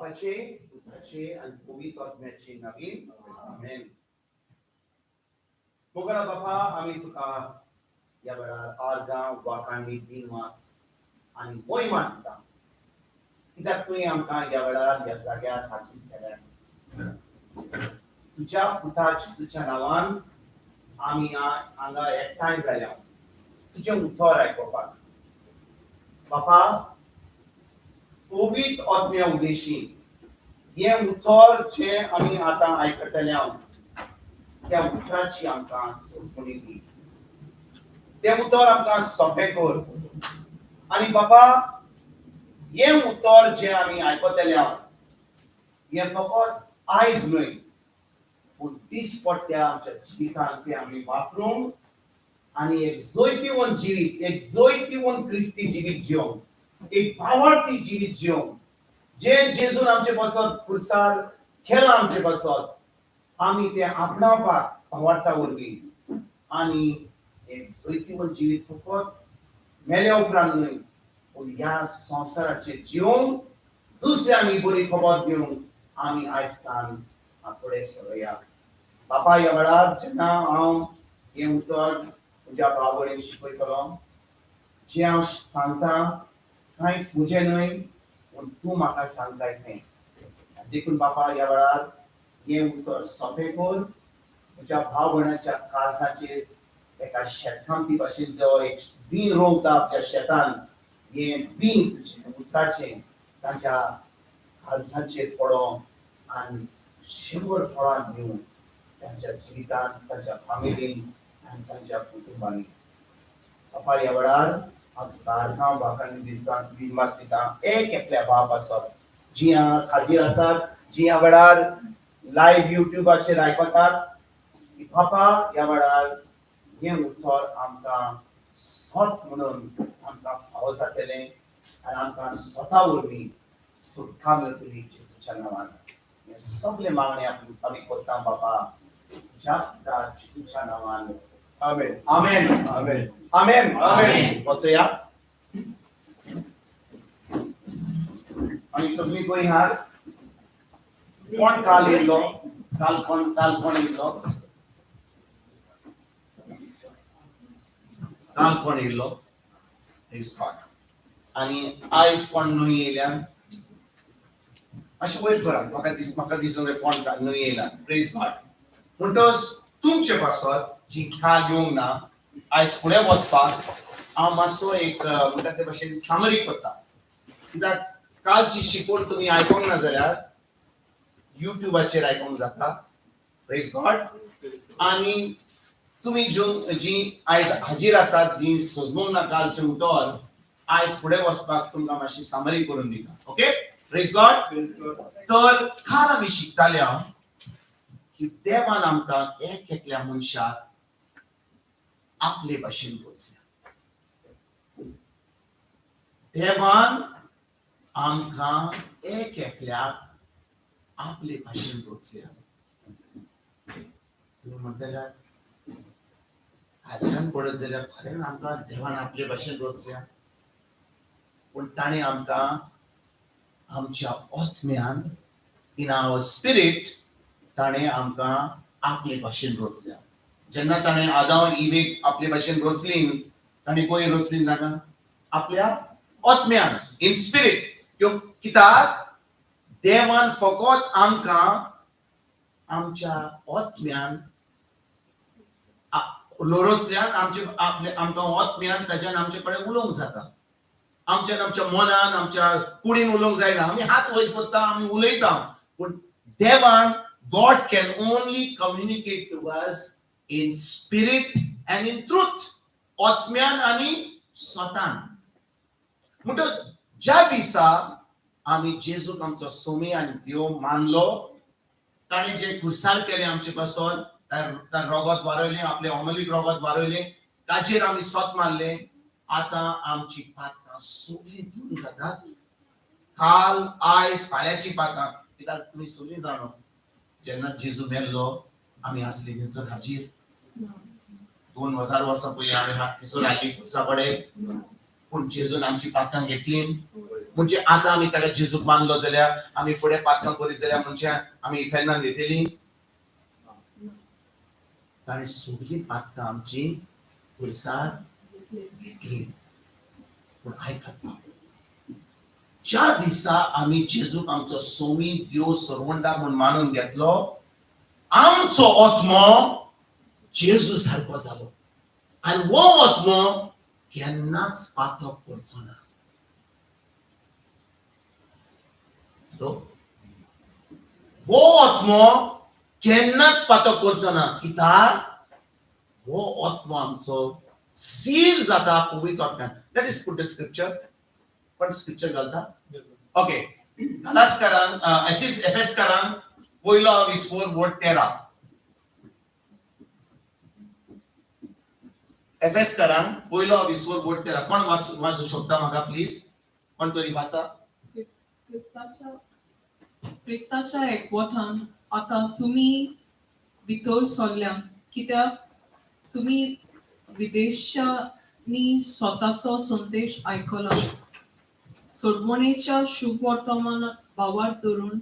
बापाचे पुत्राचे आणि पवित्र आत्म्याचे नावीन आमेन. मोगरा बापा आम्ही तुका या वेळार आर्गां वाखाणणी दिनवास आणि मोहिमा दिता कित्याक तुवें आमकां या वेळार ह्या जाग्यार हाजीर केल्या. तुज्या पुता जेजूच्या नांवान आमी हांगा एकठांय जाल्या तुजें उतर आयकुपाक. बापा पवित्र आत्म्या उदेशी हें उतर जें आमी आतां आयकतले त्या उतराची आमकां सोंसपणी दी. तें उतर आमकां सोंपें कर आनी बापा हें उतर जें आमी आयकतले हें फकत आयज न्हय पूण दिसपट्ट्या आमच्या जिवितांत तें आमी वापरूंक आनी एक जोयतीवन जिवीत, एक जोयतीवन क्रिस्ती जिवीत जिवंक, एक भावार्थी जिवीत जिवंक, जें जेजून आमचे पासत खुर्सार केलां आमचे पासत आमी तें आपणावपाक भावार्था वरवीं आनी एक जोयतीवन जिवीत फकत मेल्या उपरांत न्हय पूण ह्या संवसाराचेर जिवंक दुसऱ्यांक बरी खबर दिवंक आमी आयजकाल फुडें सरूया. बापा ह्या वेळार जेन्ना हांव हें उतर म्हज्या भाव भयणीक शिकयतलो जें हांव सांगता कांयच म्हजें न्हय पूण तूं म्हाका सांगताय तें. देखून बापा ह्या वेळार हें उतर सोंपें कर. म्हज्या भाव भयणाच्या काळजाचेर एका शेतकामती भाशेन जो एक बी रोवता आपल्या शेतान हें बी तुजें उतराचें तांच्या काळजाचेर पडों आनी 100 फळां दिवं तांच्या जिवितांत, तांच्या फामिलीन आनी तांच्या कुटुंबांनी. बापा ह्या वेळार हांव तुका आर्गां वाखाणणी दिनवास दिता एक एकल्या बाप आसत जीं हांगा हाजीर आसात, जीं ह्या वेळार लायव्ह युट्यूबाचेर आयकतात. बापा ह्या वेळार हें उतर आमकां सत म्हणून आमकां फावो जातलें आनी आमकां स्वता वरवीं सुटका मेळटली जेजूच्या नांवान. हे सगळे मागणे आमी करता बापा तुज्या पुता जेजूच्या नांवान. आमेन आमेन आमेन आमेन आमेन. बसया आमी सगळीं बरी आहात. कोण काल येयलो? काल कोण येयलो? काल कोण येयलो? आनी आयज कोण न्हय येयल्या? अशें वयर करा. म्हाका दिसून कोण काल न्हय येयला. Praise God. म्हणटच तुमचे पासत जी काल येवंक ना आयज फुडें वचपाक हांव मातसो एक म्हणटा ते भाशेन सामरी करता. कित्याक कालची शिकवण तुमी आयकोंक ना जाल्यार युट्यूबाचेर आयकोंक जाता. Praise God. आनी तुमी जी आयज हाजीर आसात, जी सोजमूंक ना कालचें उतर, आयज फुडें वचपाक तुमकां मातशी सामरी करून दिता. ओके. Praise God. तर काल आमी शिकताले की देवान आमकां एक एकल्या मनशाक आपले भाशेन रचल्या. देवान आमकां एक एकल्याक आपले भाशेन रचल्या. तुमी म्हणटल्यार आयसान पडत जाल्यार खरेंच आमकां देवान आपले भाशेन रचल्या. पूण ताणें आमकां आमच्या आत्म्यान इन आवर स्पिरीट ताणें आमकां आपले भाशेन रचल्या. जेन्ना ताणें आदाम इवेक आपले भाशेन रचली ताणें खंय रचली नाका? आपल्या आत्म्यान, इन स्पिरीट. कित्याक देवान फकत आमकां आमच्या आत्म्यान रचल्यान आमकां आत्म्यान ताच्यान आमचे कडेन उलोवंक जाता. आमच्या मनान, आमच्या कुडीन उलोवंक जायना. आमी हात वयर करता, आमी उलयता. पूण देवान God can only communicate to us in spirit and in truth. आत्म्यान आनी स्वतान. म्हणटच ज्या दिसा आमी जेजूक आमचो सोमी आनी देव मानलो, ताणें जे खुर्सार केलें आमचे पासून, तार रगत वारयलें, आपलें अमलीक रगत वारयलें, ताचेर आमी सोत मारलें. आतां आमची पातकां सगळीं धुवन जातात. काल आयज फाल्यांची पातकां. कित्याक तुमी सगळीं जाणो जेन्ना जेजू मेल्लो आमी आसली थंयसर हाजीर. 2000 वर्सां पयलीं आमी थंयसर हाडली खुर्सा कडेन. पूण जेजून आमची पातकां घेतली म्हणजे आता आम्ही त्याला जेजूक मानलो जाल्यार आम्ही फुडें पातकां करीत जाल्यार म्हणजे आम्ही फेन्नान घेतली ताणें सगळीं पातकां आमची पयसार घेतली पूण आयकता ज्या दिसा आम्ही जेजूक आमचो सोमी देव सरवंडा म्हणून मानून घेतलो आमचो आत्मो जेजू सारको जालो आनी वो आत्मो केन्नाच पातक करचो ना वो आत्मो केन्नाच पातक करचो ना कित्याक वो आत्मो आमचो सील जाता पवित्र आत्म्यान let us put the scripture पण स्क्रिप्चर घालता ओके गलास्करान एफेसकारान पयलो 24 वर्ड 13 एफेसकारान पयलो 24 वर्ड 13 कोण वाचू शकता म्हाका प्लीज कोण तरी वाचा क्रिस्ताच्या एकवटान आता तुम्ही भितर सरल्या कित्याक तुम्ही विदेशांनी स्वताचो संदेश आयकला सोडवणेच्या शुभ वर्तमान भावार धरून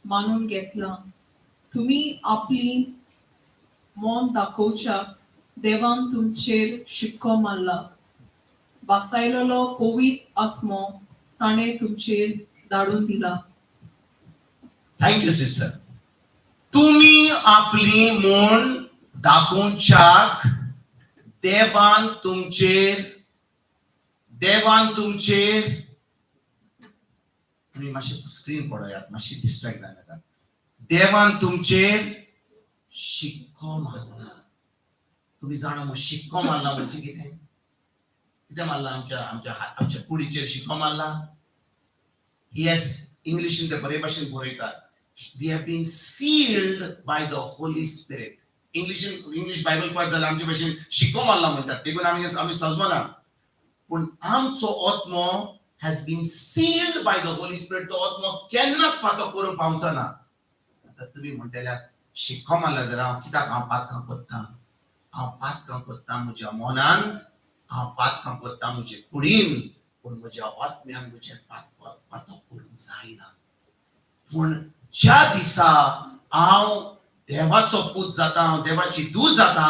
मानून घेतला तुम्ही आपली मन दाखोवच्याक देवान तुमचेर शिक्को मारला बसायलेलो पवित्र आत्मो ताणे तुमचेर धाडून दिला थँक यू सिस्टर तुम्ही आपली मन दाखोवच्याक देवान तुमचेर तुम्ही मातशी स्क्रीन पळयात मातशी डिस्ट्रॅक्ट जायनाका देवान तुमचेर शिक्को मारला तुम्ही जाणा मग शिक्को मारला म्हणजे कितें मारला आमच्या कुडीचेर शिक्को मारला येस इंग्लिशीन ते बरे भाशेन बरयतात we have been sealed by the Holy Spirit English Bible पळयत जाल्यार आमचे भाशेन शिक्को मारला म्हणटात देखून आमी समजना पूण आमचो आत्मो has been sealed by the Holy Spirit तो आत्मो केन्नाच पातक करून पावचो ना आता तुम्ही म्हणटल्यार शिक्को मारला जाल्यार हांव कित्याक हांव पातकां करता म्हज्या मनांत हांव पातकां करता म्हजे कुडीन पूण म्हज्या आत्म्यान म्हजें पातक करूंक जायना पूण ज्या दिसा हांव देवाचो पूत जाता हांव देवाची दूत जाता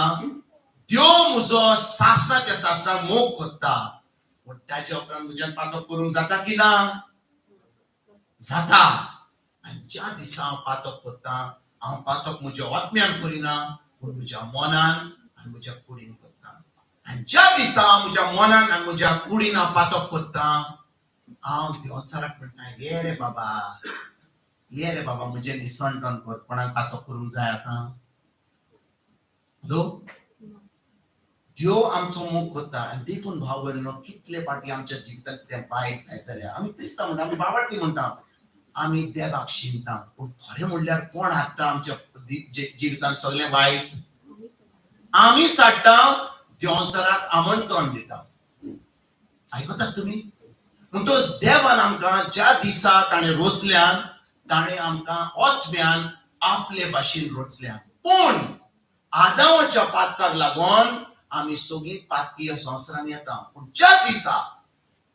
देव म्हजो सासणाच्या सासणा मोग करता पूण ताच्या उपरांत म्हज्यान पातक करूंक जाता की ना जाता आनी ज्या दिसा हांव पातक करता हांव पातक म्हज्या आत्म्यान करिना पूण म्हज्या मनान आनी म्हज्या कुडीन करता आनी ज्या दिसा हांव म्हज्या मनान आनी म्हज्या कुडीन हांव पातक करता हांव देवचाराक म्हणटा ये रे बाबा म्हजें निसवणटण कर कोणाक पातक करूंक जाय आतां हॅलो देव आमचो मोग करता आनी देखून भाव भयणीनो कितले फावटी आमच्या जिवितांत कितें वायट जायत जाल्यार आमी क्रिस्तांव म्हणटा आमी बाबाटी म्हणटा आमी देवाक शिंकता पूण खरें म्हणल्यार कोण हाडटा आमच्या जिवितांत सगळें वायट आमीच हाडटा देवचाराक आमंत्रण दिता आयकतात तुमी म्हणटच देवान आमकां ज्या दिसा ताणें रोचल्यान ताणें आमकां आत्म्यान आपले भाशेन रोचल्या पूण आदामाच्या पातकाक लागून आमी सगळीं पातकी ह्या संवसारान येता पूण ज्या दिसा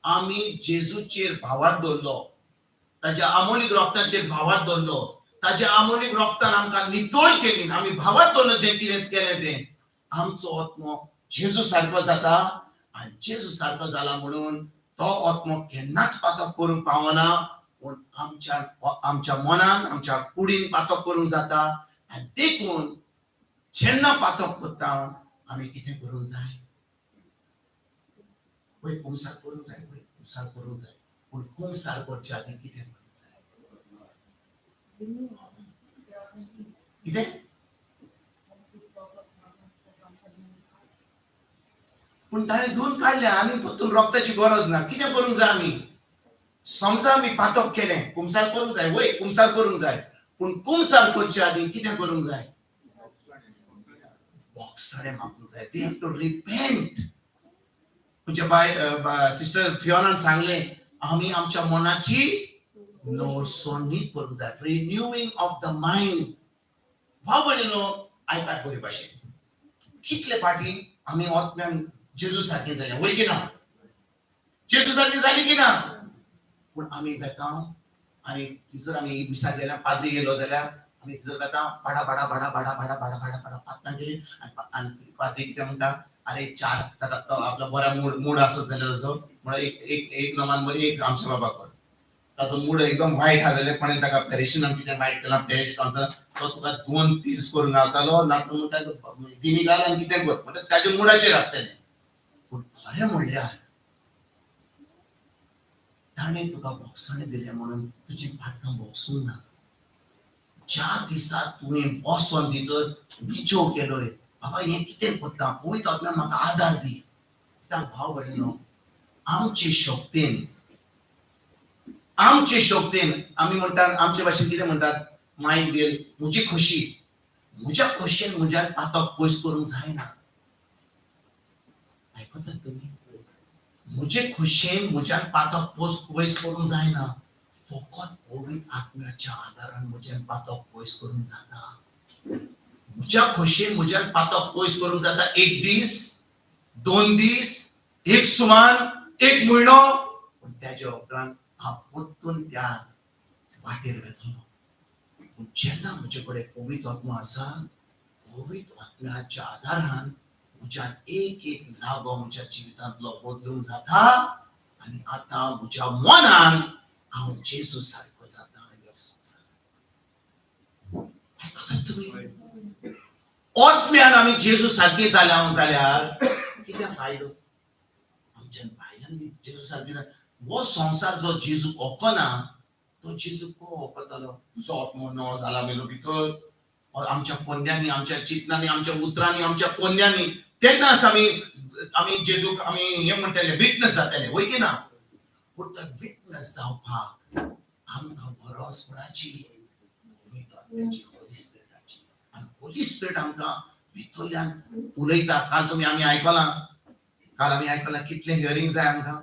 आमी जेजूचेर भावार दवरलो ताच्या अमोलीक रोगताचेर भावार दवरलो ताच्या अमोलीक रोगतान आमकां नितळ केली आमी भावार दवरलो जें कितें केलें तें आमचो आत्मो जेजू सारको जाता आनी जेजू सारको जाला म्हणून तो आत्मो केन्नाच पातक करूंक पावना पूण आमच्या मनान आमच्या कुडीन पातक करूंक जाता आनी देखून जेन्ना पातक करता आमी कितें करूंक जाय पळय कुमसार करूंक जाय पूण कुमसार करचे आदी कितें करूंक जाय कितें पूण ताणें धुवन काडल्या आनी परतून रोगताची गरज ना कितें करूंक जाय आमी समजा आमी पातक केलें कुमसार करूंक जाय वय कुमसार करूंक जाय पूण कुमसार करचे आदी कितें करूंक जाय बोगसणे मागूंक जाय वी हॅव टू रिपेंट म्हणजे बाय सिस्टर फियोनान सांगलें आमी आमच्या मनाची नोरसोडणी करूंक जाय रिन्यूइंग ऑफ द मायंड भाव भयणीनो आयकात बरे भाशेन कितले फाटी आमी आत्म्यान जेजू सारके जाले वय की ना जेजू सारके जाली की ना पूण आमी बेता आनी थंयसर आमी विसाक गेल्या पाद्री गेलो जाल्यार आमी थंयसर बेता भाडा भाडा भाडा भाडा भाडा भाडा भाडा भाडा पात्रां गेली आनी पाद्री कितें म्हणटा अरे चार ताका तो आपलो बरा मूड आसत जाल्यार ताजो म्हळ्यार एक नमान बरी एक आमच्या बाबा कर ताजो मूड एकदम वायट आहा जाल्यार कोणें ताका पेरेशनान कितें वायट केलां पेरेश कावंसर तो तुका 2 तीर्स करून घालतालो ना तूं म्हणटा दिमी घाल आनी कितें कर म्हणटा ताज्या मुडाचेर आसतलें पूण खरें म्हणल्यार ताणें तुका बोक्साणें दिलें म्हणून तुजी पात्रां बोक्सूंक ना ज्या दिसा तुवें बसोन तिचो विचार केलो रे बाबा हें कितें करता पळयत आसल्यार म्हाका आदार दी कित्याक भाव भयणीनो आमचे शोकतेन आमी म्हणटात आमचे भाशेन कितें म्हणटात माय देल म्हजी खोशी म्हज्या खोशयेन म्हज्यान पातक पयस करूंक जायना आयकतात तुमी म्हजे खोशयेन म्हज्यान पातक पयस करूंक जायना फकत पवित्र आत्म्याच्या आदारान म्हज्यान पातक पयस करूंक जाता म्हज्या खोशयेन म्हज्यान पातक पयस करूंक जाता 1 दीस 2 दीस 1 सुमान 1 म्हयनो पूण त्याच्या उपरांत हांव परतून त्या वाटेर वेतलो पूण जेन्ना म्हजे कडेन पवित्र आत्मा आसा पवित्र आत्म्याच्या आदारान म्हज्यान एक जागो म्हज्या जिवितांतलो बदलूंक जाता आनी आतां म्हज्या मनान हांव जेजू सारको जाता ह्या संवसारांत आयकतात तुमी आत्म्यान आमी जेजू सारकी जाल्यार कितें फायदो आमच्यान भायल्यान जेजू सारकी वो संसार जो जेजू ओकना तो जेजू को ओकतलो तुजो आत्मो नवो जाला मेलो भितर आमच्या पोंद्यांनी आमच्या चिंतनांनी आमच्या उतरांनी आमच्या पोंद्यांनी तेन्नाच आमी जेजूक आमी हें म्हणटाले विटनेस जाताले वय की ना पूण तो विटनेस जावपाक आमकां गरज कोणाची पवित्र आत्म्याची होली स्पिरिटाची आनी होली स्पिरिट आमकां भितरल्यान उलयता काल आमी आयकलां कितले हियरिंग जाय आमकां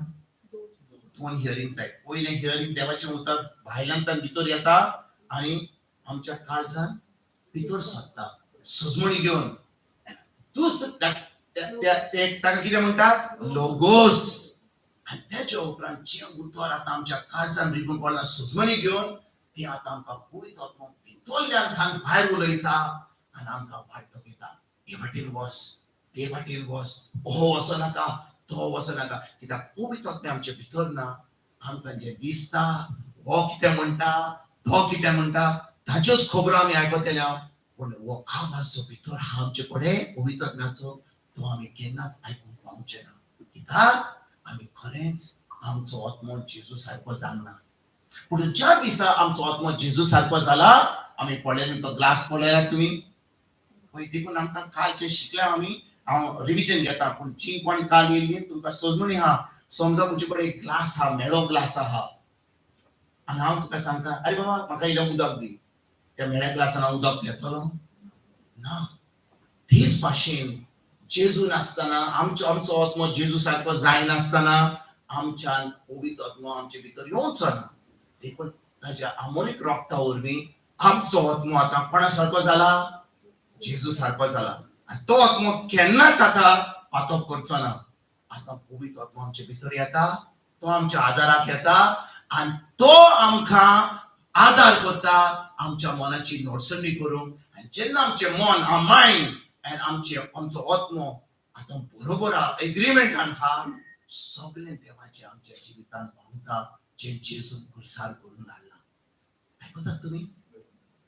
2 हियरिंग जाय पयलें हियरिंग देवाचें उतर भायल्यान भितर येता आनी आमच्या काळजान भितर सरता सजमणी घेवन ताका कितें म्हणटात लोगोस आनी तेच्या उपरांत जें उतर आतां आमच्या काळजान रिगून पडलां सजमणी घेवन तें आतां आमकां पवित्र आत्मा भितरल्यान घालून भायर उलयता आनी आमकां वाट दाखयता हे वाटेन वच ते वाटेन वच हो वचो नाका तो वचो नाका कित्याक पवित्र आत्मा आमच्या भितर ना आमकां जें दिसता हो कितें म्हणटा तो कितें म्हणटा ताच्योच खबरो आमी आयकतले पूण हो आवाज जो भितर आहा आमचे कडेन पवित्र आत्म्याचो तो आमी केन्नाच आयकूंक पावचे ना कित्याक आमी खरेंच आमचो आत्मो जेजू सारको जालना पूण ज्या दिसा आमचो आत्मो जेजू सारको जाला आमी पळयलें तो ग्लास पळयल्यार तुमी पळय देखून आमकां कालचें शिकल्या आमी हांव रिविजन घेता पूण जी कोण काल येयली तुमकां सजमणी आहा समजा म्हजे कडेन एक ग्लास आहा मेळो ग्लास आहा आनी हांव तुका सांगता अरे बाबा म्हाका इल्लें उदक दी त्या मेळ्या ग्लासान हांव उदक घेतलो ना तेच भाशेन जेजू नासतना आमचो आत्मो जेजू सारको जायनासतना आमच्यान पवित्र आत्मा आमचे भितर येवचो ना देखून ताच्या आमोणीक रोगता वरवीं आमचो आत्मो आतां कोणा सारको जाला जेजू सारको जाला आनी तो आत्मो केन्नाच आतां पातक करचो ना आतां पवित्र आत्मा आमचे भितर येता तो आमच्या आदाराक येता आनी तो आमकां आदार करता आमच्या मनाची नडसणी करूंक आनी जेन्ना आमचें मन मायंड आनी आमचो आत्मो आतां बरोबर आहा एग्रीमेंटान आहा सगळें देवाचें आमच्या जिवितांत पावता जें जेजून घुरसार करून हाडला आयकतात तुमी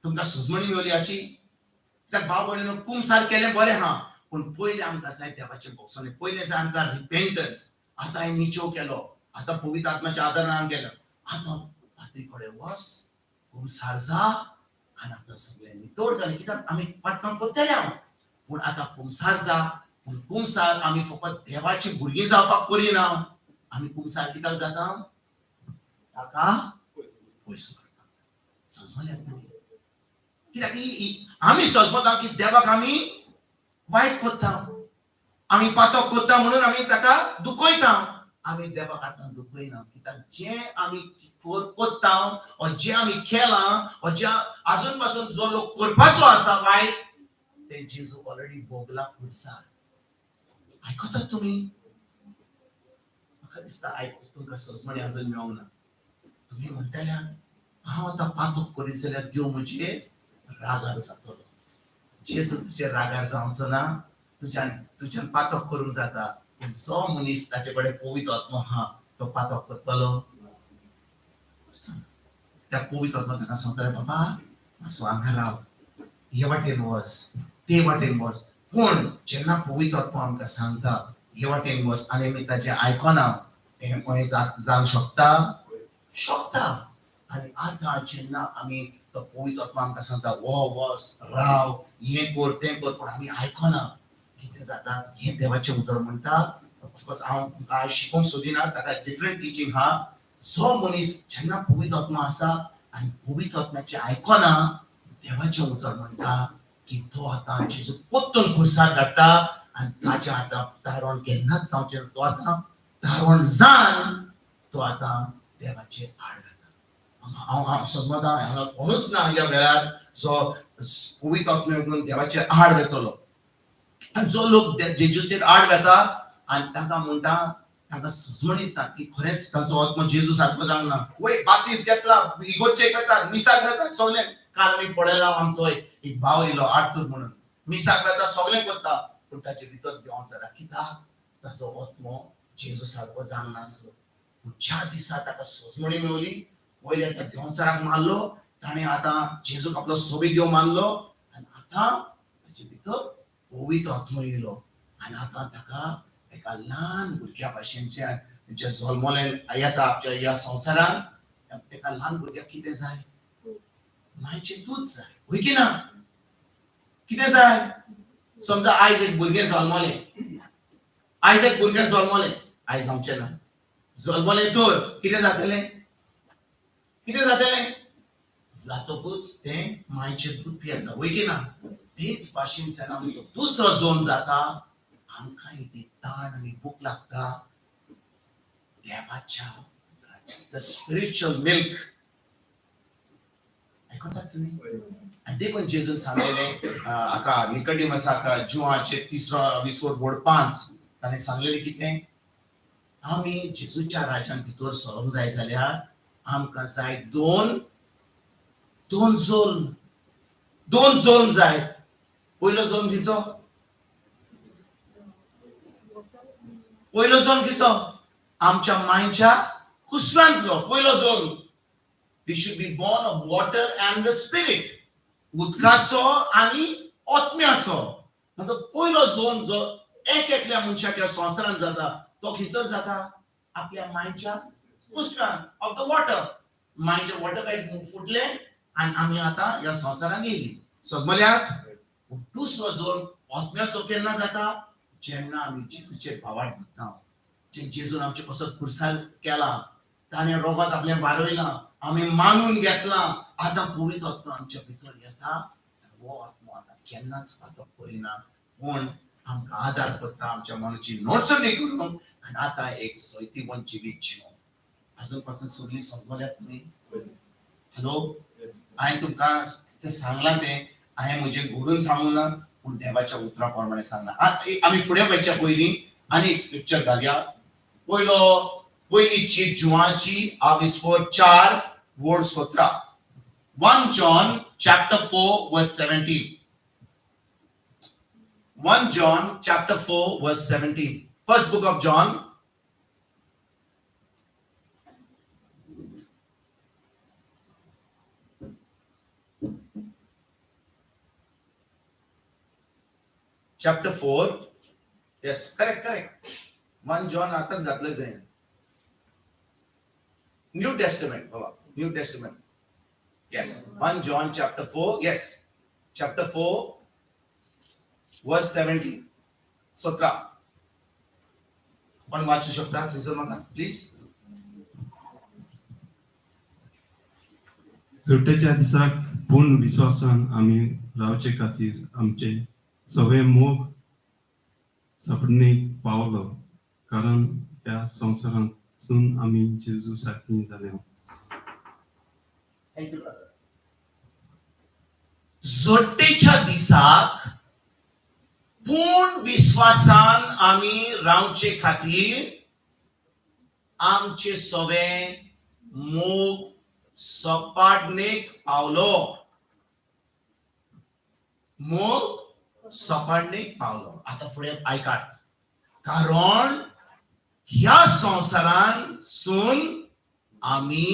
तुमकां सुजमणी मेवली हाची कित्याक भाव भयणीनो कुमसार केलें बरें आहा पूण पयलें आमकां जाय देवाचें भोगसणें पयलें जाय आमकां रिपेंटन्स आतां हांवें निचो केलो आतां पवित्र आत्म्याच्या आदारान केलो आतां पाद्री कडेन वच कुमसार जा आनी आतां सगळें नितोळ जालें कित्याक आमी पातकां करतले हांव पूण आतां कुमसार जा पूण कुमसार आमी फकत देवाची भुरगीं जावपाक करिना आमी कुमसार कित्याक जाता ताका पयस करता समजलें तुमी कित्याक आमी सोजपता की देवाक आमी वायट करता आमी पातक करता म्हणून आमी ताका दुखयता आमी देवाक आतां दुखयना कित्याक जें आमी करता वा जें आमी केलां वा जें आजून पासून जो लोक करपाचो आसा वायट ते जेजू ऑलरेडी भोगला खुर्सार आयकतात तुमी म्हाका दिसता तुमकां सजमणी आजून मेळोंक ना तुम्ही म्हणताय हांव आतां पातक करीत जाल्यार देव म्हणजे रागार जातलो. जेजू तुजे रागार जावचो ना, तुज्यान पातक करूंक जाता. पूण जो मनीस ताचे कडेन पवित्र आत्मा आहा तो पातक करतलो. त्या पवित्र आत्मा ताका सांगतले बाबा मातसो हांगा राव, हे वाटेन वच, ते वाटेन वच. पूण जेन्ना पवित्र आत्मा आमकां सांगता हे वाटेन वच आनी आमी ताचें आयकना, हें जावंक शकता. आनी आतां जेन्ना आमी तो पवित्र आत्मा आमकां सांगता हो वच, राव, हें कर, तें कर, पूण आमी आयकना, कितें जाता हें देवाचें उतर म्हणटा. ऑफकोर्स हांव तुमकां शिकोवंक सोदिना, ताका डिफरंट टिचींग आहा. जो मनीस जेन्ना पवित्र आत्मा आसा आनी पवित्र आत्म्याचें आयकना, देवाचें उतर म्हणटा की तो आतां जेजू परतून खुर्सार धाडटा आनी ताचें आतां तारण केन्नाच जावचें ना. तो आतां तारण जावन तो आतां देवाचें आड घालता. हांव समजता हांगा कोणूच ना ह्या वेळार जो पवित्र आत्म्यान देवाचेर आड घेतलो. आनी जो लोक जेजूचेर आड घेता आनी ताका म्हणटा, ताका सुचमणीता की खरेंच तांचो आत्मा जेजू सारको जावंक ना. वय बातीस घेतला, इगोचे करता, मिसाक घेता, सगळें. काल आमी पळयला आमचो एक भाव येयलो आर्थूर म्हणून, मिसाक घेता, सगळें करता, पूण ताचे भितर देवाक जरा कित्याक ताचो आत्मो जेजू सारको जावंक नासलो. पूण ज्या दिसा ताका सोजमणी मेवली, वयल्या त्या देंवचाराक मारलो, ताणें आतां जेजूक आपलो सोबी देव मानलो आनी आतां ताचे भितर पवित्र आत्मो येयलो. आनी आतां ताका एका ल्हान भुरग्या भाशेनचे जे जल्मले येता आपल्या ह्या संवसारान, तेका ल्हान भुरग्याक कितें जाय? मायेचें दूद जाय, वय की ना? कितें जाय? समजा आयज एक भुरगें जल्मलें, आयज आमचें ना, जल्मलें तर कितें जातलें? जातकूच तें मायेचें दूद पियेता, वय की ना? तेच भाशेन जेन्ना आमचो दुसरो जल्म जाता, आमकां इतली ताण आनी भूक लागता देवाच्या उतराची, द स्पिरिच्युअल मिल्क. आयकतात तुमी? आनी देखून जेजून सांगलेलें हाका निकोडिमसाक जुवाचे 3-20 बोड 5 ताणें सांगलेलें कितें? आमी जेजूच्या राज्यान भितर सरोंक जाय जाल्यार आमकां जाय दोन जल्म जाय. पयलो जल्म खंयचो? आमच्या मायच्या कुसव्यांतलो पयलो जल्म. We should be born of water and the spirit. उदकाचो आनी आत्म्याचो. मतलब पयलो जल्म जो एकल्या मनशाक ह्या संवसारान जाता तो खंयसर जाता? आपल्या मायच्या कुसव्यान, ऑफ द वॉटर. मायचे वॉटर पायप फुटले आनी आमी आतां ह्या संवसारान येयली. समजल्यात? दुसरो जल्म आत्म्याचो केन्ना जाता? जेन्ना आमी जेजूचेर भावार्थ करता, जेजून आमचे कसो खुर्सार केला, ताणें रोगांत आपलें वारयलां, आमी मानून घेतलां, आतां पवित्र आत्मा आमच्या भितर येता. हो आत्मा आतां केन्नाच पातक करिना, पूण आमकां आदार करता, आमच्या मनाची नोडसणी करून आनी आतां एक जैतिवंत जिवीत जिवंक. अजून पासून सगळीं समजल्यात तुमी? हॅलो, हांवें तुमकां तें सांगलां, तें हांवें म्हजें घडून सांगूंक ना, पूण देवाच्या उतरा प्रमाणे सांगलां. आमी फुडें वयच्या पयलीं आनी एक स्क्रिप्चर घालया. पयली cheat जुवाची 4 word 17. 1 John chapter 4 verse 17. 1 John chapter 4 verse 17. First book of John. Chapter 4. Yes, correct. 1 John आताच घातलं जाईल. New Testament, Baba. New Testament. Yes. 1 John chapter 4. Yes. Chapter 4 verse 17. 17. पण वाचू शकता तुझं म्हाका प्लीज? सुट्टेच्या दिसाक पूर्ण विश्वासान आमी रावचे खातीर आमचे सगळे मोग सपनीक पावलो, कारण ह्या संवसारांतसून आमी जेजू सारकीं जाल्यो. Thank you brother. जोडटेच्या दिसाक पूर्ण विश्वासान आमी रावचे खातीर आमचे सगळे मोग सपाटणेक पावलो. मोग सपाटणेक पावलो. आता फुडें ऐकात. कारण ह्या संवसारान सून आमी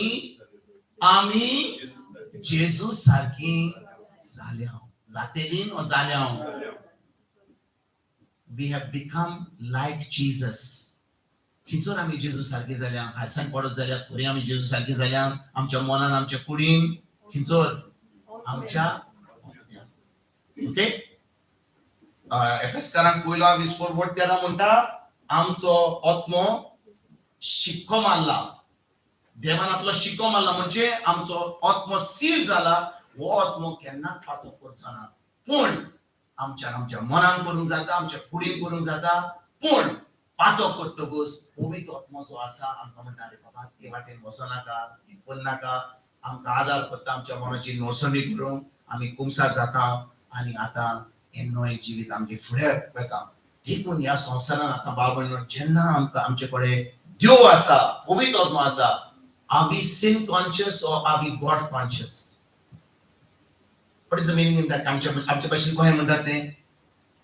जेजू सारखी जाल्या. जातेलीं वा जाल्या. We have become like Jesus. खिचून आमी जेजू सारखी जाल्या. हासान पडत जाल्या खरी आमी जेजू सारखी जाल्या. आमच्या मनान आमच्या कुडीन खिचून आमच्या ओके. एफेसकारांक पयलो 20:13 म्हणटा आमचो आत्मो शिक्को मारला. देवान आपलो शिक्को मारला म्हणजे आमचो आत्मो सील जाला. हो आत्मो केन्नाच पातळ करचो ना. पूण आमच्या मनान करूंक जाता, आमच्या कुडीन करूंक जाता. पूण पातळ करतकूच पवित्र आत्मो जो आसा आमकां म्हणटा अरे बाबा ते वाटेन वचनाका, करूं नाका. आमकां आदार करता आमच्या मनाची नोसणी करूंक. आमी कुमसार जाता आनी आतां हे नवे जिवीत आमचे फुडें वता. देखून ह्या संवसारान आतां बाबा जेन्ना आमकां आमचे कडेन देव आसा, पवित्र आत्मो आसा, are we sin conscious or are we God conscious? What is the meaning in that? आमच्या भाशेन कोण म्हणतात ते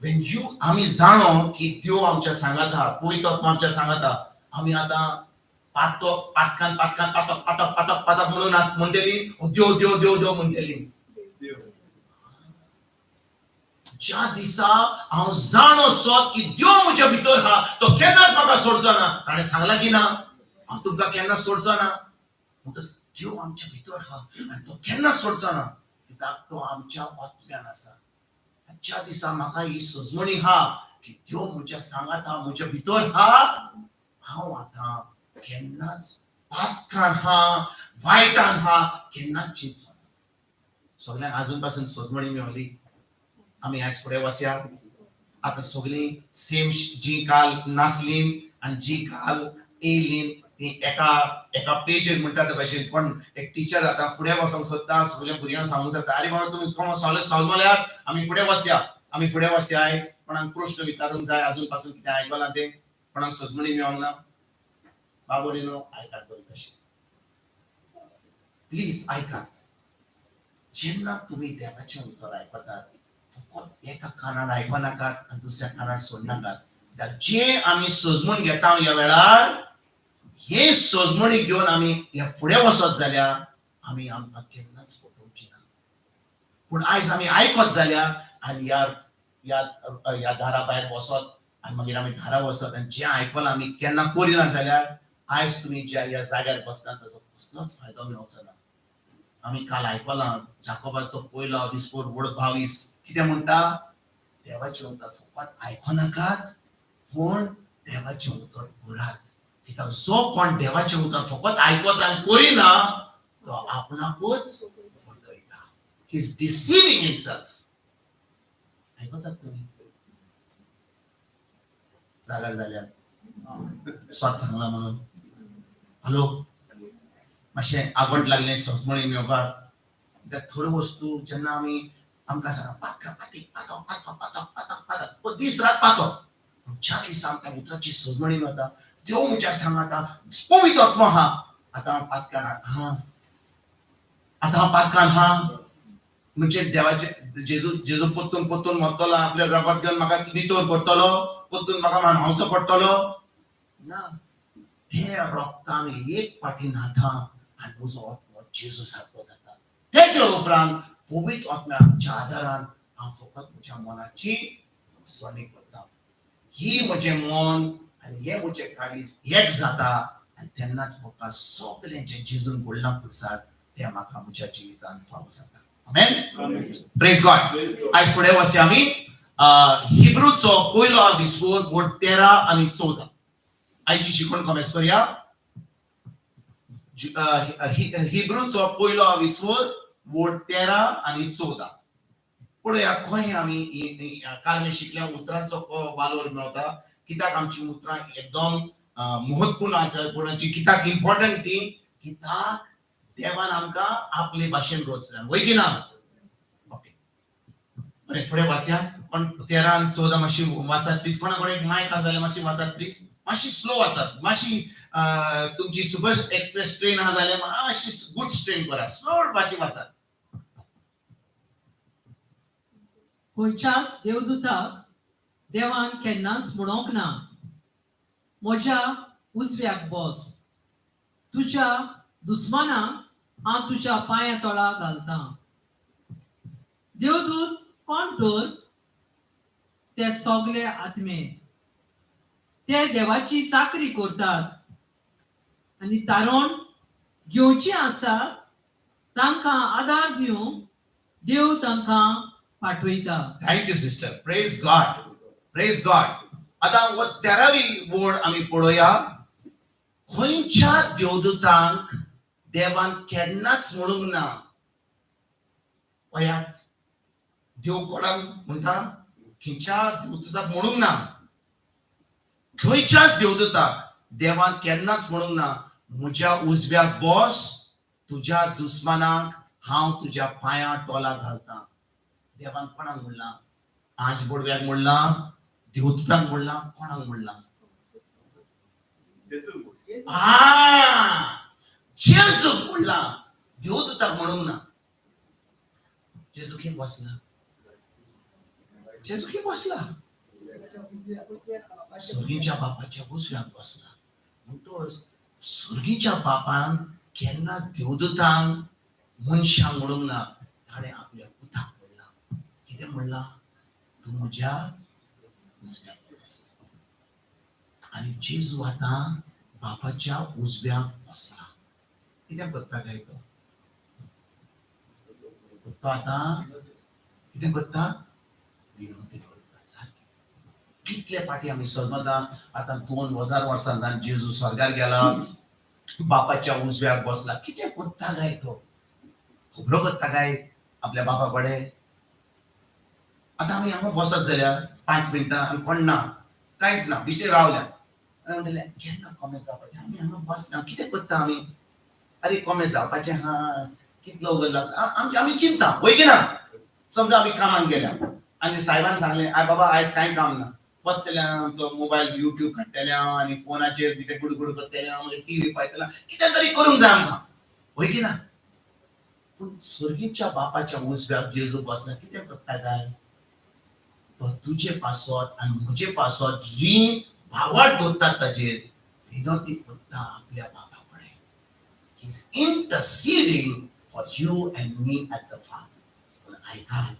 when you आमी जाणो की देव आमच्या सांगात आहा, पवित्र आत्मा आमच्या सांगात आहा. आमी आतां पातकान पातक म्हणून म्हणटली देव देव देव देव म्हणटली. ज्या दिसा हांव जाणो सोद की देव म्हज्या भितर आहा तो केन्नाच म्हाका सोडचो ना. ताणें सांगला की ना हांव तुमकां केन्ना सोडचो ना. देव आमच्या भितर आहा आनी तो केन्नाच सोडचो ना. कित्याक तो आमच्या आत्म्यान आसा. ज्या दिसा म्हाका ही सोजमणी आहा की देव म्हज्या सांगात आहा, म्हज्या भितर आहा, हांव आतां केन्नाच पातकान आहा, वायटान आहा केन्नाच चिंतचो ना. सगळ्यांक आजून पासून सोजमणी मेळ्ळी. आमी आयज फुडें वसया. आतां सगळीं सेम जी काल नासलीं आनी जी काल येयलीं ती एका पेजीर म्हणटा ते भाशेन कोण एक टीचर आतां फुडें वचूंक सोदता. सगळ्या भुरग्यांक सांगूंक सोदता अरे बाबा तुमी सोलमल्यात आमी फुडें वसया. आमी फुडें वसया. आयज कोणाक प्रश्न विचारूंक जाय आजून पासून कितें आयकलां तें कोणाक सोजमणी मेळोंक ना. बाबोलीनो आयकात बरी भशेन. प्लीज आयकात. जेन्ना तुमी देवाचें उतर आयकतात फकत एका कानार आयकनाकात आनी दुसऱ्या कानार सोडनाकात. जे आमी सोजमून घेता ह्या वेळार हे सोजमणी घेवन आमी ह्या फुडें वचत जाल्यार आमी आमकां केन्नाच फटोवची ना. पूण आयज आमी आयकत जाल्यार आनी ह्या दारा भायर वचत आनी मागीर आमी घरा वचत आनी जें आयकलां आमी केन्ना करिना जाल्यार आयज तुमी ज्या ह्या जाग्यार बसतात ताचो कसलोच फायदो मेळचो ना. आमी काल आयकलां जाकोबाचो पयलो 20:22 कितें म्हणटा देवाचें उतर फकत आयकनाकात पूण देवाचें उतर करात. कित्याक जो कोण देवाचें उतर फकत आयकत आनी करिना तो आपणाकूच फटयता. He is डिसिविंग himself. आयकतात तुमी रागार जाल्यार स्वाद सांगला म्हणून हॅलो मातशें आगोट लागलें सोजमणी मेळपाक. कित्याक थोड्यो वस्तू जेन्ना आमी आमकां सांगा पातक दीस रात पातक. ज्या दिसा आमकां उतराची सोजमणी मेळटा देव म्हज्या सांगाता पवित्र आत्मा आहा आतां हांव पातकान आहा म्हणजे देवाचे जेजू पोत्तून मरतलो आपले रगत घेवन म्हाका नितोर करतलो पोत्तून म्हाका न्हांवचो पडटलो ना. ते रोगतान एक पाटी न्हाता आनी म्हजो आत्मो जेजू सारको जाता. तेच्या उपरांत पवित्र आत्म्याच्या आदारान हांव फकत म्हज्या मनाची सोनी करता. ही म्हजें मन आनी हे म्हजें काळीज एक जाता आनी तेन्नाच म्हाका सगळें जें जेजून घडलां पुरसार तें म्हाका म्हज्या जिवितांत फावो जाता. आमेन. Praise God. आयज फुडें वचया आमी हिब्रूचो पयलो 20:13 आनी 14 आयची शिकवण कमेंट करुया. हिब्रूचो पयलो 20:13 आनी 14 पळोवया खंय आमी काल आमी शिकल्या उतरांचो वालोर मेळटा. कित्याक आमची उतरां एकदम महत्वपूर्ण कित्याक इम्पॉर्टंट ती कित्याक देवान आमकां आपले भाशेन रोचल्या वय की ना. ओके बरें फुडें वाचया. पण 13 आनी 14 मातशी वाचात प्लीज. कोणा कडेन एक मायक आसा जाल्यार मातशी वाचात प्लीज. मातशी स्लो वचात, मातशी तुमची सुपर एक्सप्रेस ट्रेन आहा जाल्यार मातशी गुड्स ट्रेन करा, स्लो वचपाची वचात. खंयच्याच देवदूताक देवान केन्नाच म्हणोंक ना, म्हज्या उजव्याक बस, तुज्या दुस्मानाक हांव तुज्या पांया तळा घालतां. देवदूत कोण तर? ते सगळे आत्मे. ते देवाची चाकरी करतात आनी तारण घेवची आसात तांकां आदार दिवंक देव तांकां पाठयता. Thank you sister. Praise God. Praise God. आता 13वी वड आम्ही पळोवया. खंयच्या देवदूतांक देवान केन्नाच म्हणूंक ना. पळयात, देव कोणाक म्हणटा? खंयच्या देवदूताक म्हणूंक ना. खंयच्याच देवदूताक देवान केन्नाच म्हणूंक ना, म्हज्या उजव्याक बस, तुज्या दुस्मानाक हांव तुज्या पांयां टोला घालतां. देवान कोणाक म्हणला? आंज बोडव्याक म्हणला, देवदूतांक म्हणला, कोणाक म्हणला? जेजूक म्हणला, देवदूताक म्हणूंक ना. जेजू खंय बसला? जेजू खंय बसला? सुर्गीच्या बापाच्या उजव्याक बसला. म्हणटोच सुर्गीच्या बापान केन्ना देवदूतांक मनशांक म्हणूंक ना. ताणें आपल्या पुताक म्हणला. कितें म्हणला? तू म्हज्या उजव्याक बस. आनी जेजू आतां बापाच्या उजव्याक बसला. कितें करता काय तो? तो आतां कितें करता? विनवणी करता. कितले पाटी आमी समजता. आतां 2000 वर्सां जावन जेजू स्वर्गार गेला, बापाच्या उजव्याक बसला. कितें करता काय तो? खबरो करता काय आपल्या बापा कडेन? आतां आमी हांगा बसत जाल्यार 5 मिनटां आमी कोण ना, कांयच ना, बिश्टे रावल्या. म्हणटले केन्ना कॉमेस जावपाचें? आमी हांगा बसना. कितें करता आमी? अरे कॉमेस जावपाचें आहा, कितलो वगत लागता, आमी चिंता, वय की ना? समजा आमी कामाक गेल्या आनी साहेबान सांगलें, आय बाबा आयज कांय काम ना, बसतले आमचो मोबायल युट्यूब काडटले आनी फोनाचेर कितें गुडगुड करतले, मागीर टीव्ही पळयतले, कितें तरी करूंक जाय आमकां, वय की ना? पूण सुर्गीच्या बापाच्या उजव्याक जेजू बसला. कितें करता काय? तो तुजे पासत आनी म्हजे पासत जी भावार्थ दवरतात ताजेर विनवणी करता आपल्या बापा कडेन. He is interceding for you and me at the father. पूण आयकात,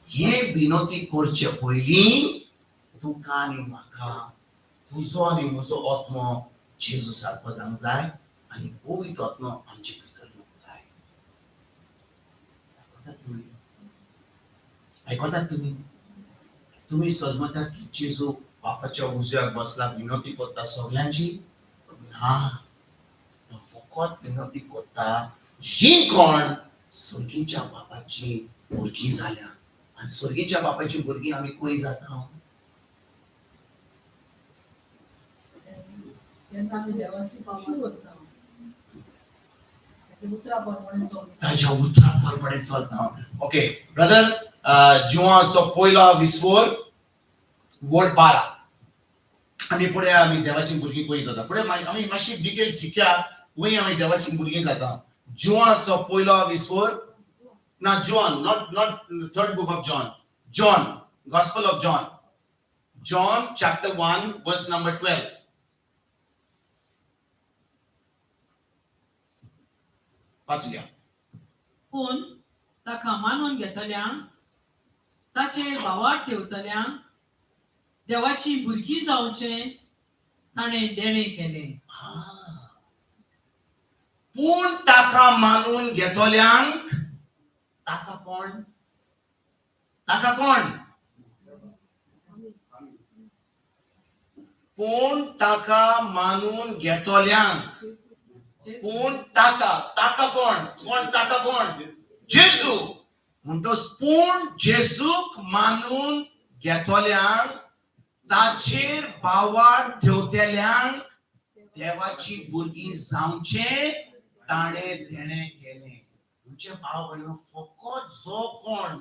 हे विनवणी करचे पयलीं तुका आनी म्हाका, तुजो आनी म्हजो आत्मो जेजू सारको जावंक जाय आनी पवित्र आत्मो आमचे भितर येवंक जाय. आयकतात तुमी? तुम्ही समजतात की जेजू बापाच्या उजव्याक बसला, विनवणी करता सगळ्यांची? ना, तो फकत विनवणी करता जी कोण सुर्गीच्या बापाची भुरगीं जाल्या. आनी सुर्गीच्या बापाची भुरगीं आमी खंय जाता? ताज्या उतरा प्रमाणे चलता. ओके ब्रदर, जिवाचो पयलो विस्वोर वड 12. आमी फुडें आमी देवाची भुरगीं खंय जाता. फुडें आमी मातशी डिटेल शिकया, वय आमी देवाची भुरगीं जाता. जिवाचो पयलो विस्वोर ना, John, not third book of John. John, Gospel of John. John chapter 1 verse number 12. वाचूया. पूण ताका मानून घेतल्यांक, ताचे भावार्थ ठेवतल्यांक देवाची भुरगीं जावचें ताणें देणें केलें. पूण ताका मानून घेतल्यांक, ताका कोण? ताका कोण? पूण ताका मानून घेतल्यांक, पूण ताका कोण? कोण ताका कोण? जेजू. म्हणटोच पूण जेजूक मानून घेतल्यांक, ताचेर भावार्थ ठेवतल्यांक देवाची भुरगीं जावचें ताणें देणें केलें. तुमचे भाव भयणो, फकत जो कोण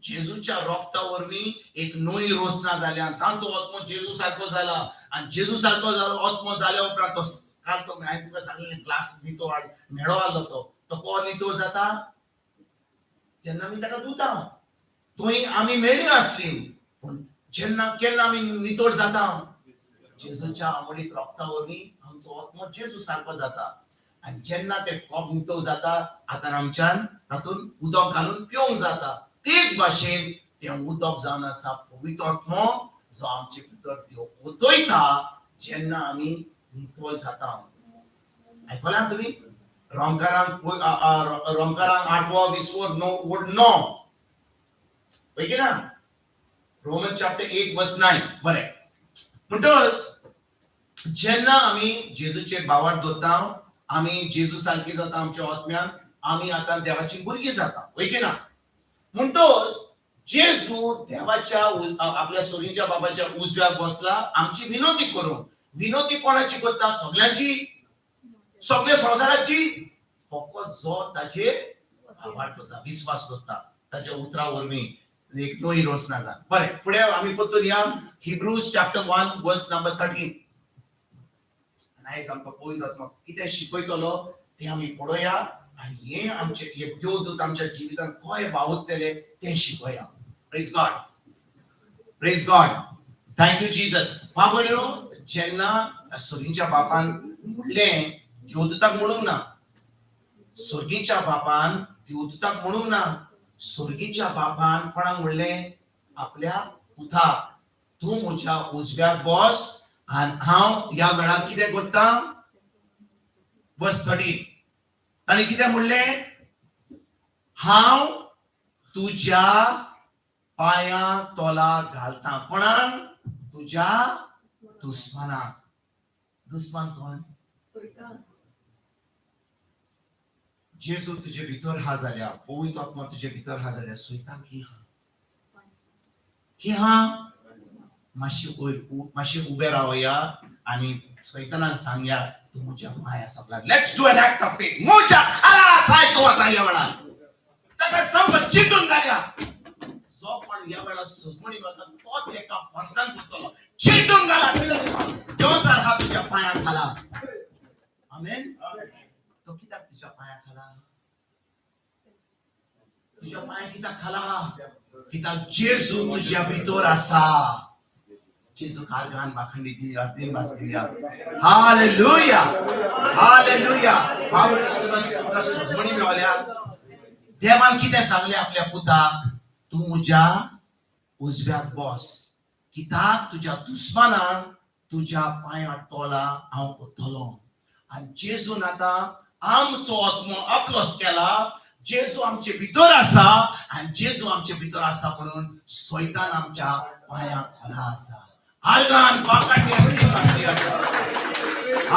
जेजूच्या रक्तावरवी एक नवी रोसना जाल्या तांचो आत्मो जेजू सारको जाला आणि जेजू सारको जालो आत्मो जाल्या उपरांत तो काल तो हांवें तुका सांगलें ग्लास नितोळ मेळो आलो तो कोण नितोळ जाता जेन्ना आमी ताका धुता तोय आमी मेळ्ळी आसली पूण जेन्ना केन्ना आमी नितोळ जाता जेजूच्या अमोलीक रक्तावरवी आमचो आत्मो जेजू सारको जाता आणि जेन्ना ते कॉप नितोळ जाता आतां आमच्यान तातून उदक घालून पिवंक जाता तेच भाशेन ते उदक जावन आसा पवित्र आत्मो जो आमचे भितर देव ओतयता जेन्ना आमी नितोळ जाता आयकलां तुमी रोमकारांक 8 20 9 ओके ना रोमन चॅप्टर 8 वर्स 9 बरें म्हणटच जेन्ना आमी जेजूचे भावार्थ दोत्ता आमी जेजू सारकी जाता आमच्या आत्म्यान आमी आतां देवाची भुरगीं जाता ओके ना म्हणटच जेजू देवाच्या आपल्या सोरीच्या बाबाच्या उजव्याक बसला आमची विनोदी करून विनोदी कोणाची करता सगळ्यांची सगळ्या संसाराची फकत जो ताचेर भावार्थ दोत्ता विश्वास दोत्ता ताच्या उतरा वरवीं एक नवी रोसना जा बरें फुडें आमी पळोवन या हिब्रूज चॅप्टर 1 वर्स नंबर 13 आयज आमकां पवित्र आत्मा कितें शिकयतलो ते आमी पळोवया आणि हे आमचे हे देवदूत आमच्या जिवितांत कशे वावुरतले ते शिकया praise God thank you Jesus बाबड्यो जेन्ना सोरीच्या बापान म्हणलें देवदूताक म्हणूंक ना सोर्गीच्या बापान देवदूताक म्हणूंक ना सोर्गीच्या बापान कोणाक म्हणलें आपल्या पुताक तूं म्हज्या उजव्याक बस आणि हांव ह्या वेळार कितें करता वर्स 13 आणि कितें म्हणलें हांव तुज्या पांयां तोला घालता कोणाक तुज्या दुस्मानाक दुस्मान कोण जेजू तुजे भितर हा जाल्या पवित्र आत्मा तुजे भितर हा जाल्या सोयतान की हा मातशी उबे रावया आणि सोयतानाक सांगया तू म्हज्या पांया सकला let's do an act of faith म्हज्या खाला साय तो आता ह्या वेळार ताका समज चिंतून घालया जो पण ह्या वेळार सजमणी करता तोच एका फरसान करतलो चिंतून घाला देव जर हा तुझ्या पांया खाला आमेन तो कित्याक तुझ्या पांया खाला तुझ्या पांया कित्याक खाला कित्याक जेजू तुझ्या भितर आसा जेजू कारगान बाखंडी दिन वाचलेल्या हालेलुया हालेलुया बाबा तुका सजमणी मेवल्या देवान कितें सांगलें आपल्या पुताक तूं म्हज्या उजव्याक बस कित्याक तुज्या दुस्मानाक तुज्या पांया तोला हांव करतलो आनी जेजून आतां आमचो आत्मो आपलोस केला जेजू आमचे भितर आसा आनी जेजू आमचे भितर आसा म्हणून सोयतान आमच्या पांया खोला आसा आर्गान वाकाडणी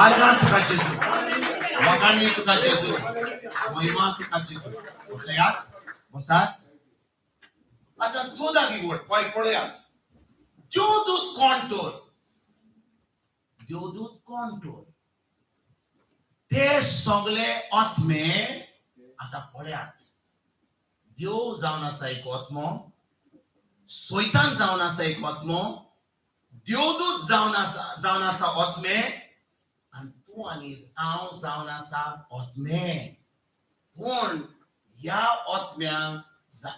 आर्गान तुका जेजू वाकाडणी तुका जेजू महिमा तुका जेजू बसयात बसात आता 14वी वड पळया देवदूत कोण तर ते सगळे आत्मे आता पळयात देव जावन आसा एक आत्मो सोयतान जावन आसा एक आत्मो देवदूत जावन आसा आत्मे आणि तू आणि हांव जावन आसा आत्मे पूण ह्या आत्म्यांक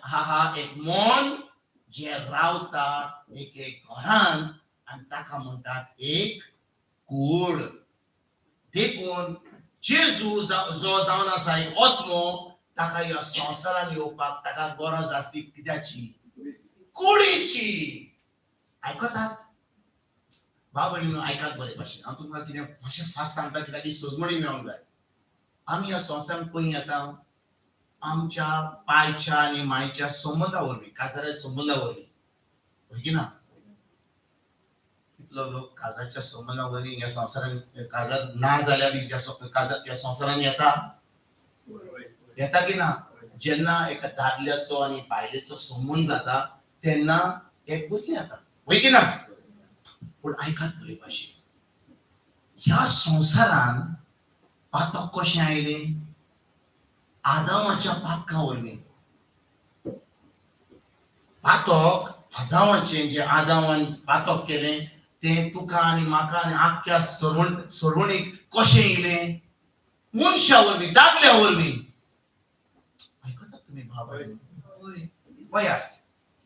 हा एक मन जे रावता एक घरान आणि ताका म्हणटात एक कूड देखून जेजू जो जावन आसा एक आत्मो ताका ह्या संवसारान येवपाक ताका गरज आसली कित्याची कुडीची आयकतात बाबा आयकात बरे भाशेन हांव तुमकां कितें मातशें फास्ट सांगता कित्याक ही सजमणी मेळोंक जाय आमी ह्या संवसारान खंय येता आमच्या पायच्या आणि मायच्या संबंधा वरवीं काजाऱ्या संबंधा वरवीं होय की ना कितलो लोक काजाच्या संबंधा वरवीं ह्या संवसारान काजार ना जाल्यार बी ह्या संवसारान येता की ना जेन्ना एका दादल्याचो आणि बायलेचो संबंध जाता तेन्ना एक भुरगीं येता होय की ना पूण आयकात बरे भाशेन ह्या संवसारान पातक कशें आयलें आदामाच्या पातका वरवीं पातक आदावांचे जे आदावान पातक केले ते तुका आणि म्हाका आणि आख्या सोडवणीक कशें येयलें मनशा वरवीं दादल्या वरवीं आयकतात तुमी भाव पळया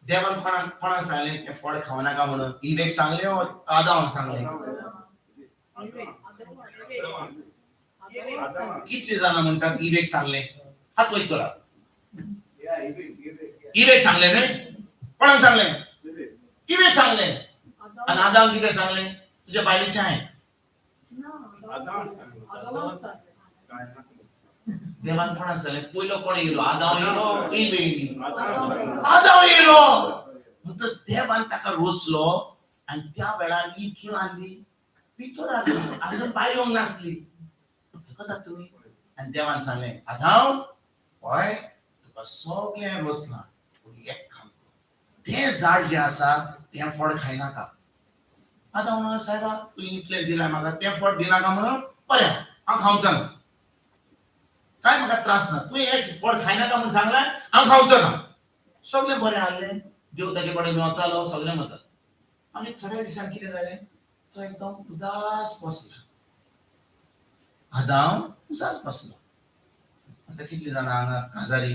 देवान कोणाक सांगलें तें फळ खावं नाका म्हणून इवेक सांगलें वा आदावाक सांगलें कितले जाणां म्हणटात इवेक सांगलें हात वयर करा इवेक सांगलें न्ही कोणाक सांगलें इवेक सांगलें आणि आदाम कितें सांगलें तुज्या बायलेचें हांय देवान कोणाक सांगलें पयलो कोण येयलो आदाम येयलो इवे येयली आदाम येयलो म्हणटच देवान ताका रोचलो आनी त्या वेळार ही खीण आसली भितर आसली आजून भायर येवंक नासली आयकतात तुमी आनी देवान सांगलें आदाम पळय तुका सगळें रोचलां पूण एक काम कर तें झाड जें आसा तें फळ खायनाका आदाम म्हणून सायबा तुवें इतलें दिलां म्हाका तें फळ दिनाका म्हणून बरें हांव खावचो ना काय म्हाका त्रास ना तुवें एक फळ खायनाका म्हणून सांगलां हांव खावचो ना सगळें बरें आसलें देव ताचे कडेन मेवतालो सगळें वता आनी थोड्या दिसांनी कितें जालें तो एकदम उदास बसला आदाम उदास बसलो आतां कितलीं जाणां हांगा काजारी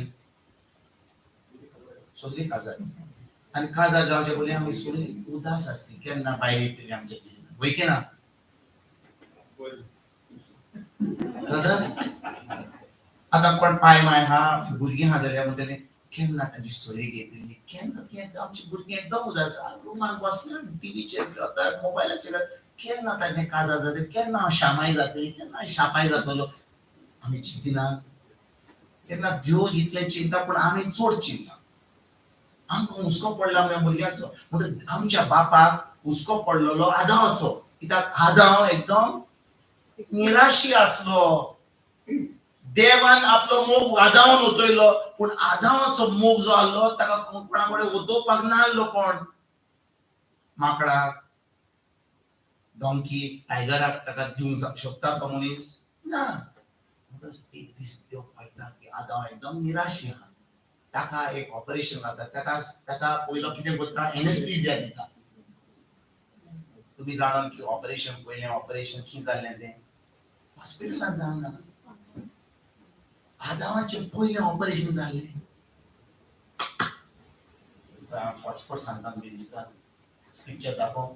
सगळीं काजारी आनी काजार जावचे पयलीं आमी सगळीं उदास आसली केन्ना भायर येतली आमच्या जिवितांत वय की ना आतां कोण पाय माय हा भुरगीं हा जाल्यार म्हणटलीं केन्ना तांची सोयरीक येतली केन्ना ती आमची भुरगीं एकदम उदास रुमान बसले टीव्हीचेर मोबायलाचेर केन्ना ताचें काजार जातलें केन्ना हांव शामाय जातली केन्ना हांव शापाय जातलो आमी चिंतिना केन्ना देव इतलें चिंता पूण आमी चड चिंता आमकां हुस्को पडला आमच्या भुरग्याचो म्हणटा आमच्या बापाक हुस्को पडलेलो आदामाचो कित्याक आदाम एकदम निराशी आसलो देवान आपलो मोग आदामान ओतयलो पूण आदामाचो मोग जो आसलो ताका कोणा कडेन ओतोवपाक नासलो कोण माकडाक डॉंकी टायगराक ताका दिवंक शकता तो मनीस ना एक दीस देव पळयता की आदाम एकदम निराशी आहा ताका एक ऑपरेशन जाता ताका पयलो कितें करता एनेस्थीजिया दिता तुम्ही जाणात की ऑपरेशन पयलें ऑपरेशन कितें जाल्लें तें हॉस्पिटलांत जावंक ना आदामाचें पयलें ऑपरेशन जाल्लें फटफट सांगता मी दिसता स्क्रिप्चर दाखोव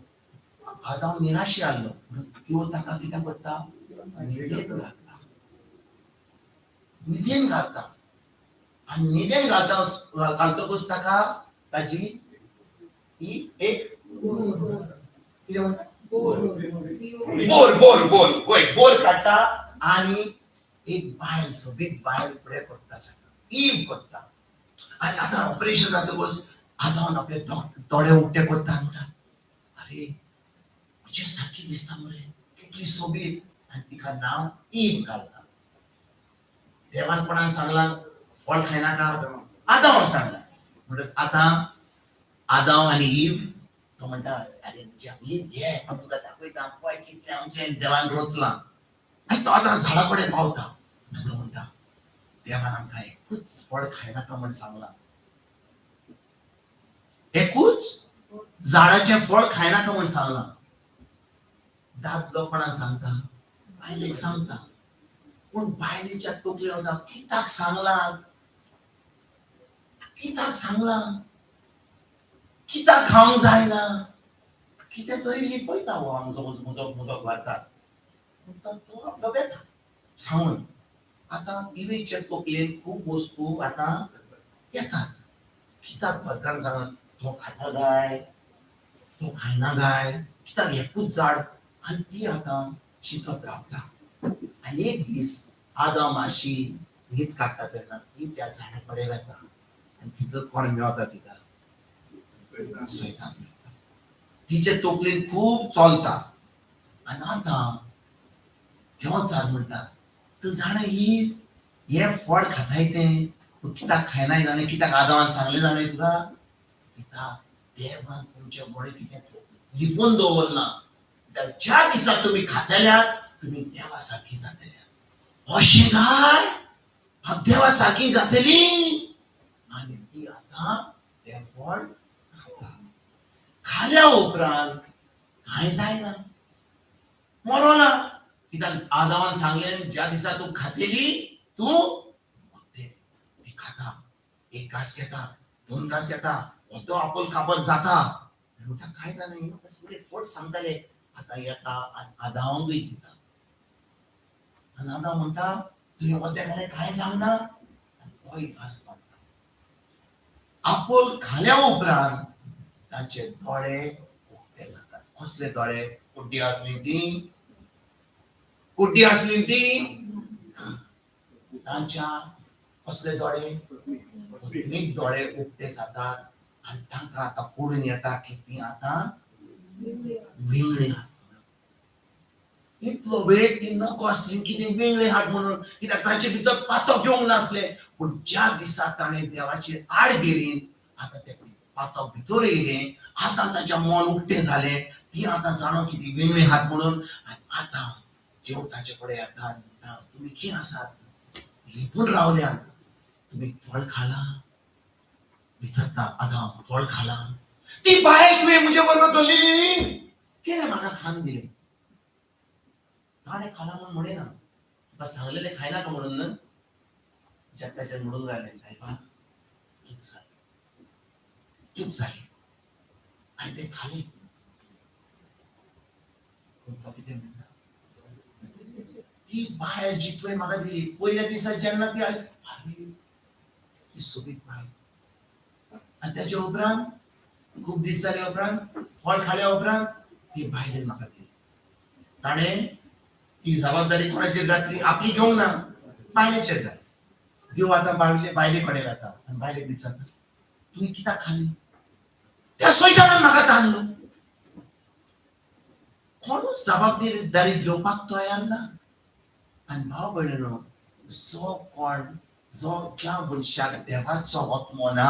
आदाम निराशी आसलो देव ताका कितें करता न्हिदेन घालता आनी न्हिदेन घालतकच ताका ताची ही एक कितें म्हणटा बोर काडटा आनी एक बायल सोबीत बायल फुडें करता ईव करता आनी आतां ऑपरेशन जातकच आदाम आपले दोळे उक्ते करता म्हणटा अरे म्हजे सारकी दिसता मरे कितली सोबीत आनी तिका नांव ईव घालता देवान कोणाक सांगलां फळ खायनाका आदामाक सांगलां म्हणटच आतां आदाम आनी ईव तो म्हणटा अरे ईव घे हांव तुका दाखयता पळय कितलें आमचें देवान रोचलां आनी तो आतां झाडा कडेन पावता तो म्हणटा देवान आमकां एकूच फळ खायनाका म्हण सांगलां एकूच झाडाचें फळ खायनाका म्हण सांगलां दादलो कोणाक सांगता बायलेक सांगता पूण बायलेच्या तोकलेन वचून कित्याक सांगलां कित्याक खावंक जायना कितें तरी लिपयता हो आमचो म्हजो भारतात तो आपलो बेता सांगून आतां इवेच्या तोकलेन खूब वस्तू आतां येतात कित्याक भरकान सांगत तो खाता गाय तो खायना गाय कित्याक एकूच झाड आनी ती आतां चिंतत रावता आनी एक दीस आदाम आशी न्हीद काडटा तेन्ना ती त्या झाडा कडेन वता आनी तिचो कोण मेवता तिका सैतान मेवता तिचे तोकलेन खूब चलता आनी आतां तेवोच झाड म्हणटा तूं जाणा ही हें फळ खाताय तें तूं कित्याक खायनाय जाणा कित्याक आदामान सांगलें जाणा तुका कित्याक देवान तुमचे बरें कितें लिपोवन दवरना ज्या दिसा तुमी खातल्यार तुमी देवा सारकी जातल्यार अशें काय हांव देवा सारकी जातली आनी ती आतां तें फळ खाल्या उपरांत कांय जायना, मरोना. कित्याक आदामान सांगलें ज्या दिसा तू खातेली तू ती खाता, एक घास घेता, 2 घास घेता, तो आपोल कापत जाता. म्हणटा काय जालें, सगळे फट सांगताले आता येता आनी आदामांकूय दिता. आनी आदाम म्हणटा तुवें वद्या घालें कांय जावना, आनी तोय घास मारता. आपोल खाल्या उपरांत तांचे दोळे उक्ते जातात. कसले दोळे? कुड्डी आसली ती, कुड्डी आसली ती तांच्या कसले दोळे? पत्नीक दोळे उक्ते जातात. आनी तांकां आतां पडून येता की ती आतां विंगळे आहात म्हणून. इतलो वेळ ती नको आसली की ती विंगळे आहात म्हणून, कित्याक तांचे भितर पातक येवंक नासले. पूण ज्या दिसा ताणें देवाची आड गेली, आतां ते पातक भितर येयलें, आतां तांचें मन उक्तें जालें. ती आतां जाणो की ती विंगळे आहात म्हणून. आनी आतां जेव तांचे कडेन येतात, म्हणटा तुमी खंय आसात? लिपून रावल्यात, तुम्ही फळ खाला? विचारता आदाम, फळ खाला? ती बायल तुवें म्हजे बरोबर धरलेली तिणें म्हाका खाण दिलें. ताणें खाला म्हणून म्हणेना, तुका सांगलेलें खायनाका म्हणून न्हय. जगताचेर म्हणूंक जाय सायबा चूक जाली आनी ते खालें. पूण तो कितें म्हणटा, ती बायल जी तुवें म्हाका दिली पयल्या दिसा जेन्ना ती आयली, ती सोबीत बायल. आनी तेच्या उपरांत खूब दीस जाले उपरांत फळ खाल्या उपरांत ती बायलेन म्हाका दिली. ताणें ती जबाबदारी कोणाचेर घातली? आपली घेवंक ना, बायलेचेर घातली. देव आतां बायले कडेन वता आनी बायलेक विचारता तुवें कित्याक खाली? त्या सोयतानान म्हाका ताणलो. कोणूच जबाबदारी घेवपाक तयार ना. आनी भाव भयणीनो, जो ज्या मनशाक देवाचो आत्मो ना,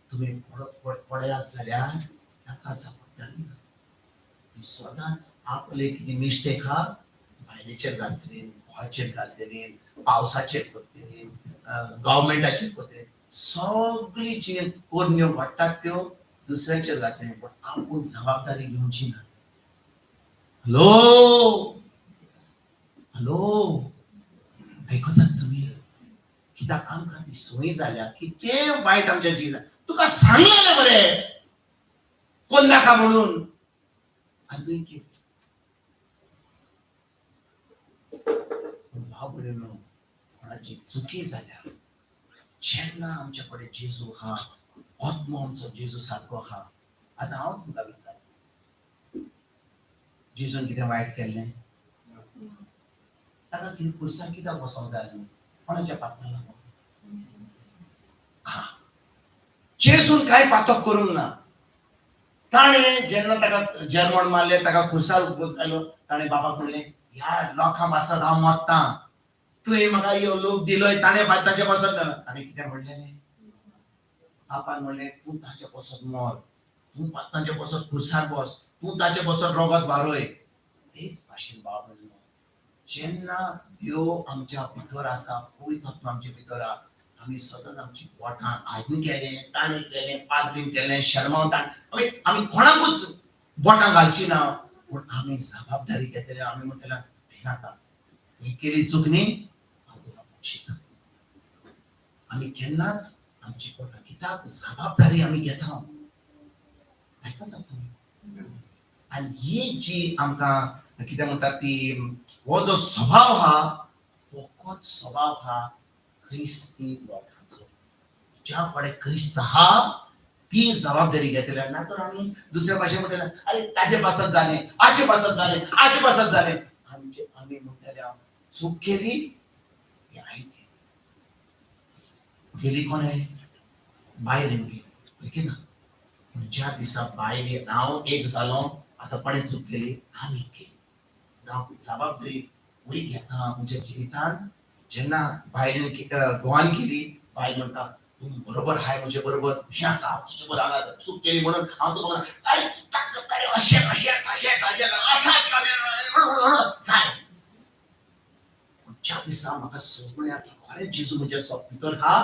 तुम्ही पळयात जाल्यार ताका जबाबदारी ना. ती सदांच आपले कितें मिस्टेक आहा बायलेचेर घालतली, घोवाचेर घालतली, पावसाचेर करतली, गव्हर्मेंटाचेर करतली. सगळी जी कोडण्यो घडटात त्यो दुसऱ्याचेर घालतली, पण आपूण जबाबदारी घेवची ना. हॅलो हॅलो, आयकतात तुमी? कित्याक आमकां ती संवय जाल्या की ते वायट आमच्या जिवितांत. तुका सांगलेलें मरे कोण नाका म्हणून, आनी तुवें केलें. भाव भयणीनो, कोणाची चुकी जाल्या, जेन्ना आमचे कडेन जेजू आहा, आत्मो आमचो जेजू सारको आहा. आतां हांव तुमकां विचारता, जेजून कितें वायट केल्लें? ताका कितें कुर्सार कित्याक बसोंक जाय आसलें? कोणाच्या पातकां लागून? जेजून कांय पातक करूंक ना. ताणें जेन्ना ताका जर्मन मारलें, ताका खुर्सार घालो, ताणें बापाक म्हणलें ह्या लोकां पासत हांव मरतां, तुवें म्हाका ह्यो लोक दिलोय. ताणें ताचे पासत ना. ताणें कितें म्हणलेलें? बापान म्हणलें तूं ताचे पासत मर, तूं ताचे पासत खुर्सार बस, तूं ताचे पासत रगत वारय. तेच भाशेन बाब म्हणलो, जेन्ना देव आमच्या भितर आसा, पवित्र आत्मा आमच्या भितर आहा, आमी सतत आमची बोटां हातीन केलें, ताणें केलें, पाद्रीन केलें, शर्मावतां आमी कोणाकूच बोटां घालची ना. पूण आमी जबाबदारी घेतली. आमी म्हणटलें भिनाका, ही केली चूक न्ही, हांव तुका शिकयता. आमी केन्नाच आमची बोटां, कित्याक जबाबदारी आमी घेता. आयकता तुमी? आनी ही जी आमकां कितें म्हणटात ती, हो जो स्वभाव आहा, फकत स्वभाव आहा क्रिस्ती लोकांचो. ज्या कडेन क्रिस्त आहा ती जबाबदारी घेतल्या. ना तर आमी दुसऱ्या भाशेन म्हणटले अरे ताचे पासत जालें, आचे पासत जालें, आचे पासत जालें. आमी म्हणटले चूक केली, ती हांवें केली कोणें? बायलेन केली, ओके ना? ज्या दिसा बायलेन हांव एक जालो, आतां कोणें चूक केली? आमी केली. हांव जबाबदारी वय घेता म्हज्या जिवितांत. जेन्ना बायलेन घोवान केली, बायल म्हणटा तूं बरोबर हाय म्हजे बरोबर, भिनाका, हांव तुजे बरोबर हांगा चूक केली म्हणून हांव तुका म्हणटा अरे कित्याक करता रे अशें अशें तशें तशें जालें. ज्या दिसा म्हाका समजलें की खरेंच जेजू म्हज्या भितर आहा,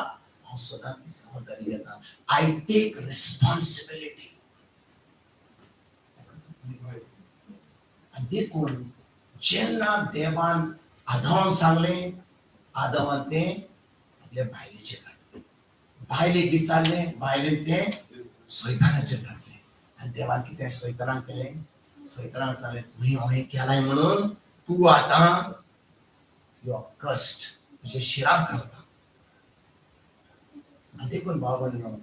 हांव सदांच ती जबाबदारी घेता. I take responsibility. आनी देखून जेन्ना देवान आदामाक सांगलें, आदामान तें आपल्या बायलेचेर घातलें. बायलेक विचारलें, बायलेन तें सैतानाचेर घातलें. आनी देवान कितें सैतानाक केलें? सैतानाक सांगलें, तुवें हांवें केलां म्हणून तूं आतां यो कश्ट तुजे शिराक घालता. आनी देखून भाव भयणीनो,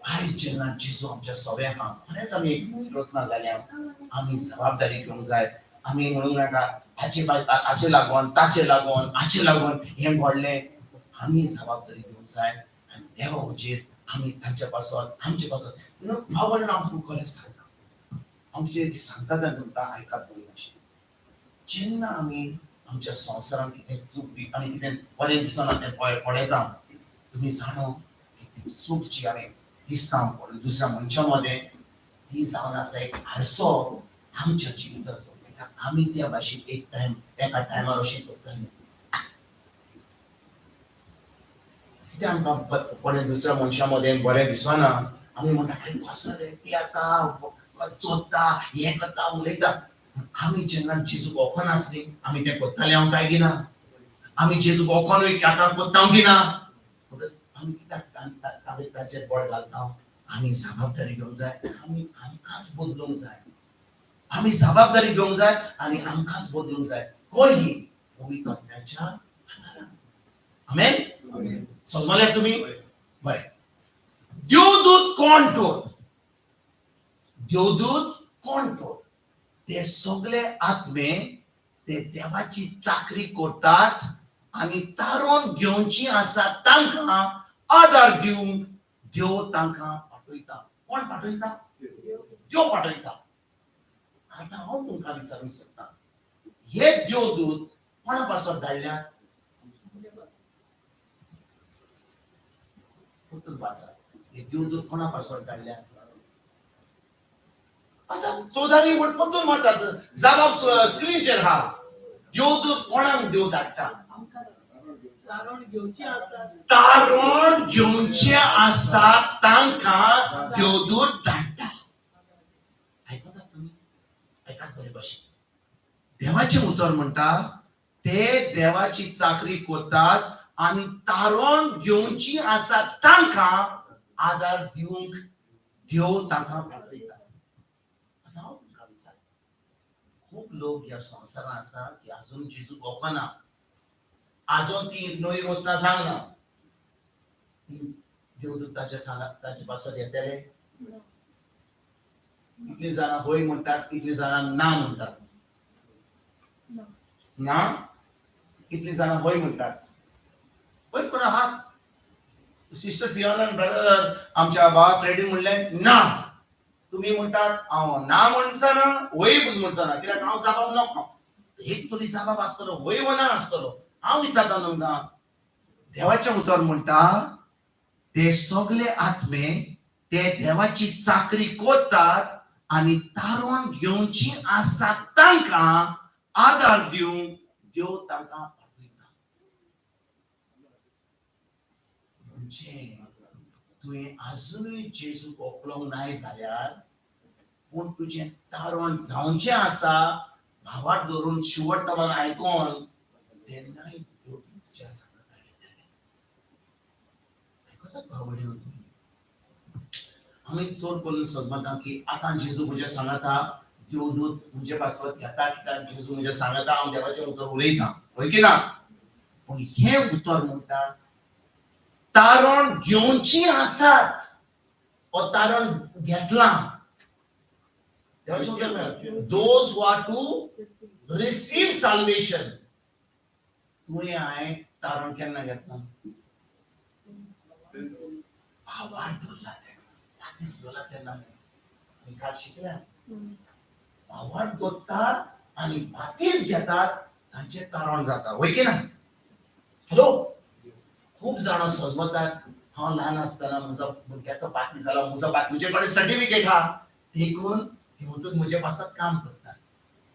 आयज जेन्ना जेजू आमच्या सगळ्यांक खरेंच आमी एक रचना जाल्या, आमी जबाबदारी घेवंक जाय. आमी म्हणूंक नाका हाचे लागून ताचे लागून हाचे लागून हें घडलें. आमी जबाबदारी घेवंक जाय आनी देवा हुजीर आमी तांचे पासून आमचे पासून भाव भयणीनो, हांव तुमकां खरेंच सांगता, आमचे सांगतात आनी तुमकां आयकात बरी नाशिल्लें. जेन्ना आमी आमच्या संवसारान कितें चूक आनी कितें बरें दिसना तें पळयता, तुमी जाणो की ती चूक जी आमी दिसता दुसऱ्या मनशा मदें, ती जावन आसा एक हारसो आमच्या जिविताचो. कित्याक आमी त्या भाशेन एका टायमार अशें करतालीं. कितें आमकां कोणें दुसऱ्या मनशा मदें बरें दिसना, आमी म्हणटा अरे कसलो रे पियेता, चोरता, हें करता, उलयता. आमी जेन्ना जेजूक वखन आसली, आमी तें करतालीं, हांव काय गिना. आमी जेजूक वखनूय आतां करता, हांव गिना. आमी कित्याक ताचेर बळ घालता? आमी जबाबदारी घेवंक जाय, आमी आमकांच बदलूंक जाय. आमी जबाबदारी घेवंक जाय आनी आमकांच बदलूंक जाय. ही पवित्र आत्म्याच्या आदारान. आमेन. समजले तुमी? बरें. देवदूत कोण तो? देवदूत कोण तो? ते सगळे आत्मे ते देवाची चाकरी करतात आनी तारून घेवची आसा तांकां आदार दिवंक देव तांकां पाठयता. कोण पाठयता? देव पाठयता. आतां हांव तुमकां विचारूंक सोदतां, हे देवदूत कोणा पासून धाडल्यात? परतून वाचा. हे देवदूत कोणा पासून धाडल्यात? अच्छा, 14वी वट परतून वाचात. जबाब स्क्रीनचेर हा. देवदूत कोणाक देव धाडटा? तारण घेवचे आसा तांकां देवदूत धाडटा. आयकतात तुमी? आयकात बरे भाशेन. देवाचें उतर म्हणटा, ते देवाची चाकरी करतात आनी तारण घेवची आसा तांकां आदार दिवंक देव तांकां पाठयता. खूप लोक ह्या संवसारान आसा की अजून जेजूक वखना, अजून ती नवी वचना सांगना. देवदूत ताचे पासून येतले. इतली जाणां होय म्हणटात, इतली जाणां ना म्हणटात. ना, इतली जाणां होय म्हणटात. होय कोण आहात? सिस्टर फियोना ब्रदर आमच्या भावा फ्रेडीन म्हणलें ना. तुम्ही म्हणतात हांव ना म्हणचना, होय म्हणचना. कित्याक हांव जबाब नको. एक तरी जबाब आसतलो, होय वा ना आसतलो. हांव विचारता तुमकां, देवाचें उतर म्हणटा, ते सगळे आत्मे ते देवाची चाकरी करतात आनी तारण घेवची आसा तांकां आदार दिवंक देव तांकां पाठयता. म्हणजे तुवें आजुनूय जेजूक वळखूंक नाय जाल्यार, पूण तुजें तारण जावचें आसा, भावाक धरून शेवटपणान आयकोन, तेन्नाय देव तुज्या सांगात येतले. आयकतात भाव भयणीनो तुमी? आमी चड करून समजता की आतां जेजू म्हज्या सांगाता, देवदूत म्हजे पासून घेता, कित्याक जेजू म्हज्या सांगाता, हांव देवाचें उतर उलयतां. होय की ना? पूण हें उतर म्हणटा, तारण घेवची आसात वा तारण घेतलां. देवाचें उतर म्हणटा, those who are to receive salvation. तुवें हांवें तारण केन्ना घेतलां? भावार धरला तेन्ना, वातीस धरला तेन्ना. आमी काल शिकल्या, भावार धरतात आनी वातीस घेतात, तांचें तारण जाता. होय की ना? हॅलो. खूप जाणां समजतात, हांव ल्हान आसतना म्हजो भुरग्याचो बाती जाला, म्हजे कडेन सर्टिफिकेट आहा, देखून देवदूत म्हजे पासून काम करतात.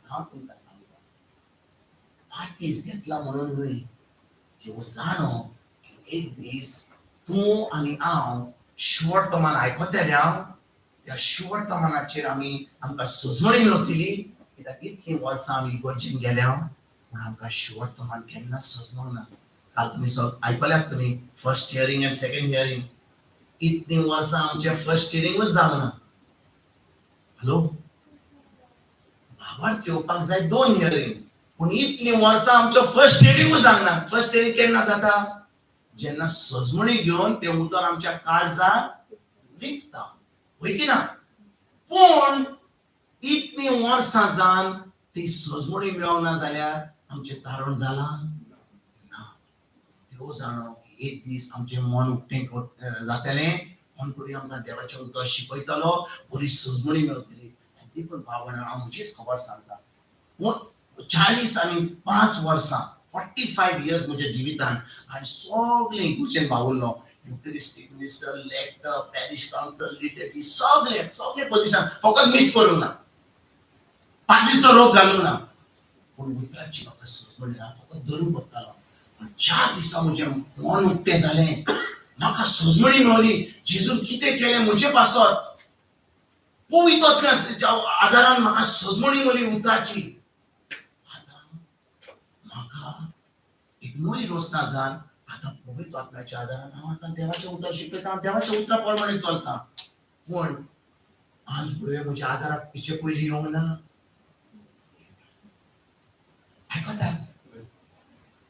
हांव तुमकां सांगता, बातीस घेतला म्हणून न्हय, देव जाणो की एक दीस तूं आनी हांव शेवटपणान आयकतले. त्या शेवटपणाचेर आमकां सजमणी मेळटली कित्याक इतली वर्सां आमी इगर्जेन गेल्या पूण आमकां शिवर्तमान केन्ना सजमोंक ना. काल तुमी आयकल्यात तुमी first hearing and second hearing. इतली वर्सां आमचें फर्स्ट हियरिंगूच जावंक ना. हॅलो, भावार्थ येवपाक जाय 2 हियरिंग, पूण इतली वर्सां आमचो फर्स्ट हियरिंगूच जावंक ना. फर्स्ट हियरिंग केन्ना जाता? जेन्ना सजमणी घेवन ते उतर आमच्या काळजात रिगता, होय की ना? पूण इतली वर्सां जावन ती सजमणी मेळोंक ना जाल्यार आमचें तारण जालां ना. ह्यो जाणो की एक दीस आमचें मन उक्तें जातलें, कोण तरी आमकां देवाचें उतर शिकयतलो, बरी सजमणी मेळटली. ती पण भावना हांव म्हजीच खबर सांगता. 40 आनी 5 वर्सां 45 years म्हज्या जिवितान हांवें सगळें इगर्जेन वावुरलो. Eucharistic minister, lector, parish council, leader, सगळे पोजिशन फकत मिस करूंक ना, पाद्रीचो रोग घालूंक ना. पूण उतराची म्हाका सजमणी ना, फकत धरून पडटालो. पूण ज्या दिसा म्हजें मन उक्तें जालें, म्हाका सजमणी मेळ्ळी, जेजून कितें केलें म्हजे पासत, पवित्र आत्म्याच्या आदारान म्हाका सजमणी मेळ्ळी उतराची. आतां म्हाका एक नवी रोसना जावन आतां पवित्र आत्म्याच्या आदारान हांव आतां देवाचें उतर शिकयता, देवाच्या उतरा प्रमाणे चलता. पूण आज पळय म्हज्या आदाराक पिचे पयलीं येवंक ना. आयकता?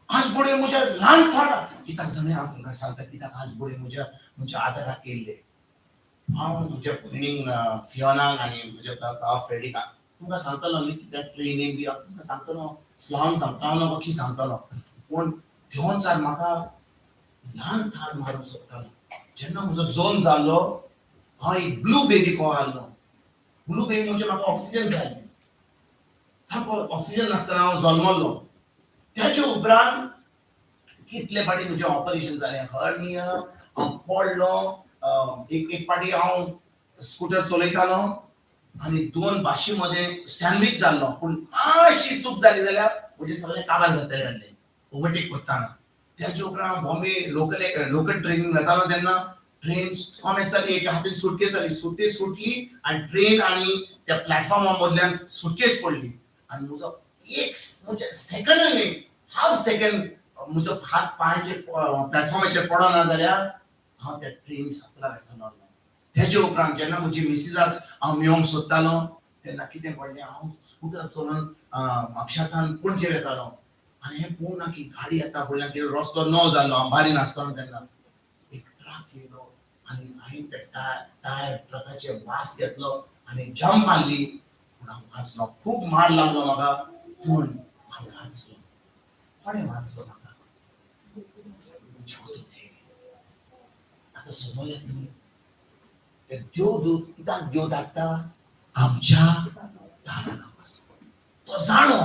आज बळे म्हज्या ल्हान थोडा कित्याक जाणा हांव तुमकां सांगता, कित्याक आज बळे म्हज्या आदाराक येयल्ले. हांव म्हज्या भयणीक फियोनाक आनी म्हज्या भाव फ्रेडिकाक तुमकां सांगतलो न्ही, कित्याक ट्रेनीन बी हांव तुमकां सांगतलो, स्लावन सांगतलो न्हू की सांगतलो. पूण देवान सर म्हाका ल्हान थार मारूंक सोदतालो. जेन्ना म्हजो जल्म जाल्लो, हांव एक ब्लू बेबी कहो आहलो. ब्लू बेबी म्हणजे म्हाका ऑक्सिजन जाय. सामको ऑक्सिजन नासतना हांव जल्मलो. त्याचे उपरांत कितले फाटी म्हजें ऑपरेशन जालें, हर्निया, हांव पडलो. एक फाटी हांव स्कूटर चलयतालो आनी 2 भाशी मदें सँडवीच जाल्लो. पूण मातशी चूक जाली जाल्यार म्हजें सगळें काबार जातलें आसलें ओवरटेक करतना. त्याचे उपरांत हांव बॉम्बे लोकल ट्रेनीन वतालो तेन्ना ट्रेन कॉमेस जाली, एक हातीन सुटकेस जाली, सुटकेस सुटली आनी ट्रेन आनी त्या प्लॅटफॉर्मा मदल्यान सुटकेस पडली. आनी म्हजो एक म्हणजे सेकंड न्ही, हाफ सेकंड म्हजो हात पांयाचेर प्लॅटफॉर्माचेर पडना जाल्यार हांव त्या ट्रेनी सकला येतालो. त्याचे उपरांत जेन्ना म्हजी मिसिसाक हांव मेळोंक सोदतालो तेन्ना कितें पडलें, हांव स्कूटर चलोवन म्हापशांतल्यान पणजे वेतालो आनी हें पळोवना की गाडी येता फुडल्यान, कितें रस्तो नवो जाल्लो, हांव बारी नासतना तेन्ना एक ट्रक येयलो आनी हांवें ते टायर ट्रकाचे वास घेतलो आनी जंप मारली. पूण हांव वाचलो, खूब मार लागलो म्हाका, पूण हांव वाचलो. कोणें वाचलो म्हाका? आतां समजलें तुमी? ते देव कित्याक देव धाडटा? आमच्या दारान. तो जाणो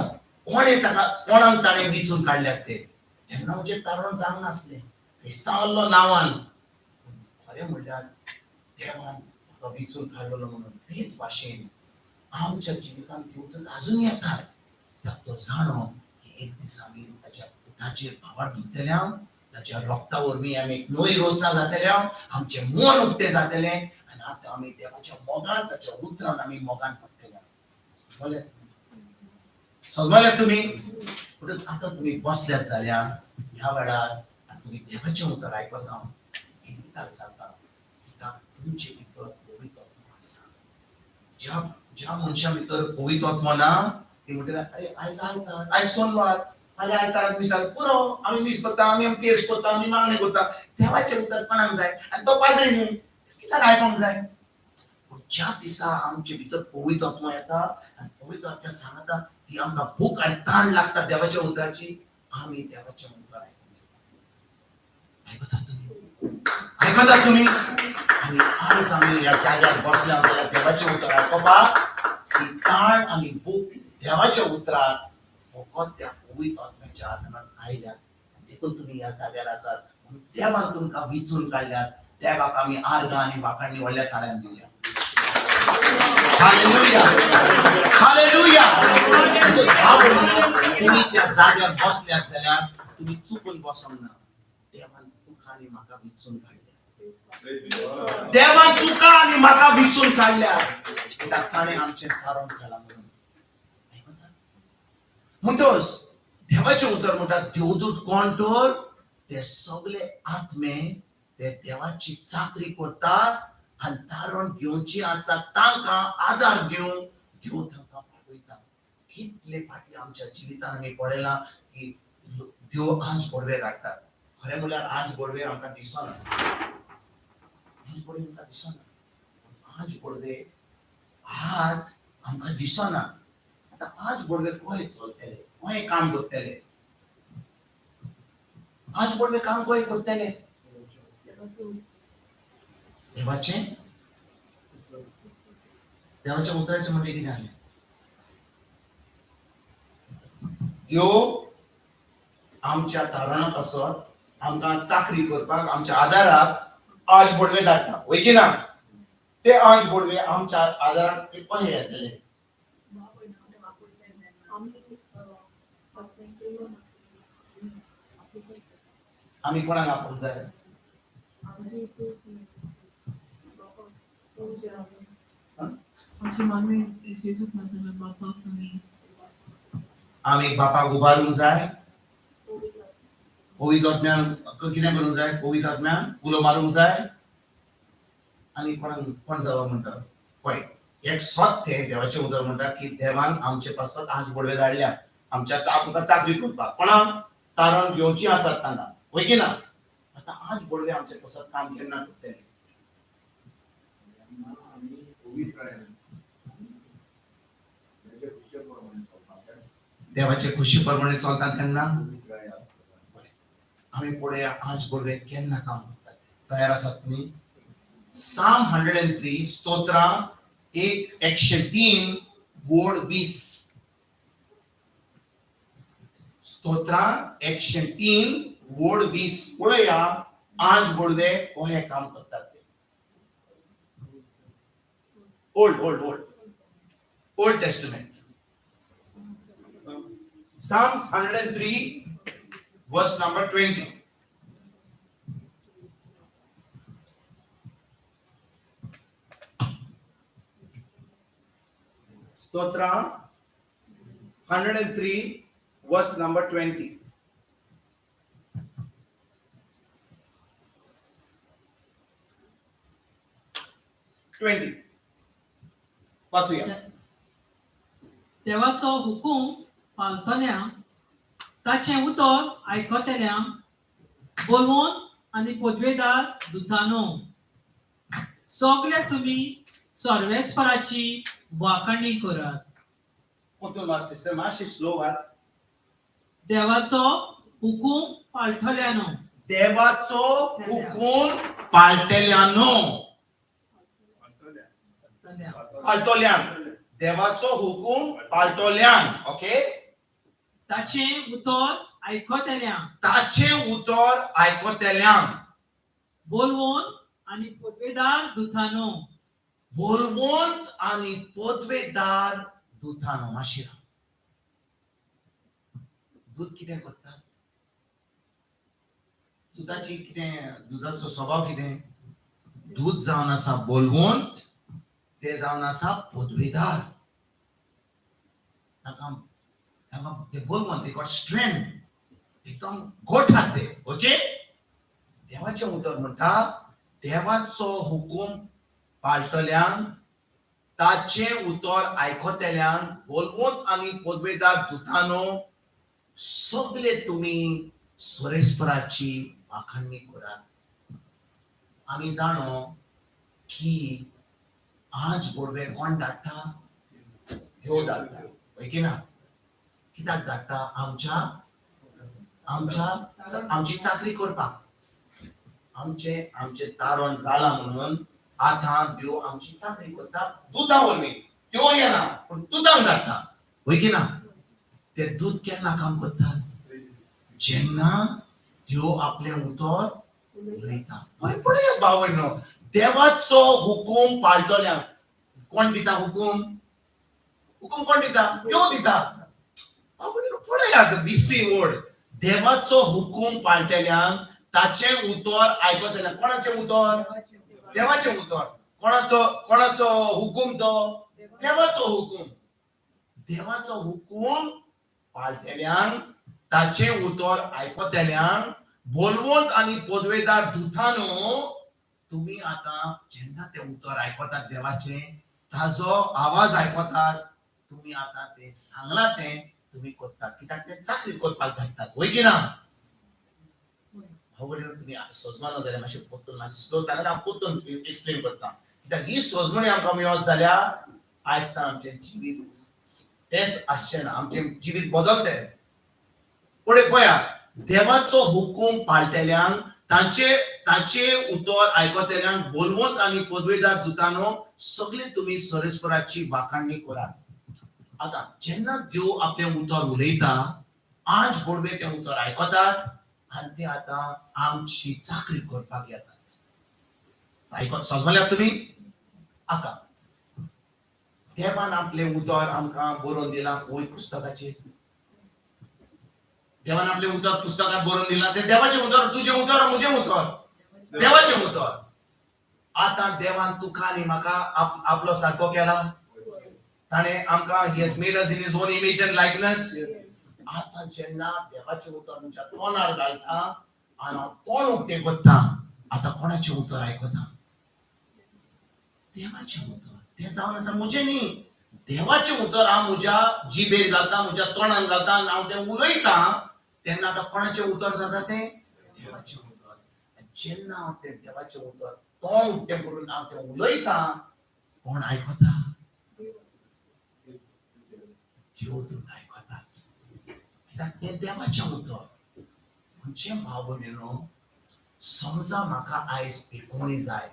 कोणें ताका कोणाक ताणें विचून काडल्यात ते. तेन्ना म्हजें तारण जावंक नासलें, क्रिस्तांवालो नांवान. खरें म्हणल्यार देवान ताका विचून काडलेलो म्हणून. तेच भाशेन आमच्या जिवितांत देव आजून येता. कित्याक तो जाणो की एक दीस आमी ताच्या पुताचेर भावार्थ दितल्या, ताच्या रक्ता वरवीं आमी एक नवी रोसना जातल्या, आमचें मन उक्तें जातलें आनी आतां आमी देवाच्या मोगान, ताच्या उतरान आमी मोगान पडटले. समजलें तुमी? म्हणटच आतां तुमी बसल्यात जाल्यार ह्या वेळार तुमी देवाचें उतर आयकता. हें कित्याक जाता? कित्याक तुमचे भितर पवित्र आत्मा आसा. ज्या मनशा भितर पवित्र आत्मा ना, ती म्हणटले अरे आयज आयतार, आयज सोनवार, फाल्यां आयताराक मिसाल पुरो आमी मिस करता, आमी तेज करता, आमी मागणी करता. देवाचें उतर कोणाक जाय? आनी तो पाद्री न्ही, कित्याक आयकूंक जाय? पूण ज्या दिसा आमचे भितर पवित्र आत्मा येता आनी पवित्र आत्म्यान सांगता, ती आमकां भूक आनी ताण लागता देवाच्या उतराची, आमी देवाचें उतर आयकता तुमी? आयकता तुमी? आनी आयज आमी ह्या जाग्यार बसल्या जाल्यार देवाचें उतर आयकपाक ती ताण आनी भूक देवाच्या उतरार फकत त्या पवित्र आत्म्याच्या आदारान आयल्यात. देखून तुमी ह्या जाग्यार आसात. देवान तुमकां विचून काडल्यात. देवाक आमी आर्गां आनी वाखाणणी व्हडल्या ताळ्यान दिवया. Hallelujah, hallelujah. तुमी त्या जाग्यार बसल्यात जाल्यार तुमी चुकून बसोंक ना. देवान तुका आनी म्हाका विचून काडल्या. देवान तुका आनी म्हाका विचून काडल्या. कित्याक ताणें आमचें तारण केलां म्हणून. म्हणटोस देवाचे उतर म्हणटा देवदूत कोण तर ते सगळे आत्मे ते देवाची चाकरी करतात आणि तारण घेवची आसा तांकां आदार दिवं देव तांकां पाठयता. कितले फाटी आमच्या जिवितान आमी पळयलां की देव आज बडवे धाडटात. खरें म्हळ्यार आज बडवे आमकां दिसना, आज बडवे आमकां दिसना, आज बडवे आज आमकां दिसना. आता आज बडवे खंय चलतले, खंय काम करतले, आज बडवे काम खंय करतले? देवाचे देवाच्या उतराचे म्हणजे कितें जालें? देव आमच्या तारणाक आसत आमकां चाकरी करपाक आमच्या आदाराक आज बडवे धाडटा, वय की ना? ते आज बडवे आमच्या आदाराक कशे येतले? आमी कोणाक आपोवंक जाय? आमी बापाक उबारूंक जाय, पवित्र आत्म्यान कितें करूंक जाय? पवित्र आत्म्यान उलो मारूंक जाय आनी कोण जावं म्हणटा पळय. एक सत्य देवाचे उतर म्हणटा की देवान आमचे पासत आज बडवे धाडल्या आमच्या आमकां चाकरी करपाक. कोणाक? तारण घेवची आसात तांकां, वय की ना? आता आज बडवे आमचे पासत काम केन्ना करतले? देवाचे खुशी प्रमाणे चलता तेन्ना आमी पळया आज बडवे केन्ना काम करतात. तयार आसात तुमी? साम 103 स्तोत्रा 103 वोड 20. स्तोत्रा 103 वोड 20 पळया आज बडवे कोहे काम करतात ते. Old testament. Psalms 103 verse number 20. Stotra 103 verse number 20. वाचूया. देवाचो हुकूम पाळतल्या ताचे उतर आयकतल्या बोलवून आणि पदवेदार दुतानो सगळे तुम्ही सर्वेस्पराची वाखाणणी करात. कोणतो वाच सिस्टर? मातशी स्लो वाच. देवाचो हुकूम पाळटल्यानो. देवाचो हुकूम पाळटल्यानो. पाळटल्यान. देवाचो हुकूम पाळटल्यान. ओके. ताचे उतर आयकतल्या. ताचे उतर आयकतल्यान. बोलवून आणि पदवेदार दुतानो. बोलवंत आणि पदवेदार दुतानो. मातशी राव. दूत कितें करता? दुधाची कितें? दुधाचो स्वभाव कितें? दूध जावन आसा बोलवंत, ते जावन आसा पदवेदार. ते बोलवंत, they got strength. एकदम गोठात ते. ओके. देवाचे उतर म्हणटा देवाचो हुकूम पाळटल्यान ताचे उतर आयकतल्यान बोलवंत आणि पदवेदार दुतानो सगळे तुम्ही सोरेस्पराची वाखाणणी करात. आमी जाणो की आज बडवे कोण धाडटा? देव धाडटा, वय की ना? कित्याक धाडटा? आमची चाकरी करपाक. आमचे तारण जाला म्हणून आता देव आमची चाकरी करता दुधा वरवीं. देव येना पण दुधाक धाडटा, वय की ना? ते दूध केन्ना काम करतात? जेन्ना देव आपले उतर उलयता. पळयात भावनो, देवाचो हुकूम पाळटल्यान कोण दिता हुकूम? हुकूम कोण दिता? देव दिता. पळयात दिसपी वड. देवाचो हुकूम पाळटल्यान ताचे उतर आयकतल्यान. कोणाचे उतर? देवाचे उतर. कोणाचो हुकूम तो? देवाचो हुकूम. देवाचो हुकूम पाळटल्यांक ताचे उतर आयकतल्यांक बोलवंत आणि पदवेदार दुतानो तुम्ही आता जेन्ना ते उतर आयकतात देवाचे ताजो आवाज आयकतात तुम्ही आता ते सांगला ते तुम्ही करतात कित्याक ते चाकरी करपाक धाडटात होय की ना तुम्ही सोजमाना जाल्यार मातशें पोत्तून मातशें स्लो सांगात हांव पोत्तून एक्सप्लेन करता कित्याक ही सोजमणी आमकां मेळत जाल्यार आयज आमचें जिवीत तेच आसचें ना आमचें जिवीत बदलते पुढे पळयात देवाचो हुकूम पाळटल्यांक ताचे उतर आयकतल्यांक बोलवंत आणि पदवेदार दुतानो सगळे तुम्ही सरस्वराची वाखाणणी करात आता जेन्ना देव आपले उतर उलयता आज बोडवे ते उतर आयकतात आणि ते आता आमची चाकरी करपाक येतात आयकत समजल्यात तुम्ही आता देवान आपले उतर आमकां बरोवन दिला वयर पुस्तकाचेर देवान आपले उतर पुस्तकात बरोवन दिला ते देवाचे उतर तुझे उतर मुझे उतर देवाचे उतर आता देवान तुका आनी म्हाका आपलो सारको केला ताणे आमकां he has made us in his own image and likeness आता जेन्ना देवाचे उतर तुमच्या तोंडार घालता आनी हांव तोंड उक्तें करता आता कोणाचे उतर आयकता देवाचे उतर ते जावन आसा मुझे न्ही देवाचे उतर हांव म्हज्या जिबेर घालता म्हज्या तोंडान घालता आनी हांव तें उलयता तेन्ना आता कोणाचे उतर जाता ते देवाचे उतर जेन्ना हांव तें देवाचे उतर तोंड उक्तें करून हांव तें उलयता कोण आयकता देवदूत आयकतात कित्याक तें देवाचें उतर म्हणजे भाव भयणीनो समजा म्हाका आयज पेकोवणी जाय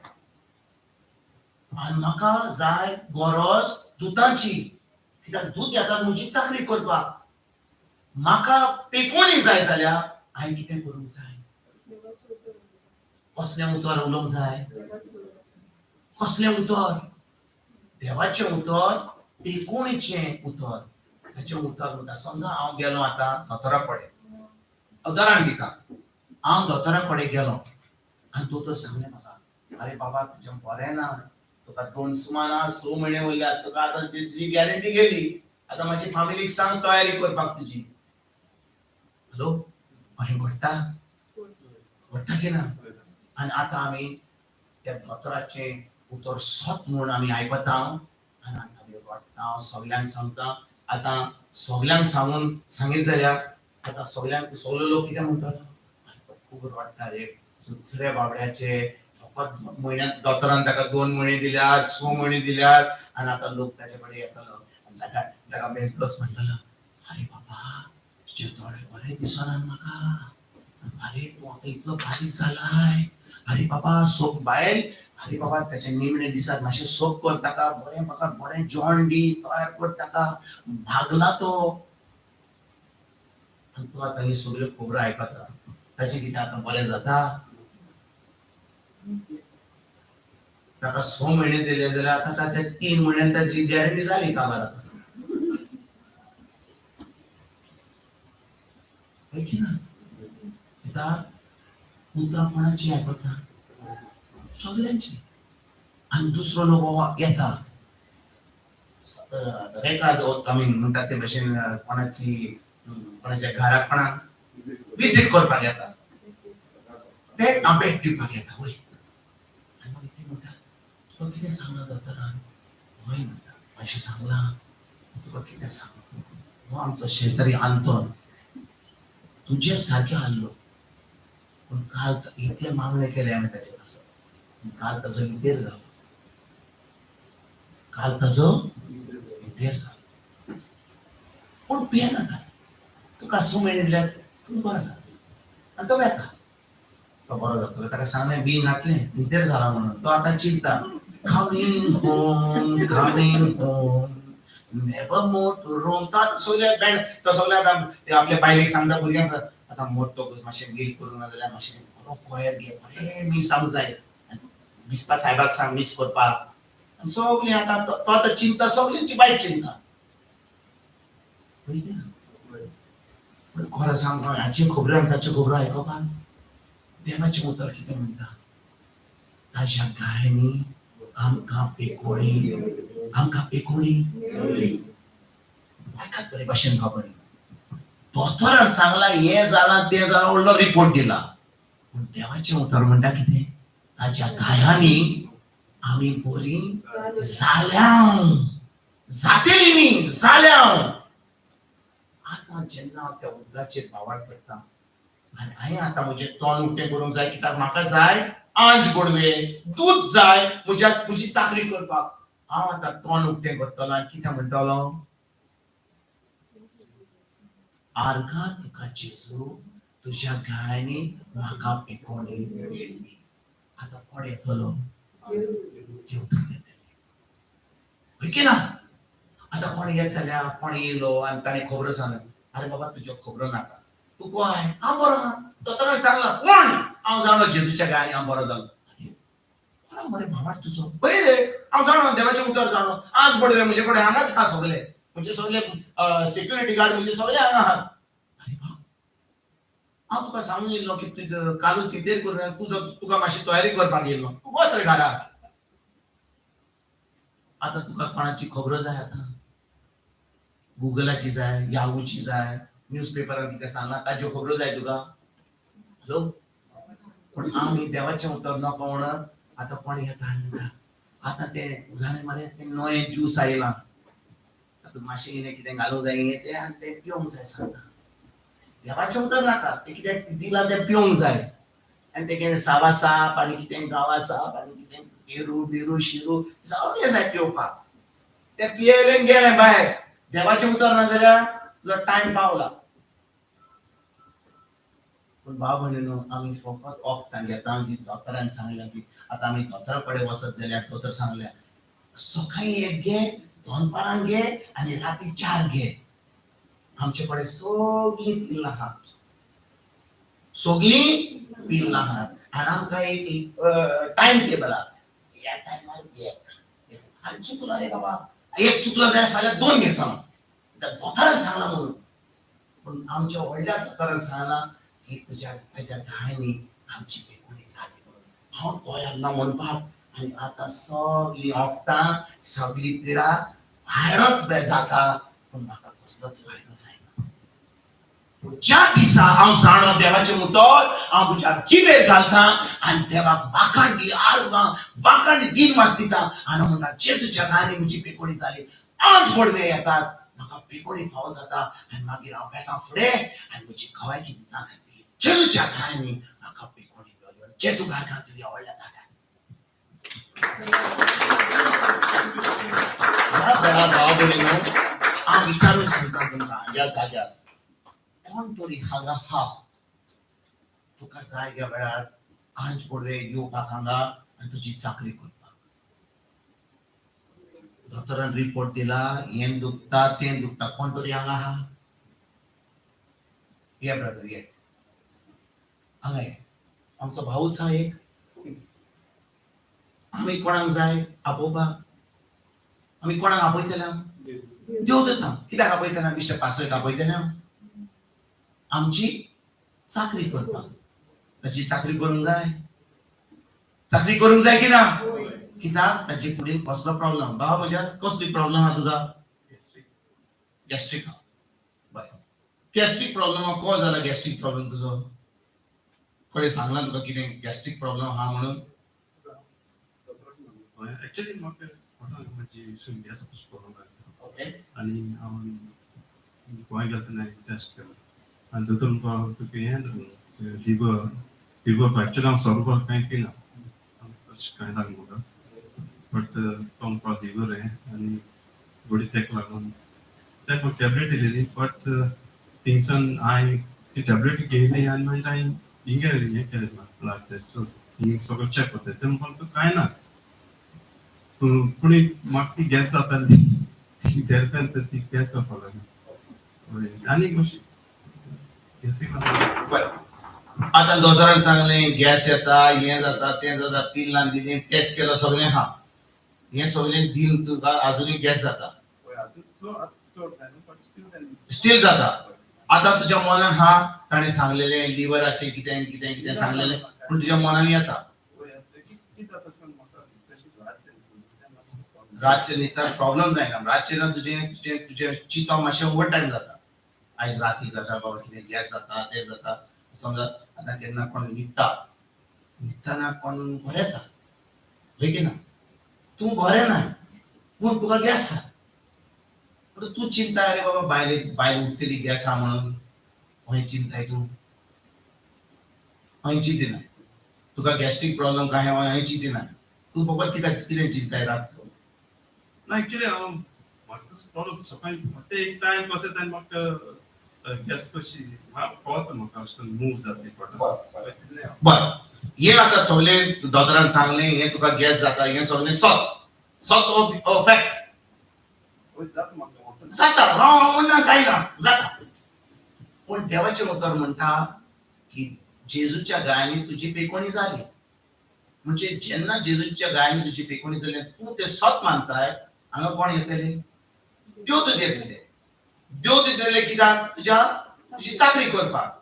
आनी म्हाका जाय गरज दुतांची कित्याक दूत येतात म्हजी चाकरी करपाक म्हाका पेकोवणी जाय जाल्यार हांवें कितें करूंक जाय कसलें उतर उलोवंक जाय कसलें उतर देवाचें उतर पेकोवणीचें उतर ताचें उतर म्हणटा समजा हांव गेलो आतां दोतोरा कडेन उदाहरण दिता हांव दोतोरा कडेन गेलो आनी दोतोर सांगलें म्हाका अरे बाबा तुजें बरें ना तुका 2 सुमार 6 म्हयने वयल्यात तुका आतां जी गॅरंटी गेली आतां मातशी फॅमिलीक सांग तयारी करपाक तुजी हॅलो अशें घडटा की ना आनी आतां आमी त्या दोतोराचें उतर सोत म्हूण आमी आयकता आनी आतां आमी रडटा हांव सगल्यांक सांगता आतां सगल्यांक सांगीत जाल्यार आतां सगलो लोक कितें म्हणटलो खूब रडटा रे दुसऱ्या बाबड्याचे फकत 2 म्हयन्यात दोतोरान ताका 2 म्हयने दिल्यात 6 म्हयने दिल्यात आनी आतां लोक ताचे कडेन येतलो आनी ताका मेळटलोच म्हणटलो अरे बाबा तुजे दोळे बरे दिसना म्हाका अरे तूं आतां इतलो बारीक जालाय अरे बाबा सोप बायल अरे बाबा त्याच्या निमणे दिसात मातशें सोप कर ताका बरें म्हाका बरें जेवण दी तयार कर ताका भागला तो आनी तूं आतां ही सगल्यो खबरो आयकता ताचें कितें आतां बरें जाता ताका 6 म्हयने दिले जाल्यार आतां ताच्या 3 म्हयन्यान ताची गॅरंटी जाली कामार आतां की ना कित्याक उतरां कोणाची आयकता सगळ्यांची आनी दुसरो लोक येता रेकाद आमी म्हणटात ते भशेन कोणाच्या घराक कोणाक विजीट करपाक येता भेट दिवपाक येता वय आनी मागीर ती म्हणटा तुका कितें सांगला दोतोरान वय म्हणटा अशें सांगलां तुका कितें सांग हो आमचो शेजारी आंतोन तुजे सारके आसलो पूण काल इतले मागणे केले हांवें ताचे पासून काल ताजो इंतेर जालो पूण पियेनाका तुका 6 म्हयने दिल्यात तूं बरो जाता आनी तो येता तो बरो जातलो ताका सांगलें बी घातलें इंतेर जाला म्हणून तो आतां चिंतता coming home never more to roam तो सगळ्याक बँड तो सगळ्याक आपल्या बायलेक सांगता भुरग्यांक आतां मोठो मातशें गील करूंक ना जाल्यार मातशें बरो कोयर घे बरें मीस जावंक जाय विस्पा साहेबाक सांग मीस करपाक सगळीं आतां तो आतां चिंता सगळ्यांची वायट चिंता खरें सांग हाची खबरो आनी ताच्यो खबरो आयकपाक देवाचें उतर कितें म्हणटा ताज्या गायनी आमकां पेकोवणी आयकात बरे भाशेन खबर दोतोरान सांगला हे जाला ते जाला व्हडलो रिपोर्ट दिला पूण देवाचें उतर म्हणटा कितें ताच्या गायांनी आमी बरी जाल्या जातेली जाल्या आता जेन्ना हांव त्या उदराचेर भावार्थ करता आनी हांवें आतां म्हजें तोंड उक्तें करूंक जाय कित्याक म्हाका जाय आंज गोडवे दूध जाय म्हजी चाकरी करपाक हांव आतां तोंड उक्तें करतलो आनी कितें म्हणटलो आर्गा तुका जेजू तुज्या गायांनी म्हाका पिकोवणी मेळ्ळी आतां कोण येतलो देव तुका देतले की ना आतां कोण येत जाल्यार कोण येयलो आनी ताणें खबरो सांगलें अरे बाबा तुज्यो खबरो नाका तूं कोण हांव बरो आहा दोतोरान सांगलां कोण हांव जाणो जेजूच्या गायांनी हांव बरो जालो कोणाक मरे भावार्थ तुजो पळय रे हांव जाणो देवाचें उतर जाणो आज बडवे म्हजे कडेन हांगाच आहा सगळे म्हणजे सगळे सिक्युरिटी गार्ड म्हणजे सगळे हांगा आहात अरे बा हांव तुका सांगून येयलो की तुजो कालूच इतेर करून तुका मातशी तयारी करपाक येयलो तूं बस रे घरा आता तुका कोणाची खबरो जाय आतां गुगलाची जाय याहूची जाय न्यूजपेपरान कितें सांगलां ताज्यो खबरो जाय तुका हॅलो पूण आमी देवाचें उतर नकळो म्हणून आतां कोण येता म्हणटा आतां ते जाणें मरे ते नवें ज्यूस आयलां आतां मातशें इल्लें कितें घालूंक जाय तें आनी तें पिवंक जाय सांगता देवाचें उतर नाका तें कितें दिलां तें पिवंक जाय आनी तें कितें सावा साप आनी कितें गांवा साप आनी कितें पेरू बिरू शिरू सगळें जाय पिवपाक तें पियेलें गेलें भायर देवाचें उतर ना जाल्यार तुजो टायम पावला पूण भाव भयणीनो आमी फकत वखदां घेता जी दोतोरान सांगल्या की आतां आमी दोतोरा कडेन वचत जाल्यार दोतोर सांगल्या सकाळीं एक घे दनपारां घे आनी राती 4 घे आमचे कडेन सगळीं पिल्लां आहात सगळीं पिल्लां आहात आनी आमकां एक टायम टेबल आहा ह्या टायमार घे आनी चुकलो रे बाबा एक चुकलो जाल्यार फाल्यां 2 घेता दोतोरान सांगलां म्हणून पूण आमच्या व्हडल्या दोतोरान सांगलां की ताज्या गायांनी आमची पिकोवणी जाली म्हणून हांव गोंयांत ना म्हणपाक आनी आतां सगळीं वखदां सगळी पिडा भायरच जाता पूण म्हाका कसलोच फायदो जायना पूण ज्या दिसा हांव जाणो देवाचें उतर हांव म्हज्या जिबेर घालता आनी देवाक वाखाण वाखाण दिन वाजता आनी म्हणटा जेजूच्या गायांनी म्हजी पिकोवणी जाली आज पडवे येतात म्हाका पिकोवणी फावो जाता आनी मागीर हांव वेता फुडें आनी म्हजी घोवायकी दिता जेजूच्या गायांनी म्हाका पिकोवणी मेळ्ळी जेजू घालता तुज्या व्हडल्या दाड्याक ह्या वेळार भाव भयणीनो हांव विचारून सांगता तुमकां ह्या जाग्यार कोण तरी हांगा हा तुका जाय त्या वेळार आंज पडवे येवपाक हांगा आनी तुजी चाकरी करपाक दोतोरान रिपोर्ट दिला हें दुखता तें दुखता कोण तरी हांगा हा ये ब्रदर ये हांगा ये आमचो भाऊच हा एक आमी कोणाक जाय आपोवपाक आमी कोणाक आपयतले देव दिता कित्याक आपयतना बिश्टे पासयेक आपयतले आमची चाकरी करपाक ताची चाकरी करूंक जाय की ना कित्याक ताचे फुडें कसलो प्रॉब्लेम बाबा म्हज्या कसली प्रॉब्लेम आहा तुका गॅस्ट्रीक हा बरें गॅस्ट्रीक प्रॉब्लेम को जाला गॅस्ट्रीक प्रॉब्लेम तुजो कोणें सांगलां तुका कितें गॅस्ट्रीक प्रॉब्लेम आहा म्हणून एक्चुअली म्हाका म्हजी गॅस प्रॉब्लेम जाता ओके आनी हांव गोंय गेलतना टेस्ट केलो आनी दोतोर म्हणपाक तुका हें लिवर फ्रॅक्चर हांव सोल्व कांय केना तशें कांय ना म्हाका बट तो म्हणपाक लिवर हें आनी बडी तेका लागून तेका म्हाका टॅबलेट दिलेली बट थिंगसान हांवें ती टॅबलेट घेयली आनी मागीर हांवें हिंगे हें केलें ब्लड टेस्ट सो हिंग सगळें चॅक करता ते म्हणपाक कांय ना पूण म्हाका ती गॅस जाताली तेन्ना ती गॅस जावपाक लागली आनी कशी गॅसीक आतां दोतोरान सांगलें गॅस येता हें जाता तें जाता पिल्लां दिलीं टेस्ट केलो सगळें आहा हें सगळें दिन तुका आजुनूय गॅस जाता स्टील जाता आतां तुज्या मनान हा ताणें सांगलेलें लिव्हराचें कितें कितें कितें सांगलेलें पूण तुज्या मनान येता रातचे न्हिदता प्रॉब्लेम जायना रातचे ना तुजें चिंतप मातशें ओवर टायम जाता आयज राती जाता बाबा कितें गॅस जाता तें जाता समजा आतां केन्ना कोण न्हिदताना कोण बरें येता होय की ना तूं बरें ना पूण तुका गॅस आहा तूं चिंता अरे बाबा बायल उठतली गॅस आहा म्हणून खंय चिंताय तूं खंय चिंतिना तुका गॅस्ट्रीक प्रॉब्लेम काय खंय चिंतिना तूं फकत कितें चिंताय रात ना एक्चुअली म्हाका प्रॉब्लम सकाळी फक्त एक टायम कसो टायम म्हाका गॅस कशी कळता म्हाका अशें मूव जातली पडटा बरं हे आतां सगळें दोतोरान सांगलें हे तुका गॅस जाता हे सगळें सत फॅक्ट जाता हांव म्हणना जायना जाता पूण देवाचें उतर म्हणटा की जेजूच्या गायांनी तुजी पेकोणी जाली म्हणजे जेन्ना जेजूच्या गायांनी तुजी पेकोणी जाली तूं तें सत मानताय हांगा कोण येतले देवदूत येतले कित्याक तुजी चाकरी करपाक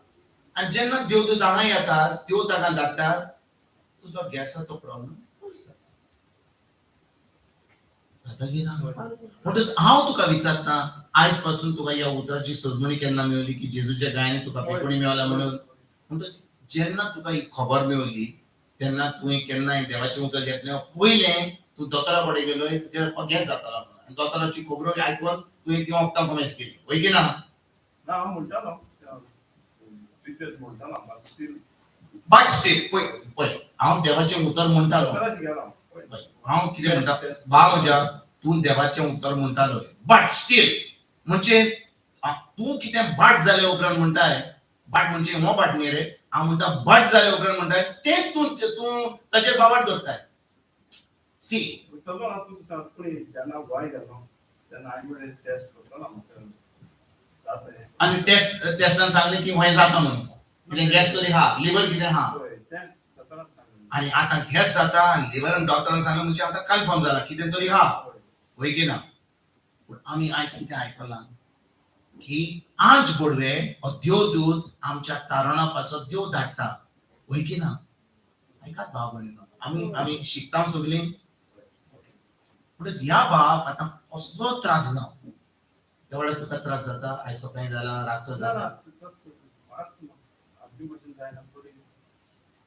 आनी जेन्ना देवदूत हांगा येतात देव ताका धाडटात तुजो गॅसाचो प्रॉब्लेम म्हणटच हांव तुका विचारता आयज पासून तुका ह्या उतराची सजमणी केन्ना मेळली की जेजूच्या गायांनी तुका पेकोणी मेळला म्हणून म्हणटच जेन्ना तुका ही खबर मेळली तेन्ना तुवें केन्नाय देवाचें उतर घेतलें पयलें तूं दोतोरा कडेन गेलोय तुका गॅस जातालो आनी दोतोराची खबरो आयकून तुवें ती वखदां कमेस केली होय की ना हांव म्हणटालो बट स्टील पळय हांव देवाचें उतर म्हणटालो हांव कितें म्हणटा बा म्हज्या तूं देवाचें उतर म्हणटालो बट स्टील म्हणजे तूं कितें बाट जाले उपरांत म्हणटाय बाट म्हणजे हो बाट न्ही रे हांव म्हणटा बट जाले उपरांत म्हणटाय तें तूं ताचेर बावट दवरताय सी आनी टेस्टान सांगलें की हें जाता म्हणून कितें गॅस तरी हा लिव्हर कितें हा आनी आतां गॅस जाता आनी लिव्हरान डॉक्टरान सांगलें म्हणजे आतां कन्फर्म जाला कितें तरी हा होय की ना पूण आमी आयज कितें आयकलां की आंच गोडवे हो देवदूत आमच्या तारणा पासत देव धाडटा होय की ना आयकात भाव भयणीनो आमी शिकता सगळीं म्हणटच ह्या भावाक आतां कसलो त्रास जावं त्या वेळार तुका त्रास जाता आयज सकाळीं जाला रातचो जाला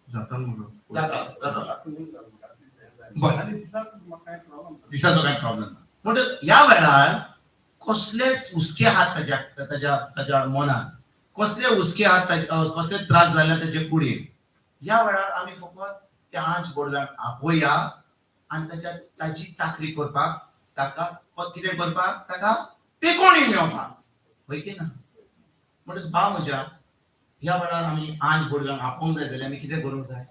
जाता दिसाचो काय प्रॉब्लेम ना म्हणटच ह्या वेळार कसलेच हुस्के हात ताच्या मनात कसले हुस्के हात कसले त्रास जाले ताचे कुडीन ह्या वेळार आमी फकत त्या आंच गोडव्याक आपया आनी ताची चाकरी करपाक ताका कितें करपाक ताका पेकोणी मेळपाक होय की ना म्हणटच भाव म्हज्या ह्या वेळार आमी आंच गोडव्याक आपोवंक जाय जाल्यार आमी कितें करूंक जाय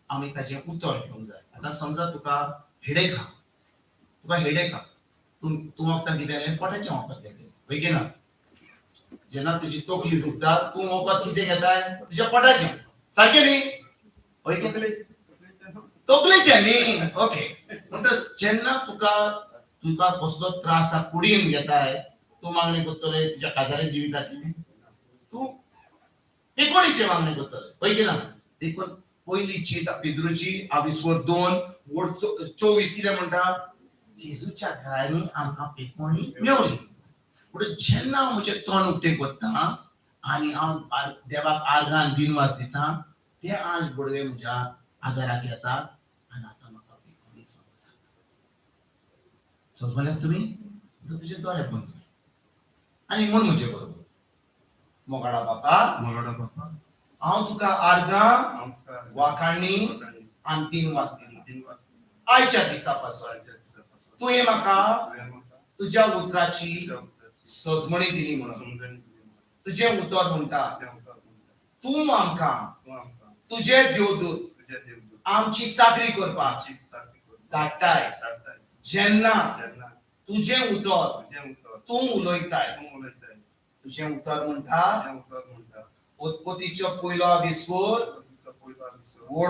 आमी ताचें उतर घेवंक जाय आतां समजा तुका हेडेक हा तूं वखदां कितें पोटाचें वखद घेतलें होय की ना जेन्ना तुजी तकली दुखता तूं वखद कितें घेताय तुज्या पोटाचें सारकें न्ही होय की तकलेचें न्ही ओके म्हणटच जेन्ना तुका कसलो त्रास कुडीन घेताय तूं मागणी करतले तुज्या काजारे जिविताची तूं पेकोणीचें मागणी करतले होय की ना देखून पयलीची पिद्रूची 22:2 वोट 24 कितें म्हणटा जेजूच्या गायांनी आमकां पेकोणी मेळ्ळी पूण जेन्ना हांव म्हजें तोंड उक्तें करता आनी हांव देवाक आर्गान दिनवास दिता ते आंच गोडवे म्हज्या आदाराक येतात आनी आतां म्हाका पेकोणी फावो जाता समजल्यात तुमी तुजें दोळे बंद कर आनी म्हण म्हजे बरोबर मोगाडा बापा हांव तुका आर्गां वाखाणणी आनी दिनवास दिली आयच्या दिसा पासून तुवें म्हाका तुज्या उतराची सजमणी दिली म्हणून तुजें उतर म्हणटा तूं आमकां तुजें देवदूत आमची चाकरी करपाक धाडटाय जेन्ना तुजें उतर तूं उलयताय तुजें उतर म्हणटा उत्पत्तीचो पयलो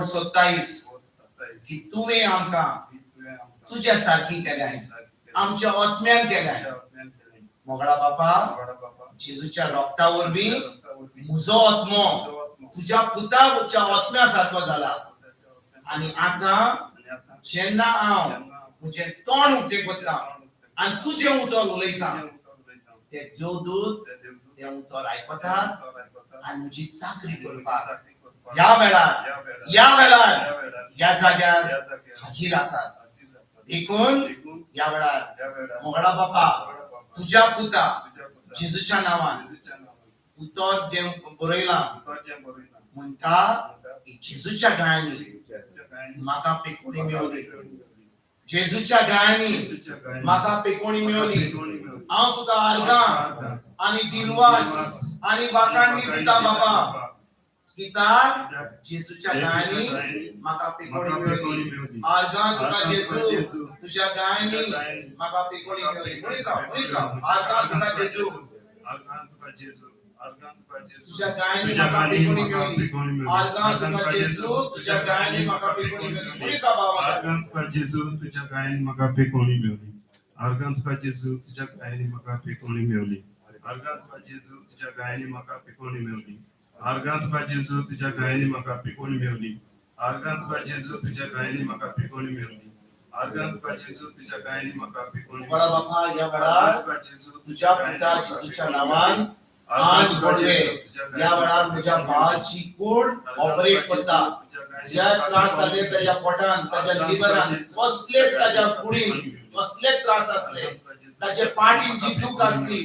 27 की तुवें आमकां तुज्या सारकी केल्याय आमच्या आत्म्यान केल्याय मोगडा बापा जेजूच्या रोगता वरवीं म्हजो आत्मो तुज्या पुताच्या आत्म्या सारको जाला आनी आतां जेन्ना हांव म्हजें तोंड उक्तें करता आनी तुजें उतर उलयता ते देवदूत ते उतर आयकतात आणि म्हजी चाकरी करपाक या वेळार या जाग्यार हाजीर जातात. देखून या वेळार मोगडा बापा तुझ्या पुता जेजूच्या नावान उतर जे बरयला म्हणटा जेजूच्या गायांनी म्हाका पेकोणी मेवली. जेजूच्या गायांनी म्हाका पेकोणी मेवली. हांव तुका आर्गां आनी दिनवास आनी वाखाणणी दिता बाबा. कित्याक जेजूच्या गायांनी म्हाका पेकोणी मेवली. आर्गां तुका जेजू तुझ्या गायांनी म्हाका पेकोणी मेवली. म्हणीत राव आर्गां तुका जेजू तुझ्या गायांनी म्हाका पेकोणी मेवली. आर्गां तुका जेजू तुझ्या गायांनी म्हाका पेकोणी मेवली. म्हणीत राव बाबा. आर्गां तुका जेजू तुझ्या गायांनी म्हाका पेकोणी मेवली. आर्गां तुका जेजू तुझ्या गायांनी म्हाका पेकोणी मेवली. आर्गां तुका जेजू तुझ्या गायांनी म्हाका पेकोणी मेवली. आर्गां तुका जेजू तुझ्या गायांनी म्हाका पेकोणी मेवली. आर्गां तुका जेजू तुझ्या गायांनी म्हाका पेकोणी मेवली. आर्गां तुका जेजू तुझ्या गायांनी म्हाका पेकोणी बडा बापा या वेळार तुझ्या पुता जेजूच्या नावान आज पडवे या वेळार म्हज्या भावाची कूड ऑपरेट करता. ज्या त्रास जाले त्याच्या पोटान त्याच्या लिव्हरान कसले त्याच्या कुडीन कसले त्रास असले त्याच्या पाठीन जी दूख असली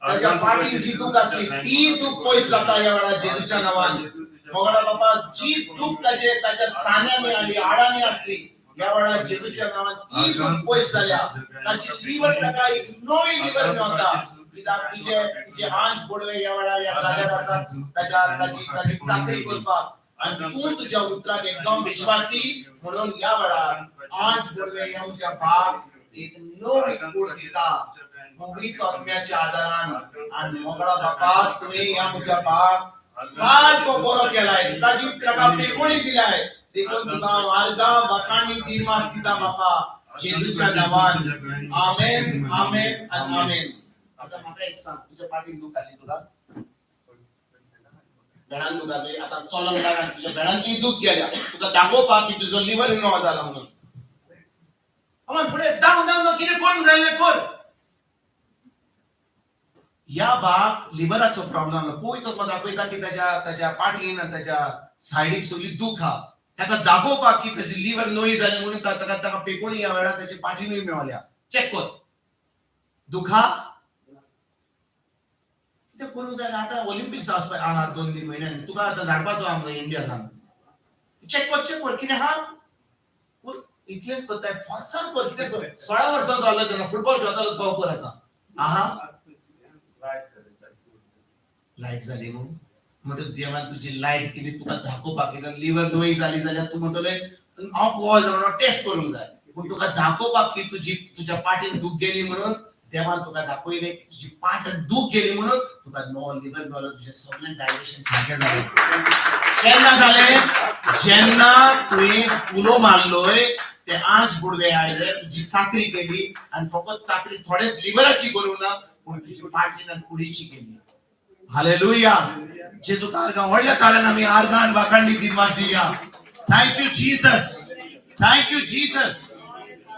त्याच्या पाठीन जी दूख असली ती दूख पयस जाता या वेळार जेजूच्या नावान. मोगडा बापा जी दूख त्याच्या सान्यांनी आली आडांनी असली या वेळार जेजूच्या नावान ती दूख पयस जाल्या. ताची लिव्हर ताका एक नवी लिव्हर मेवता. कित्याक तुझे आंच बोडवे या वेळार या जाग्यार आसा ताची चाकरी करपाक आणि तू तुझ्या उतराक एकदम विश्वासी म्हणून या वेळार आंच बोडवे या म्हज्या भावाक एक नवी कूड दिता पवित्र आत्म्याच्या आदारान. आणि मोगडा बापा तुवें या म्हज्या भावाक सारको बरो केलाय. ताची ताका पेकोणी दिलाय. देखून तुका आर्गां वाखाणणी दिनवास दिता बापा जेजूच्या नावान. आमेन आमेन आनी आमेन. आता म्हाका एक सांग तुझ्या पाठीन दूख आली तुका बेडान दूख आली आता चलंक लागला तुझ्या बेडान की दूख गेल्या तुका दाखोवपाक की तुजो लिव्हर इनो जाला म्हणून. आम्ही पुढे दाखोवन कितें करूंक जाय कर. या भाग लिव्हराचो प्रॉब्लेम ना पळय तो दाखयता की त्याच्या पाठीन आनी त्याच्या सायडीक सगळी दूख हा. ताका दाखोवपाक की त्याची लिव्हर नोई जाली म्हणून ताका पेकोणी या वेळार त्याची पाठीनूय मेवल्या. चेक कर दुखा कितें करूंक जाय. आता ऑलिंपिक्स आसपाक आहा 2-3 महिन्यांनी तुका आता धाडपाचो आमच्या इंडियान. चेक कर कितें हा इतलेंच करताय फॉर्सान कर कितें कर. 16 वर्सां जालें तेन्ना फुटबॉल खेळतालो तो कर आता आहा लायट जाली म्हणून देवान तुजी लायट केली तुका दाखोवपाक केली. लिव्हर नोई जाली जाल्यार तूं म्हणटले हांव कोवा जावन टेस्ट करूंक जाय. पूण तुका दाखोवपाक की तुज्या पाठीन दूख गेली म्हणून देवान तुका दाखयले तुजी पाठ दूख गेली म्हणून तुका नो लिव्हर मेवलो. तुजें सगळें डायजेशन सारकें जालें. केन्ना जालें जेन्ना तुवें उलो मारलोय ते आंच बुडवे आयले तुजी चाकरी केली आनी फकत चाकरी थोडेच लिव्हराची करूंक ना पूण तुजी पाठीन आनी कुडीची केली. हालेलुया. जेजूक आर्गां व्हडल्या ताळ्यान आमी आर्गां वाखाणणी दिनवास दिवया. Thank you Jesus. Thank you Jesus.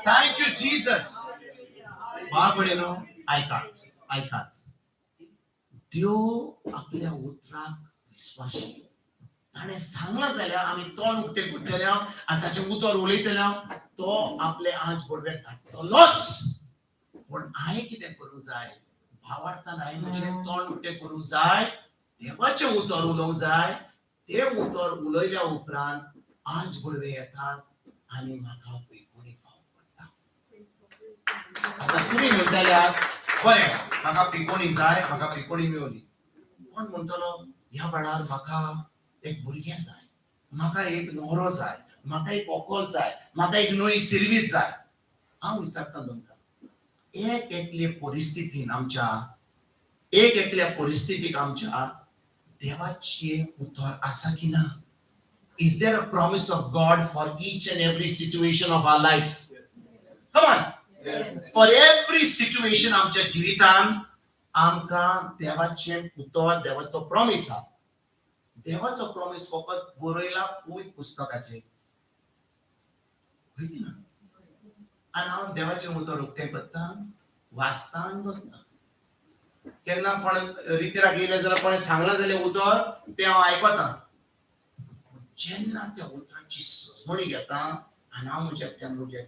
Thank you Jesus. बाबडेनो ऐकात देव आपल्या उतराक विश्वासी. ताणें सांगला जाल्यार आमी तोंड उक्तें करतले आनी ताचें उतर उलयतले तो आपले आंच बोडवे धाडटलोच. पूण हांवें कितें करूंक जाय भावार्थान हांवें म्हजें तोंड उक्तें करूंक जाय. देवाचें उतर उलोवंक जाय. ते उतर उलयल्या उपरांत आंच बोडवे येतात आनी म्हाका पेकोणी फावो करता. आता तुम्ही म्हणटल्यार बरें म्हाका पेकोणी जाय म्हाका पेकोणी मेवली. कोण म्हणटलो ह्या वेळार म्हाका एक भुरगें जाय म्हाका एक न्हवरो जाय म्हाका एक व्हंकल जाय म्हाका एक नवी सर्वीस जाय. हांव विचारता तुमकां एक एकले परिस्थितीन आमच्या एक एकल्या परिस्थितीक आमच्या देवाचे उतर आसा की ना. Is there a promise of God for each and every situation of our life? Come on. Yes. For every situation आमच्या जिवितान आमकां देवाचे उतर देवाचो प्रॉमिस हा. देवाचो प्रॉमिस फकत बरयला पळय पुस्तकाचेर होय की ना. आनी हांव देवाचें उतर उक्तें करता वाचता आनी बसता. केन्ना कोण रितीराक येयले जाल्यार कोणें सांगलें जाल्यार उतर तें हांव आयकता. जेन्ना त्या उतराची सजमणी घेता आनी हांव म्हज्या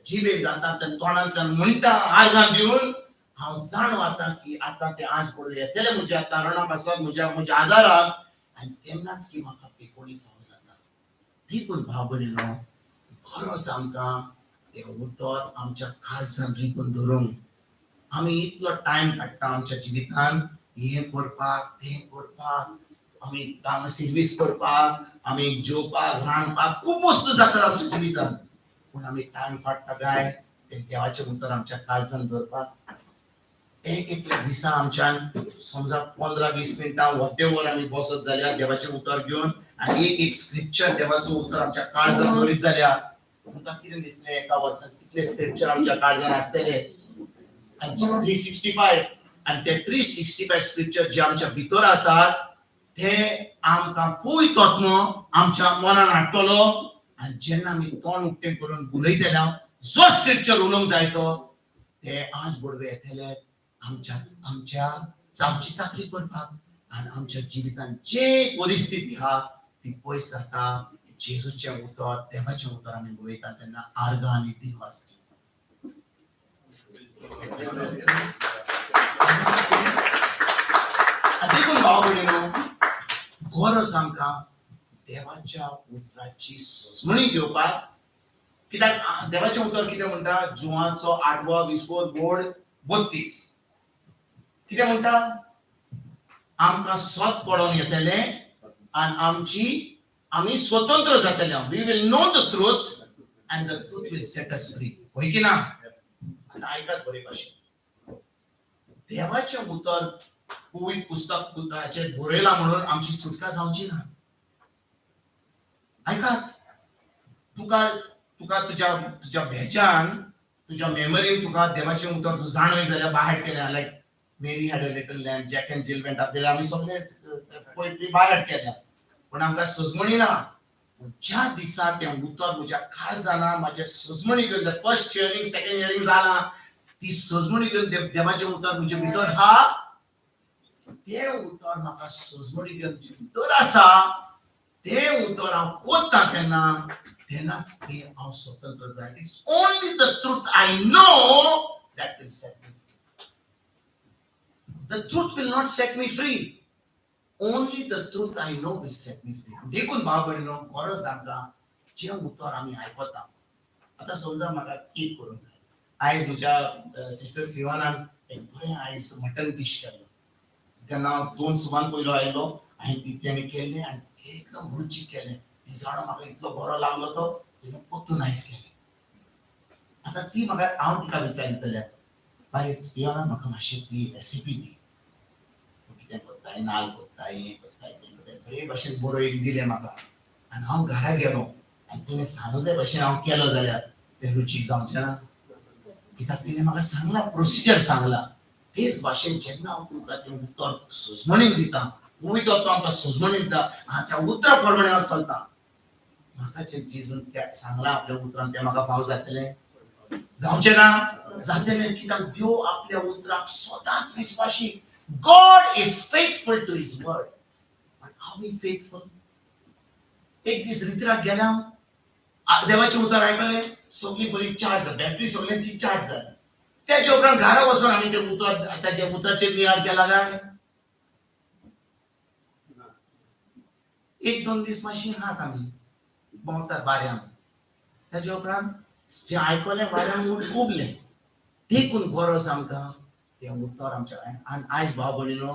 जिबेक घालता त्या तोंडांतल्यान म्हणटा आयगां दिवन हांव जाणवता की आतां ते आज पडले येतले म्हज्या तारणा पासत म्हज्या आदाराक आनी तेन्नाच की म्हाका पेकोडी फाव जाता. देखून भाव भयणीनो खरोच आमकां ते उतर आमच्या काळजान रिकून धरूंक आमी इतलो टायम काडटा आमच्या जिवितान हें करपाक तें करपाक आमी काम सर्वीस करपाक आमी जेवपाक रांदपाक खूब वस्तू जातात आमच्या जिवितान पूण आमी टायम काडटा काय ते देवाचें उतर आमच्या काळजान धरपाक. एकल्या दिसा आमच्यान समजा 15-20 मिनटां वद्देवर आमी बसत जाल्यार देवाचें उतर घेवन आनी एक स्क्रिप्चर देवाचो उतर आमच्या काळजान धरीत जाल्यार तुमकां कितें दिसलें एका वर्सान कितले स्क्रिप्चर आमच्या काळजान आसतले. 365 आणि ते 365 स्क्रिप्चर जे आमच्या भितर आसात ते आमकां पळयतात न्हू आमच्या मनान हाडटलो आनी जेन्ना आमी तोंड उक्तें करून उलयतले जो स्क्रिप्चर उलोवंक जाय तो ते आज बडवे येतले आमची चाकरी करपाक आनी आमच्या जिवितान जे परिस्थिती आहा ती पयस जाता. जेजूचें उतर देवाचें उतर आमी उलयता तेन्ना आर्गां आनी दिन वाजता. देखून भाव भयणीनो गरज आमकां देवाच्या उतराची सजमणी घेवपाक. कित्याक देवाचें उतर कितें म्हणटा जुवांचो 8-20 बोड 32 कितें म्हणटा आमकां सोत पडोन येतले आनी आमी स्वतंत्र जातले. We will know the truth and the truth will set us free. होय की ना. आता ऐकात बरे भाशेन देवाचें उतर पवित्र पुस्तक पुस्तकाचेर बरयला म्हणून आमची सुटका जावची ना. ऐकात तुका तुज्या भेजान तुज्या मेमरीन तुका देवाचें उतर तूं जाणय जाल्यार बाहेर केलें लायक मेरी had a little lamp jack and जिल वेंट अप देले आमी सगळे पयलीं बाहेर केल्या पूण आमकां सजमणी ना. ज्या दिसा तें उतर म्हज्या काळजाना म्हाज्या सजमणी घेवन फर्स्ट हियरिंग सेकंड हियरिंग जाला ती सजमणी घेवन देवाचें उतर म्हजे भितर आहा ते उतर म्हाका सजमणी घेवन जे भितर आसा ते उतर हांव कोत्ता तेन्नाच हांव स्वतंत्र जाय. It's only the truth I know that will set me free. The truth will not set me free. Only the truth I know will set me free. देखून भाव भयणीनो गरज आमकां जें उतर आमी आयकता. आतां समजा म्हाका केक करूंक जाय. आयज म्हज्या सिस्टर फिवानान एक बरें आयज मटन डिश केल्लो तेन्ना हांव 2 सुमान पयलो आयलो आनी तेणें केल्लें आनी एकदम रुचीक केलें. दिसाळो म्हाका इतलो बरो लागलो तो तिणें परतून आयज केलें. आतां ती म्हाका हांव तिका विचारीत जाल्यार बाय फिवाना म्हाका मातशी ती रेसिपी दी. कितें करताय नाल्ल करताय हें करताय तें करताय बरे भाशेन बरोवन दिलें म्हाका आनी हांव घरा गेलो आनी तुवें सांगले भशेन हांव केलो जाल्यार तें रुचीक जावचें ना. कित्याक तिणें म्हाका सांगला प्रोसिजर सांगला तेच भाशेन जेन्ना हांव तुमकां तें उतर सजमणीन दिता पवित्र आत्मा आमकां सजमणीन दिता आनी त्या उतरा प्रमाणे हांव चलता म्हाका जें जेजून सांगलां आपल्या उतरान तें म्हाका फाव जातलें जावचें ना. जातलेंच कित्याक देव आपल्या उतराक सदांच विस्वाशी. God is faithful to his word. But are we faithful? एक दीस रितीराक गेल्या देवाचें उतर आयकलें सगळी बरी चार्ज बॅटरी सगळ्यांची चार्ज जाली. त्याच्या उपरांत घरा वचून आमी तें उतर ताच्या उतराचेर नियाळ केला काय 1-2 दीस मातशी आहात आमी भोंवतात बाऱ्यांक. ताच्या उपरांत जें आयकलें बाऱ्यांक उबलें. देखून गरज आमकां तें उतर आमच्या आनी आयज भाव भयणीनो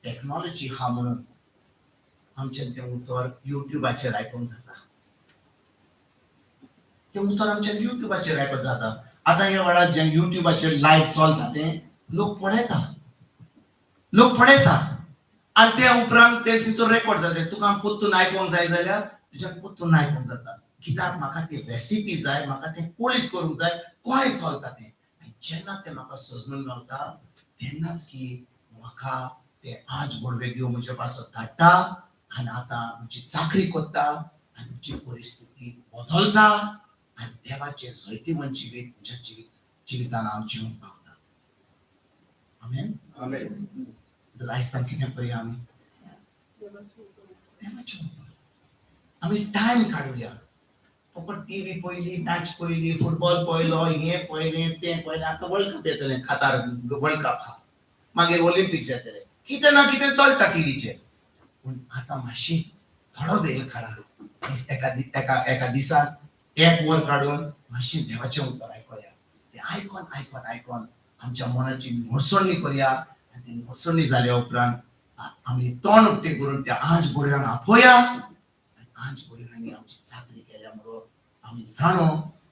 टॅक्नॉलॉजी हा म्हणून आमचें तें उतर युट्यूबाचेर आयकूंक जाता. तें उतर आमच्या युट्यूबाचेर आयकूंक जाता. आतां ह्या वेळार जें युट्यूबाचेर लायव्ह चलता तें लोक पळयता आनी ते उपरांत ते तिचो रेकॉर्ड जाता. तुका परतून आयकूंक जाय जाल्यार तुज्यान परतून आयकूंक जाता. कित्याक म्हाका ती रेसिपी जाय म्हाका तें पळयत करूंक जाय गोंय चलता तें. जेन्ना तें म्हाका सजमून मेळटा तेन्नाच की म्हाका तें आज बडवे देव म्हज्या पासत धाडटा आनी आतां म्हजी चाकरी कोत्ता आनी म्हजी परिस्थिती बदलता आनी देवाचें जैतिवंत जिवीत म्हज्या जिवितान हांव जिवंक पावता. आमेन. लायसतान कितें करया आमी देवाचें उतर. आमी टायम काडुया. फकत टीव्ही पयली, मॅच पयली, फुटबॉल पयलो, हें पयलें, तें पयलें. आतां वर्ल्ड कप येतलें, कतार वर्ल्ड कप आहा. मागीर ऑलिंपिक्स येतले. कितें ना कितें चलता टीव्हीचेर. पूण आतां मातशी थोडो वेळ काडा. एका दिसाक 1 वर काडून मातशी देवाचें उतर आयकया. ते आयकून आमच्या मनाची मोडसोडणी करया. आनी ती मोडसोडणी जाल्या उपरांत आमी तोंड उक्तें करून त्या आंज बऱ्यांक आपया. आंज बऱ्यांनी आमची चाकरी केल्या म्हणून आमी जाणो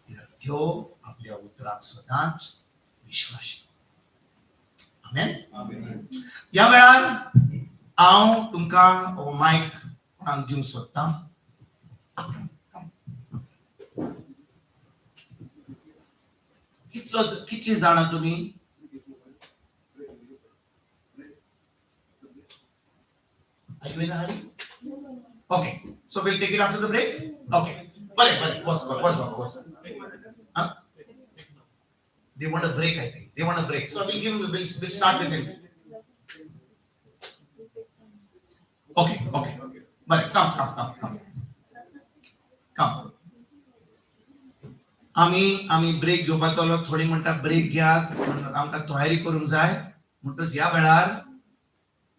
देव आपल्या उतराक सदांच विश्वास. आमेन. या वेळार हांव तुमकां हो मायक दिवंक सोदतां. कितली जाणां तुमी आयकलें ना? Okay, so we'll take it after the break. Okay, बरें, बस. Huh? They want a break, I think. They want a break. So we'll start with him. Okay. Bye. Come. आमी ब्रेक घेवपाचो आसलो. थोडी म्हणटा ब्रेक घेयात, आमकां तयारी करूंक जाय. म्हणटच ह्या वेळार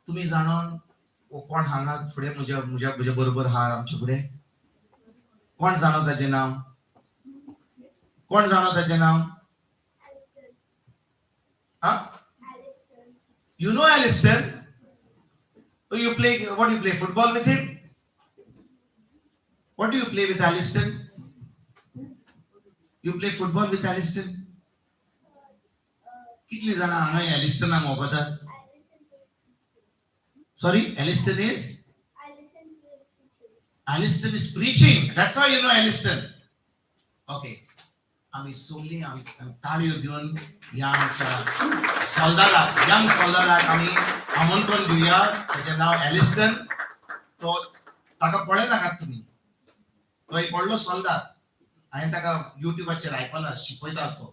तुमी जाणून कोण हांगा फुडें म्हज्या बरोबर आहा आमचे फुडें? कोण जाणो ताचें नांव? You know Alistair? Oh, you play, what do you play, football with him? What do you play with Alistair? You play football with Alistair? कितली जाणां हांगा Alistair नांग वगतात? Sorry, Alistair is preaching. That's why you know Alistair. Okay. आमी सोगलीं ताळयो दिवन ह्या आमच्या young सोल्डाराक आमी आमंत्रण दिवया. ताचें नांव एलिस्टन. तो ताका पळय नाकात तुमी. तो एक व्हडलो सोल्डार. हांवें ताका युट्यूबाचेर आयकलां, शिकयता तो.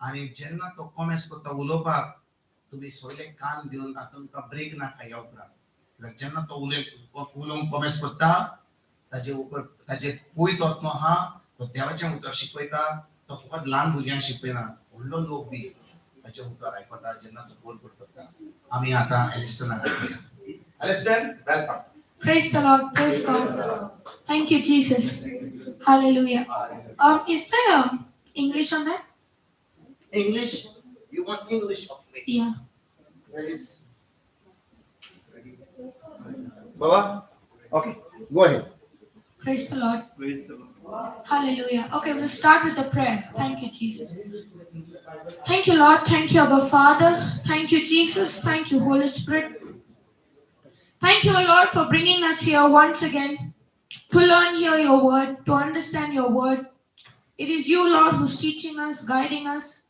आनी जेन्ना तो कॉमेंट्स करता उलोवपाक, तुमी सगळे कान दिवन तुमकां ब्रेक नाका ह्या उपरांत. जेन्ना तो उलोवंक कॉमेंट्स करता, ताजे पयत आत्मो आहा, तो देवाचें उतर शिकयता. तो फकत ल्हान भुरग्यांक शिकयना, व्हडलो लोक बी ताचें उतर आयकता जेन्ना तो बोल करता. आमी आतां एलिस्टनाक आयकया. Alistair, welcome. Praise the Lord. Praise God. Thank you, Jesus. Hallelujah. Is there English on that? English? You want English? Okay. Yeah. Where is Baba? Okay, go ahead. Praise the Lord. Hallelujah. Okay, we'll start with the prayer. Thank you, Jesus. Thank you, Lord. Thank you, Abba Father. Thank you, Jesus. Thank you, Holy Spirit. Thank you, Lord, for bringing us here once again to learn here your word, to understand your word. It is you, Lord, who's teaching us, guiding us,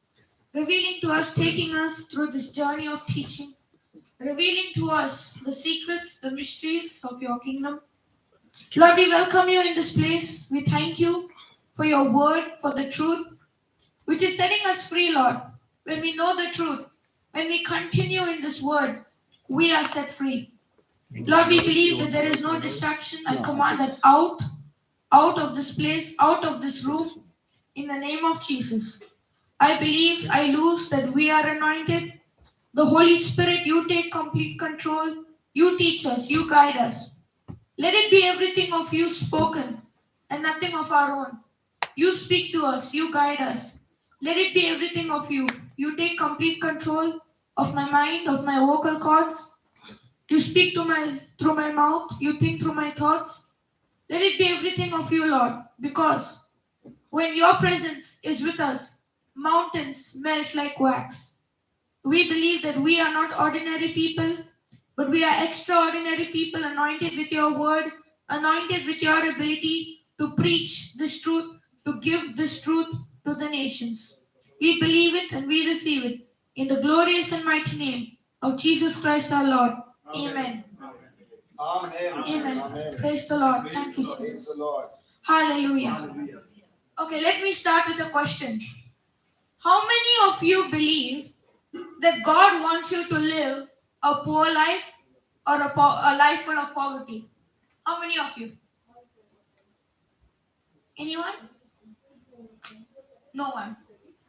revealing to us, taking us through this journey of teaching, revealing to us the secrets, the mysteries of your kingdom. Lord, we welcome you in this place. We thank you for your word, for the truth, which is setting us free, Lord. When we know the truth, when we continue in this word, we are set free. Lord, we believe that there is no distraction. I command that out of this place, out of this room, in the name of Jesus. I believe, I lose that we are anointed. The Holy Spirit, you take complete control. You teach us, you guide us. Let it be everything of you spoken and nothing of our own. You speak to us, you guide us. Let it be everything of you. You take complete control of my mind, of my vocal cords. You speak through my mouth. You think through my thoughts. Let it be everything of you, Lord, because when your presence is with us, mountains melt like wax. We believe that we are not ordinary people, but we are extraordinary people, anointed with your word, anointed with your ability to preach this truth, to give this truth to the nations. We believe it and we receive it in the glorious and mighty name of Jesus Christ our Lord. Amen. Amen. Praise the Lord. Thank you, Jesus. Hallelujah. Okay, let me start with a question. How many of you believe that God wants you to live a poor life or a life full of poverty? How many of you? Anyone? No one.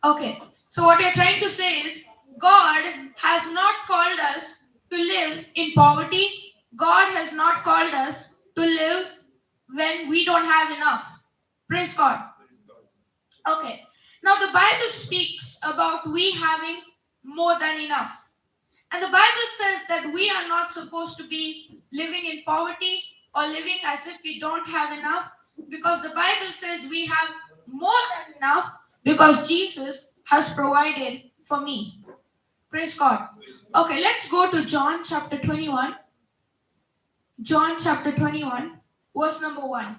Okay. So what you're trying to say is God has not called us to live in poverty. God has not called us to live when we don't have enough. Praise God. Okay. Now the Bible speaks about we having more than enough. And the Bible says that we are not supposed to be living in poverty or living as if we don't have enough, because the Bible says we have more than enough because Jesus has provided for me. Praise God. Okay, let's go to John chapter 21. John chapter 21, verse number 1.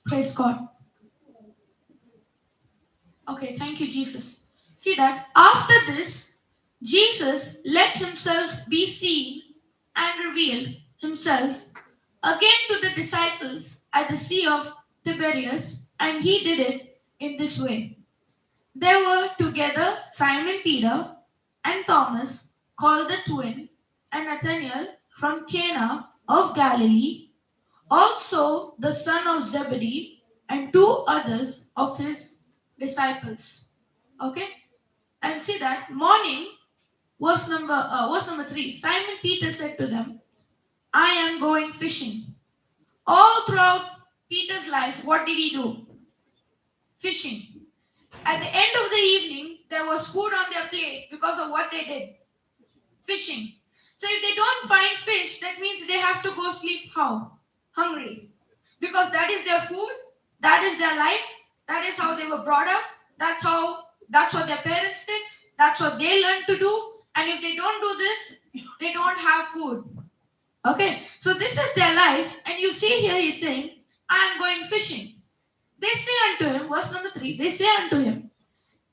Praise God. Okay, thank you, Jesus. See that after this, Jesus let himself be seen and revealed himself again to the disciples at the Sea of Tiberias, and he did it in this way. There were together Simon Peter and Thomas, called the twin, and Nathanael from Cana of Galilee, also the son of Zebedee, and two others of his disciples. Okay? And see that morning, verse number 3. Simon Peter said to them, I am going fishing. All throughout Peter's life, what did he do? Fishing. At the end of the evening, there was food on their plate because of what they did. Fishing. So if they don't find fish, that means they have to go sleep how? Hungry. Because that is their food, that is their life, that is how they were brought up, that's what their parents did, that's what they learned to do, and if they don't do this, they don't have food. Okay, so this is their life, and you see here he's saying, I am going fishing. They say unto him, verse number 3, they say unto him,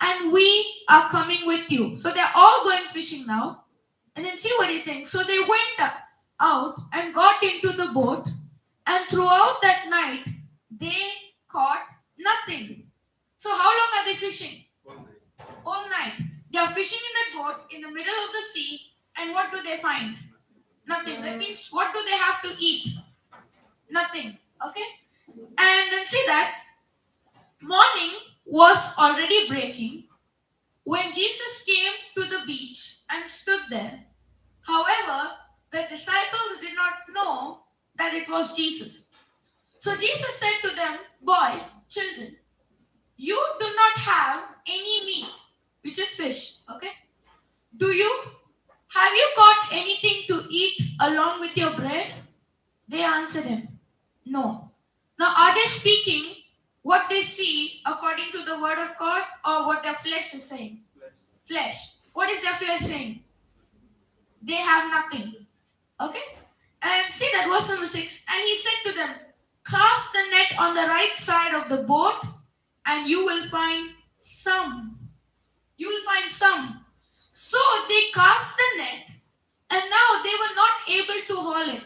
and we are coming with you. So they're all going fishing now. And then see what he's saying. So they went out and got into the boat, and throughout that night, they caught nothing. So how long are they fishing? All night. They are fishing in the boat in the middle of the sea, and what do they find? Nothing. That means what do they have to eat? Nothing. Okay? And then see that morning was already breaking when Jesus came to the beach and stood there. However, the disciples did not know that it was Jesus. So Jesus said to them, boys, children, you do not have any meat, which is fish, okay? Have you got anything to eat along with your bread? They answered him, no. Now, are they speaking what they see according to the word of God or what their flesh is saying? Flesh. What is their flesh saying? They have nothing. Okay? And see that verse number 6. And he said to them, cast the net on the right side of the boat and you will find some. You will find some. So they cast the net and now they were not able to haul it.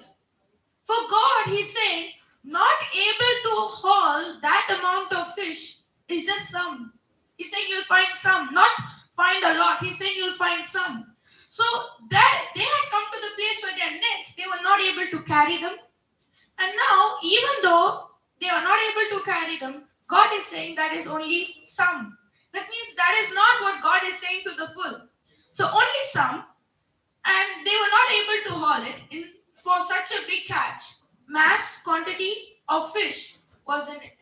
For God, he's saying, not able to haul that amount of fish is just some. He's saying you'll find some, not find a lot. He's saying you'll find some. So that they had come to the place where their nets, they were not able to carry them. And now, even though they are not able to carry them, God is saying that is only some. That means that is not what God is saying to the full. So only some, and they were not able to haul it for such a big catch. Mass quantity of fish was in it.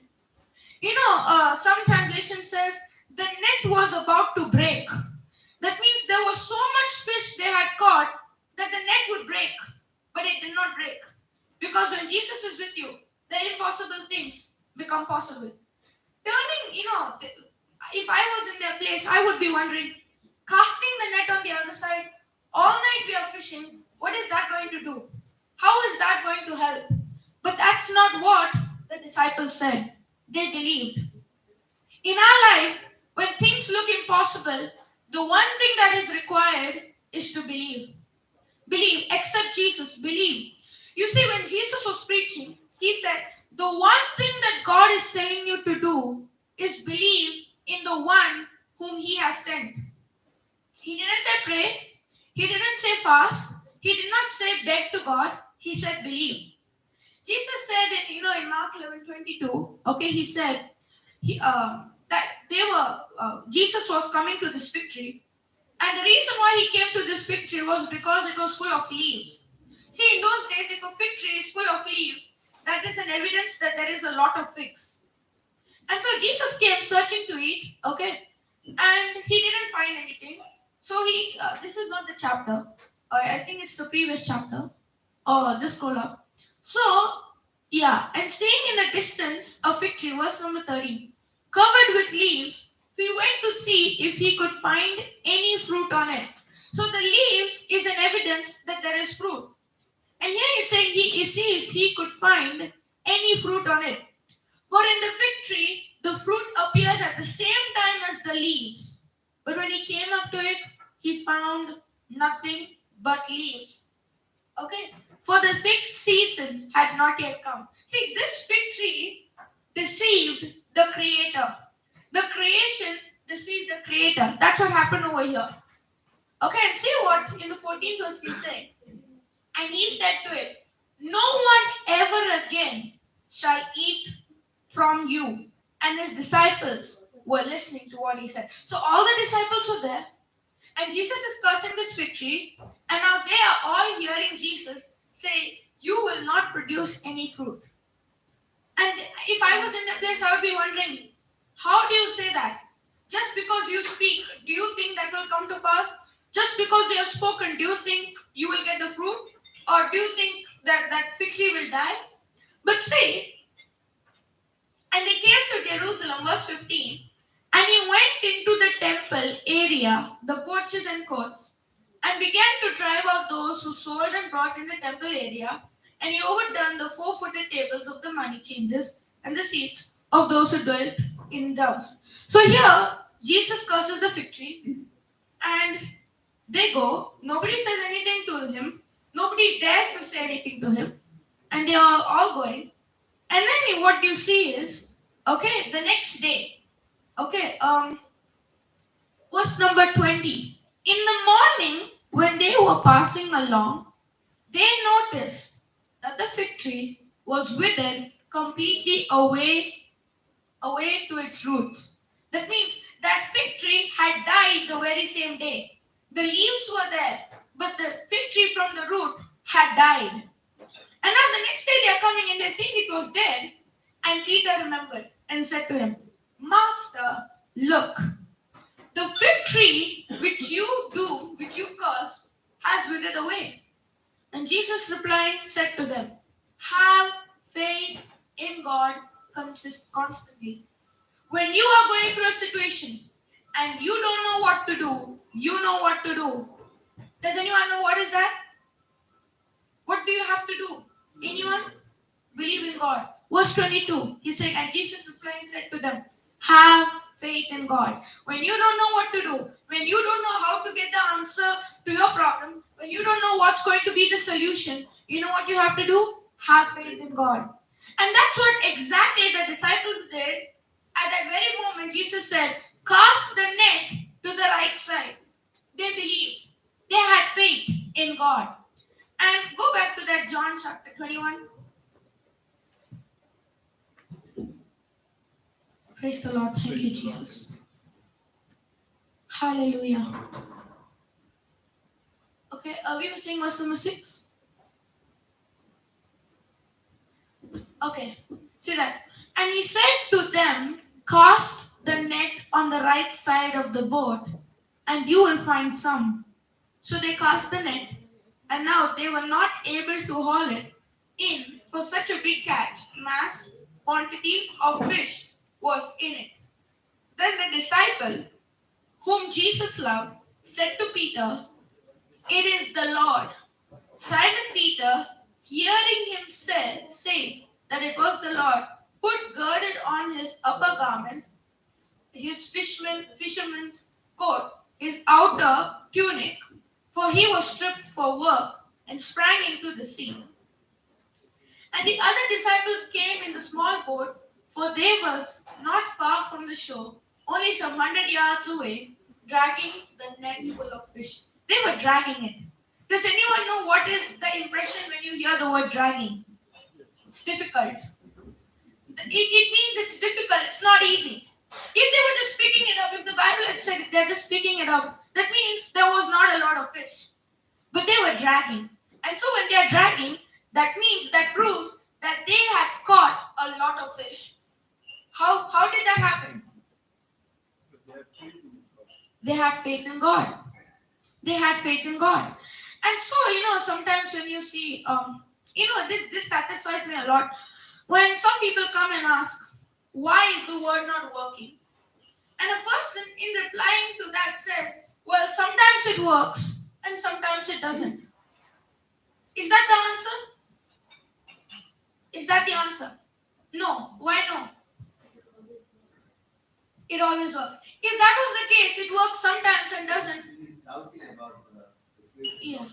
You know, some translation says the net was about to break. That means there was so much fish they had caught that the net would break, but it did not break. Because when Jesus is with you, the impossible things become possible. Turning, if I was in their place, I would be wondering, casting the net on the other side, all night we are fishing, what is that going to do? How is that going to help? But that's not what the disciples said. They believed. In our life, when things look impossible, the one thing that is required is to believe. Believe. Accept Jesus. Believe. You see, when Jesus was preaching, he said, the one thing that God is telling you to do is believe in the one whom he has sent. He didn't say pray. He didn't say fast. He did not say beg to God. He said believe. Jesus said in Mark 11:22, okay, he said that Jesus was coming to this fig tree, and the reason why he came to this fig tree was because it was full of leaves. See, in those days, if a fig tree is full of leaves, that is an evidence that there is a lot of figs. And so Jesus came searching to eat, okay, and he didn't find anything. So this is not the chapter. I think it's the previous chapter. Oh, just scroll up. So, yeah, and seeing in the distance a fig tree, verse number 13, covered with leaves, he went to see if he could find any fruit on it. So the leaves is an evidence that there is fruit. And here he's saying he see if he could find any fruit on it. For in the fig tree, the fruit appears at the same time as the leaves. But when he came up to it, he found nothing but leaves. Okay? For the fig season had not yet come. See, this fig tree deceived the creator. The creation deceived the creator. That's what happened over here. Okay, and see what in the 14th verse he's saying. And he said to it, no one ever again shall eat from you. And his disciples were listening to what he said. So all the disciples were there, and Jesus is cursing this fig tree, and now they are all hearing Jesus say, you will not produce any fruit. And if I was in the place, I would be wondering, how do you say that? Just because you speak, do you think that will come to pass? Just because they have spoken, do you think you will get the fruit? Or do you think that fig tree will die? But see, and they came to Jerusalem, verse 15, and he went into the temple area, the porches and courts, and began to drive out those who sold and bought in the temple area, and he overturned the four-footed tables of the money changers and the seats of those who dwelt in doves. So here, Jesus curses the fig tree, and they go. Nobody says anything to him. Nobody dares to say anything to him. And they are all going. And then what you see is, okay, the next day, okay, verse number 20. In the morning, when they were passing along, they noticed that the fig tree was withered completely away to its roots. That means that fig tree had died the very same day. The leaves were there, but the fig tree from the root had died. And now the next day they are coming and they're seeing it was dead. And Peter remembered and said to him, Master, look, the fig tree which you cursed has withered away. And Jesus replying said to them, have faith in God constantly. When you are going through a situation and you don't know what to do, you know what to do. Does anyone know what is that? What do you have to do? Anyone? Believe in God. Verse 22, he's saying, and Jesus replying said to them, have faith in God. When you don't know what to do, when you don't know how to get the answer to your problem, when you don't know what's going to be the solution, you know what you have to do? Have faith in God. And that's what exactly the disciples did. At that very moment, Jesus said, cast the net to the right side. They believed. They had faith in God. And go back to that John chapter 21. Praise the Lord. Thank you, Jesus. Hallelujah. Okay, we were saying verse number 6. Okay, see that. And he said to them, cast the net on the right side of the boat, and you will find some. So they cast the net, and now they were not able to haul it in for such a big catch. Mass quantity of fish was in it. Then the disciple, whom Jesus loved, said to Peter, it is the Lord. Simon Peter, hearing him say that it was the Lord, put girded on his upper garment, his fisherman's coat, his outer tunic, for he was stripped for work, and sprang into the sea. And the other disciples came in the small boat, for they were not far from the shore, only some 100 yards away, dragging the net full of fish. They were dragging it. Does anyone know what is the impression when you hear the word dragging? It's difficult. It means it's difficult. It's not easy. If they were just picking it up, if the Bible had said they're just picking it up, that means there was not a lot of fish. But they were dragging. And so when they are dragging, that proves that they had caught a lot of fish. How did that happen? They had faith in God. They had faith in God. And so, sometimes when you see, this satisfies me a lot. When some people come and ask, why is the word not working? And a person in replying to that says, well, sometimes it works and sometimes it doesn't. Is that the answer? Is that the answer? No. Why no? It always works. If that was the case, it works sometimes and doesn't. Yeah.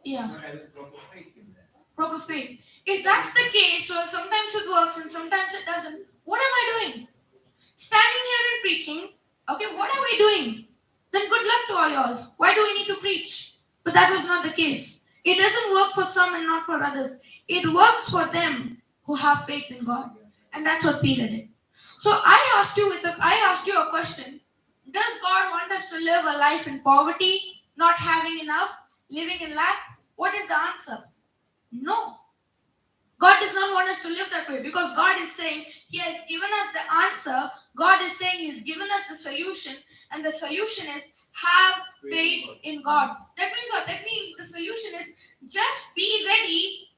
Yeah. Proper faith. If that's the case, well, sometimes it works and sometimes it doesn't. What am I doing? Standing here and preaching. Okay, what are we doing? Then good luck to all y'all. Why do we need to preach? But that was not the case. It doesn't work for some and not for others. It works for them who have faith in God. And that's what Peter did. So I asked you a question. Does God want us to live a life in poverty, not having enough, living in lack? What is the answer? No. God does not want us to live that way because God is saying He has given us the answer. God is saying He's given us the solution, and the solution is have faith in God. That means what? That means the solution is just be ready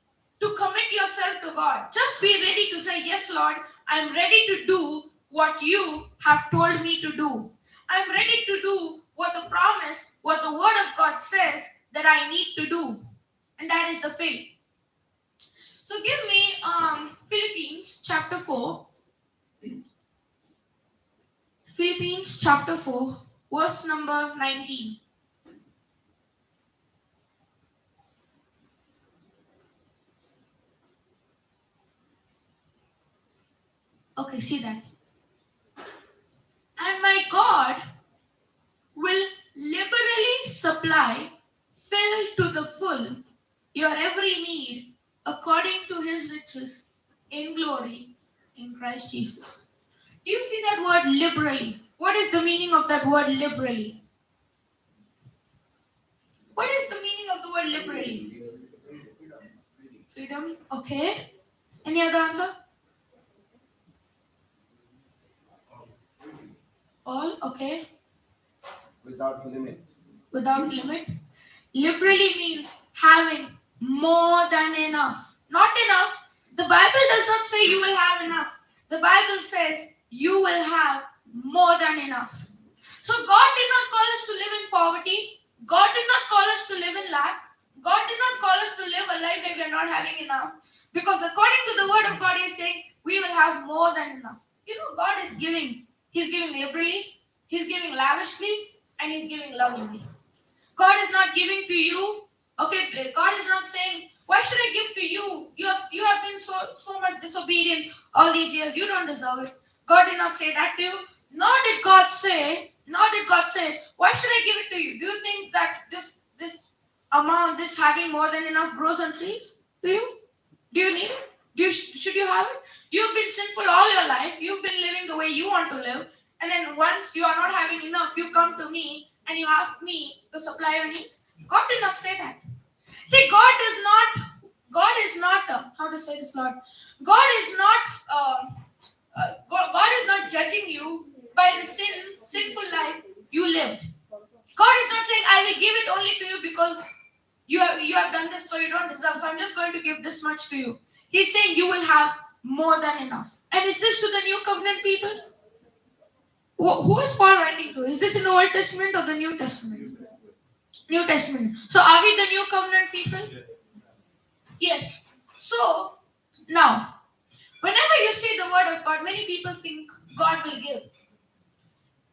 to commit yourself to God. Just be ready to say, yes, Lord, I'm ready to do what you have told me to do. I'm ready to do what the promise, what the word of God says that I need to do. And that is the faith. So give me Philippians chapter 4. Philippians chapter 4, verse number 19. Okay, see that. And my God will liberally supply, fill to the full, your every need according to His riches in glory in Christ Jesus. Do you see that word liberally? What is the meaning of that word liberally? What is the meaning of the word liberally? Freedom. Okay. Any other answer? All. Okay. Without limit. Without limit. Liberally means having more than enough. Not enough. The Bible does not say you will have enough. The Bible says you will have more than enough. So God did not call us to live in poverty. God did not call us to live in lack. God did not call us to live a life where we are not having enough. Because according to the word of God, He is saying we will have more than enough. God is giving. He's giving liberally. He's giving lavishly. And He's giving lovingly. God is not giving to you. Okay, God is not saying, why should I give to you? You have been so much disobedient all these years. You don't deserve it. God did not say that to you. Nor did God say, why should I give it to you? Do you think that this amount, this having more than enough grows on trees? Do you? Do you need it? Should you have it? You've been sinful all your life. You've been living the way you want to live. And then once you are not having enough, you come to me and you ask me to supply your needs. God did not say that. See, God is not, how to say this, Lord? God is not judging you by the sinful life you lived. God is not saying, I will give it only to you because you have done this so you don't deserve. So I'm just going to give this much to you. He's saying you will have more than enough. And is this to the New Covenant people? Who is Paul writing to? Is this in the Old Testament or the New Testament? New Testament. So are we the New Covenant people? Yes. So now, whenever you see the word of God, many people think God will give.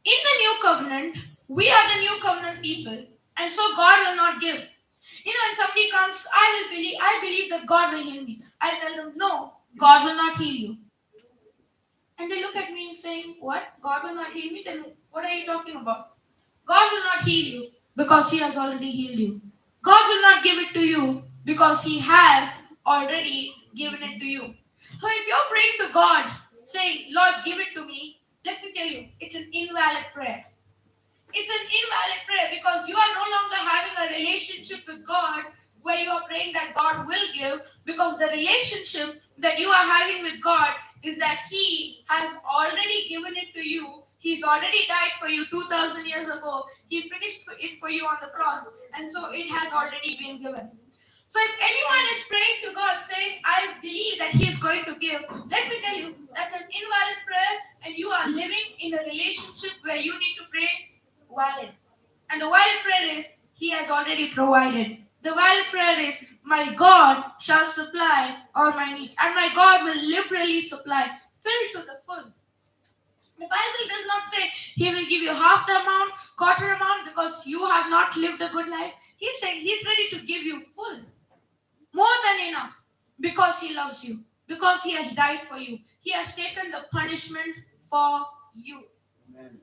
In the New Covenant, we are the New Covenant people, and so God will not give. When somebody comes, I believe that God will heal me. I tell them, no, God will not heal you. And they look at me saying, what? God will not heal me? Then what are you talking about? God will not heal you. because He has already healed you. God will not give it to you because He has already given it to you. So if you're praying to God, saying, Lord, give it to me, let me tell you, it's an invalid prayer. It's an invalid prayer because you are no longer having a relationship with God where you are praying that God will give, because the relationship that you are having with God is that He has already given it to you. He's already died for you 2000 years ago. He finished it for you on the cross, and so it has already been given. So if anyone is praying to God saying, I believe that He is going to give, let me tell you, that's an invalid prayer, and you are living in a relationship where you need to pray valid. And the valid prayer is, He has already provided. The valid prayer is, my God shall supply all my needs, and my God will liberally supply, fill to the full. The Bible does not say He will give you half the amount, quarter amount, because you have not lived a good life. He's saying He's ready to give you full, more than enough, because He loves you, because He has died for you. He has taken the punishment for you. Amen.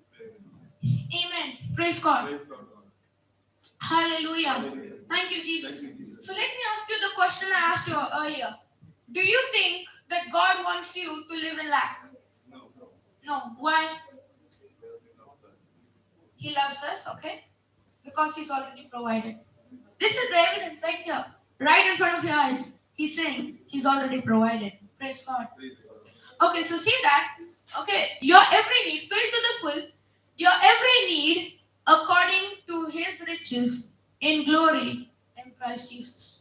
Amen. Praise God. Praise God. Hallelujah. Hallelujah. Thank you, Jesus. Thank you, Jesus. So let me ask you the question I asked you earlier. Do you think that God wants you to live in lack? No. No. Why? He loves us, okay? Because He's already provided. This is the evidence right here, right in front of your eyes. He's saying He's already provided. Praise God. Praise God. Okay, so see that. Okay, your every need, filled to the full, your every need according to His riches in glory in Christ Jesus.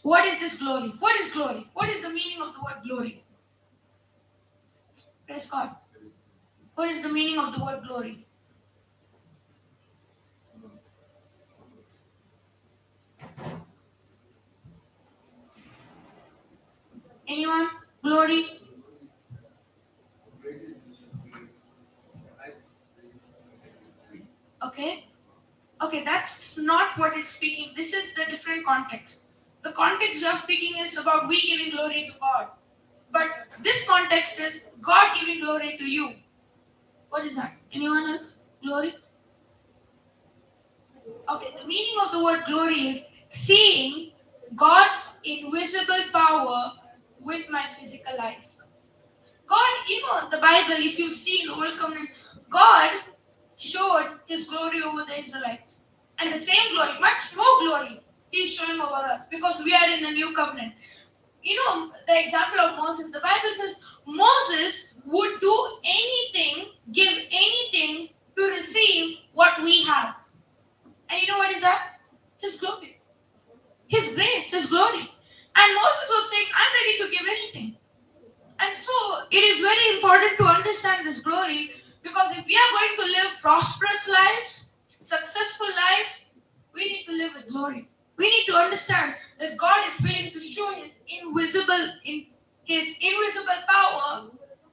What is this glory? What is glory? What is the meaning of the word glory? Praise God. What is the meaning of the word glory? Anyone? Glory? Okay. Okay, that's not what it's speaking. This is the different context. The context you're speaking is about we giving glory to God. But this context is God giving glory to you. What is that? Anyone else? Glory? Okay, the meaning of the word glory is seeing God's invisible power with my physical eyes. God, the Bible, if you see in the Old Covenant, God showed His glory over the Israelites. And the same glory, much more glory, He's showing over us because we are in the New Covenant. The example of Moses, the Bible says Moses would do anything, give anything to receive what we have. And you know what is that? His glory. His grace, His glory. And Moses was saying, I'm ready to give anything. And so it is very important to understand this glory, because if we are going to live prosperous lives, successful lives, we need to live with glory. We need to understand that God is willing to show His invisible power.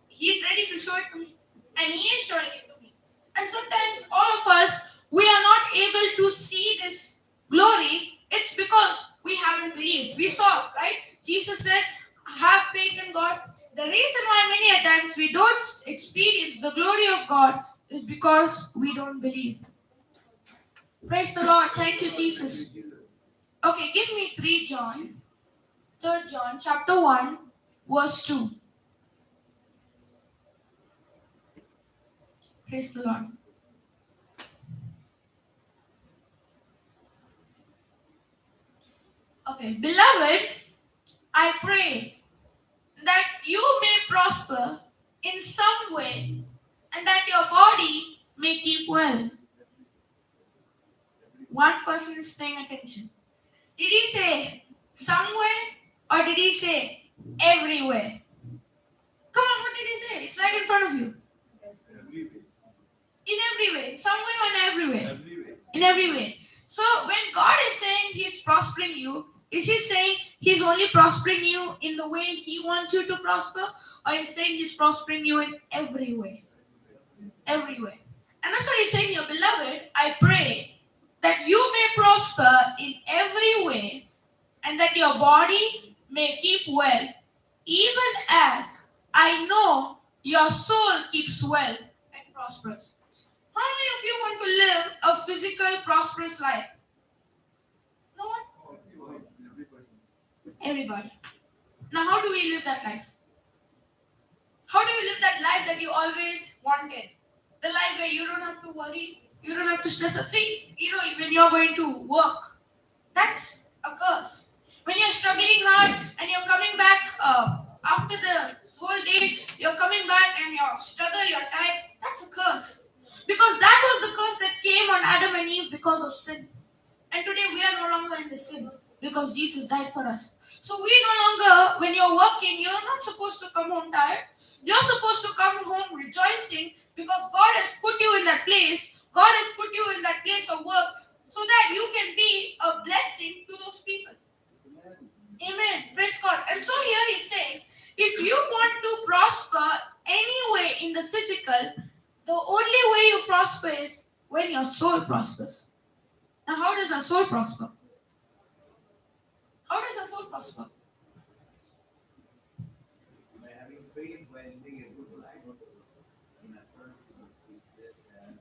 He's ready to show it to me. And He is showing it to me. And sometimes all of us, we are not able to see this glory. It's because we haven't believed. We saw, right? Jesus said, have faith in God. The reason why many a times we don't experience the glory of God is because we don't believe. Praise the Lord. Thank you, Jesus. Okay, give me 3 John chapter 1, verse 2. Praise the Lord. Okay, beloved, I pray that you may prosper in some way and that your body may keep well. One person is paying attention. Did he say somewhere or did he say everywhere? Come on, what did he say? It's right in front of you. In every way. Somewhere and everywhere. In every way. So when God is saying He's prospering you, is He saying He's only prospering you in the way He wants you to prosper? Or He's saying He's prospering you in every way? Every way. And that's what He's saying here. Beloved, I pray that you may prosper in every way and that your body may keep well, even as I know your soul keeps well and prospers. How many of you want to live a physical, prosperous life? No one? Everybody. Now, how do we live that life? How do you live that life that you always wanted? The life where you don't have to worry, you don't have to stress. See, when you're going to work, that's a curse. When you're struggling hard and you're coming back after the whole day, you're coming back and you're struggle, you're tired, that's a curse. Because that was the curse that came on Adam and Eve because of sin. And today we are no longer in the sin because Jesus died for us. So we no longer, when you're working, you're not supposed to come home tired. You're supposed to come home rejoicing because God has put you in that place. God has put you in that place of work so that you can be a blessing to those people. Amen. Praise God. And so here he's saying, if you want to prosper anyway in the physical, the only way you prosper is when your soul prospers. Now, how does our soul prosper? How does our soul prosper? By having faith, by living a good life, in accordance with the Scripture, and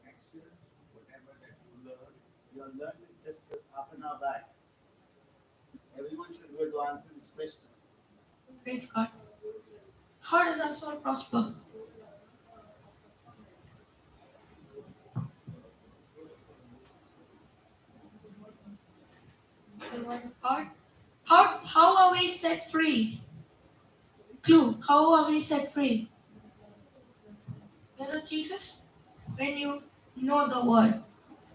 experience, whatever that you are learning just half an hour back. Everyone should be able to answer this question. Praise God. How does our soul prosper? The word of God. How are we set free? Clue. How are we set free? You know Jesus? When you know the word,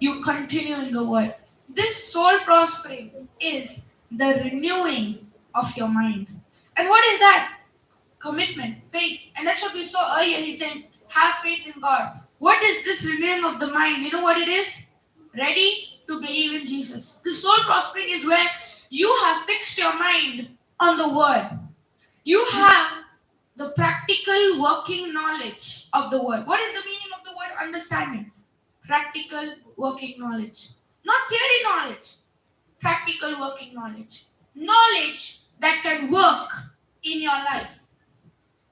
you continue in the word. This soul prospering is the renewing of your mind. And what is that? Commitment, faith. And that's what we saw earlier. He said, have faith in God. What is this renewing of the mind? You know what it is? Ready to believe in Jesus. The soul prospering is where you have fixed your mind on the word. You have the practical working knowledge of the word. What is the meaning of the word understanding? Practical working knowledge. Not theory knowledge. Practical working knowledge. Knowledge that can work in your life.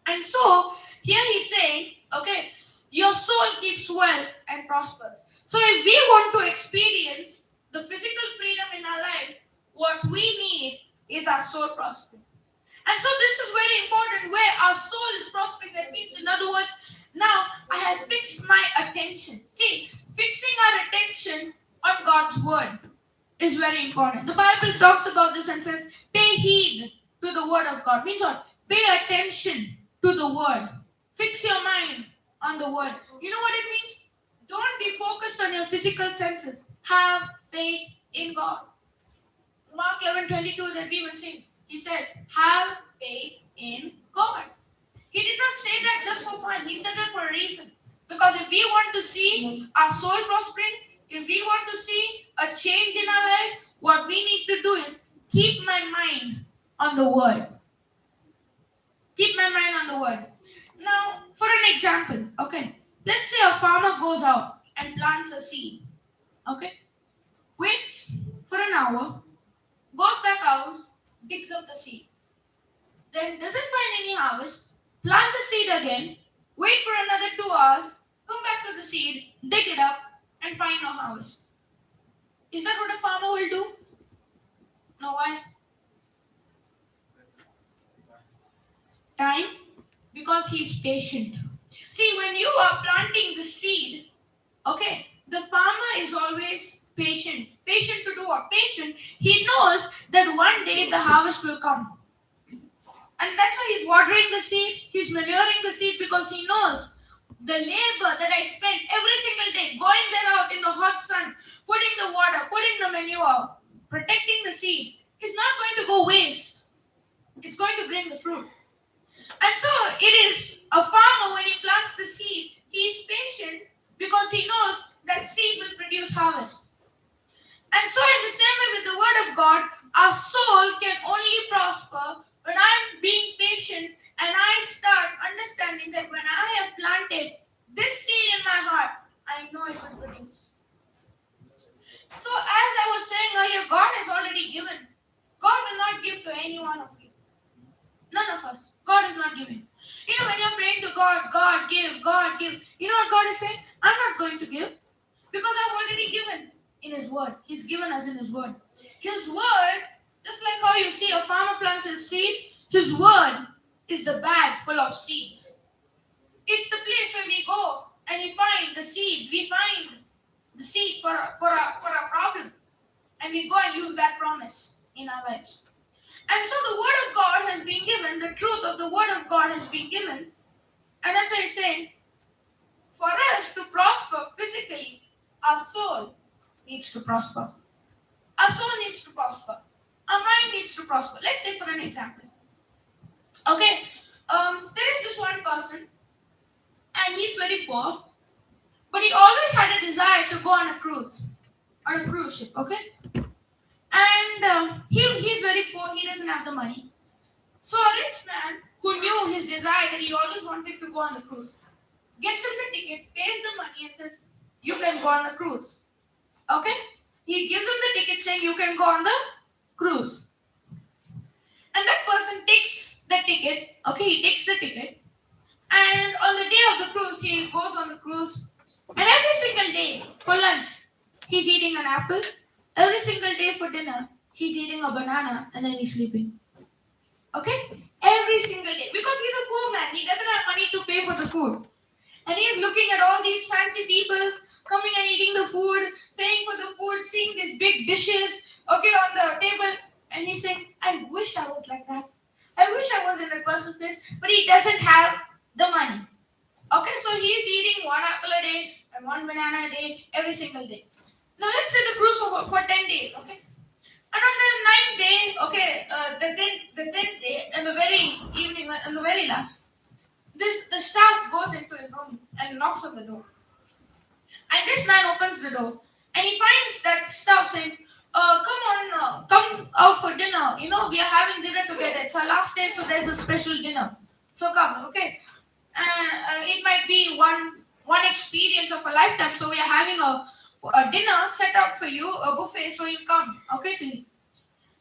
And so, here he's saying, okay, your soul keeps well and prospers. So if we want to experience the physical freedom in our life, what we need is our soul prospering. And so this is very important where our soul is prospering. That means, in other words, now I have fixed my attention. See, fixing our attention on God's word is very important. The Bible talks about this and says, pay heed to the word of God. Means what? Pay attention to the word. Fix your mind on the word. You know what it means? Don't be focused on your physical senses. Have faith in God. Mark 11:22 that we were saying. He says, have faith in God. He did not say that just for fun. He said that for a reason. Because if we want to see our soul prospering, if we want to see a change in our life, what we need to do is keep my mind on the word. Keep my mind on the word. Now, for an example, okay, let's say a farmer goes out and plants a seed, okay, waits for an hour, goes back out, digs up the seed, then doesn't find any harvest, plant the seed again, wait for another 2 hours, come back to the seed, dig it up, and find no harvest. Is that what a farmer will do? No, why? Time? Because he's patient. See, when you are planting the seed, okay, the farmer is always patient. Patient to do what? Patient. He knows that one day the harvest will come. And that's why he's watering the seed, he's manuring the seed because he knows the labor that I spent every single day, going there out in the hot sun, putting the water, putting the manure, protecting the seed, is not going to go waste. It's going to bring the fruit. And so it is a farmer when he plants the seed, he is patient because he knows that seed will produce harvest. And so in the same way with the word of God, our soul can only prosper when I'm being patient and I start understanding that when I have planted this seed in my heart, I know it will produce. So as I was saying earlier, God has already given. God will not give to any one of you. None of us. God is not giving. You know, when you're praying to God, God give, God give. You know what God is saying? I'm not going to give because I've already given in His word. He's given us in His word. His word, just like how you see a farmer plants his seed, His word is the bag full of seeds. It's the place where we go and we find the seed. We find the seed for a problem. And we go and use that promise in our lives. And so the word of God has been given, the truth of the word of God has been given. And that's why He's saying, for us to prosper physically, our soul needs to prosper. Our soul needs to prosper. Our mind needs to prosper. Let's say for an example. Okay, there is this one person and he's very poor, but he always had a desire to go on a cruise ship, okay? And he's very poor, he doesn't have the money. So a rich man who knew his desire that he always wanted to go on the cruise, gets him the ticket, pays the money and says, you can go on the cruise. Okay? He gives him the ticket saying you can go on the cruise. And that person takes the ticket, okay, he takes the ticket. And on the day of the cruise, he goes on the cruise. And every single day for lunch, he's eating an apple. Every single day for dinner, he's eating a banana and then he's sleeping. Okay? Every single day. Because he's a poor man. He doesn't have money to pay for the food. And he's looking at all these fancy people coming and eating the food, paying for the food, seeing these big dishes, okay, on the table. And he's saying, I wish I was like that. I wish I was in that person's place. But he doesn't have the money. Okay, so he's eating one apple a day and one banana a day, every single day. Now let's say the cruise for 10 days, okay? And on the 9th day, okay, the 10th day, and the very evening, and the very last, the staff goes into his room and knocks on the door. And this man opens the door and he finds that staff saying, come out for dinner. You know, we are having dinner together. It's our last day, so there's a special dinner. So come, okay? It might be one experience of a lifetime. So we are having a dinner set out for you, a buffet, so you come, okay, to me.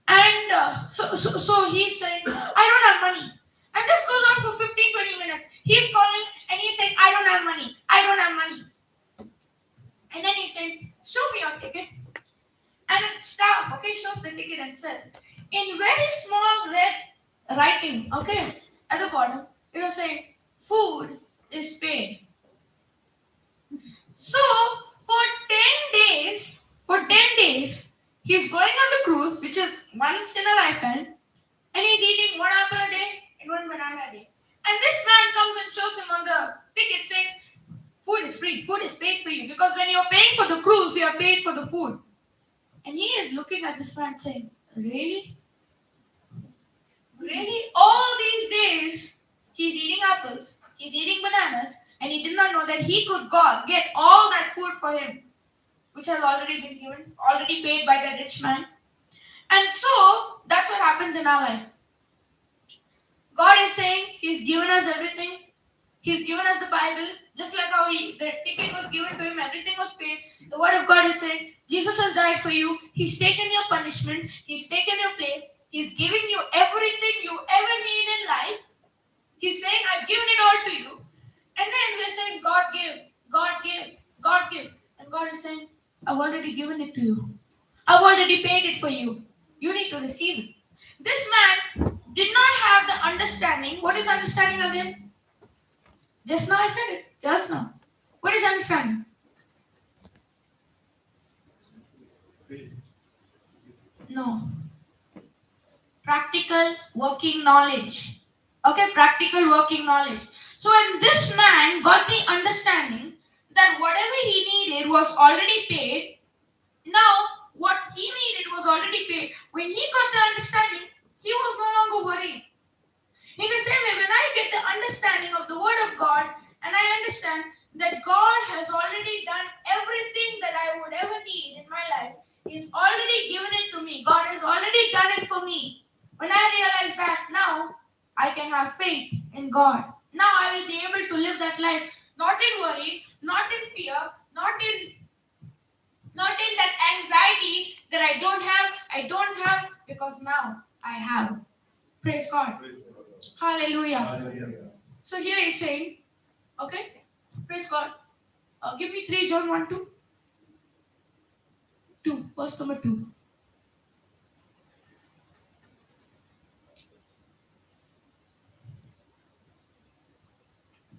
And so he's saying, I don't have money. And this goes on for 15-20 minutes. He's calling and he's saying, I don't have money. I don't have money. And then he's saying, show me your ticket. And the staff, okay, shows the ticket and says, in very small red writing, okay, at the bottom, it will say, food is paid. So, for 10 days, he's going on the cruise, which is once in a lifetime, and he's eating one apple a day and one banana a day. And this man comes and shows him on the ticket saying, food is free, food is paid for you. Because when you're paying for the cruise, you are paid for the food. And he is looking at this man saying, really? Really? All these days, he's eating apples, he's eating bananas, and he did not know that he could get all that food for him, which has already been given, already paid by the rich man. And so, that's what happens in our life. God is saying He's given us everything. He's given us the Bible, just like how the ticket was given to Him, everything was paid. The Word of God is saying, Jesus has died for you. He's taken your punishment. He's taken your place. He's giving you everything you ever need in life. He's saying, I've given it all to you. And then we're saying, God give, God give, God give. And God is saying, I've already given it to you. I've already paid it for you. You need to receive it. This man did not have the understanding. What is understanding again? Just now I said it. Just now. What is understanding? No. Practical working knowledge. Okay, practical working knowledge. So when this man got the understanding that whatever he needed was already paid, now what he needed was already paid. When he got the understanding, he was no longer worried. In the same way, when I get the understanding of the Word of God and I understand that God has already done everything that I would ever need in my life, He's already given it to me. God has already done it for me. When I realize that, now I can have faith in God. Now I will be able to live that life, not in worry, not in fear, not in that anxiety that I don't have, because now I have. Praise God. Hallelujah. So here he's saying, okay, praise God. Give me 3 John 1 2. 2. Verse number 2.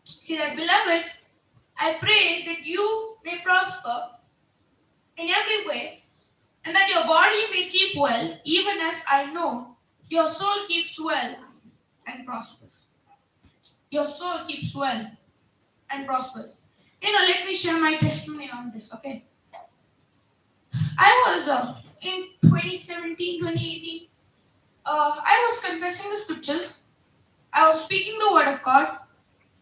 See that, beloved, I pray that you may prosper in every way, and that your body may keep well, even as I know your soul keeps well and prospers. Your soul keeps well and prospers. Let me share my testimony on this, okay? I was in 2017, 2018. I was confessing the scriptures. I was speaking the word of God,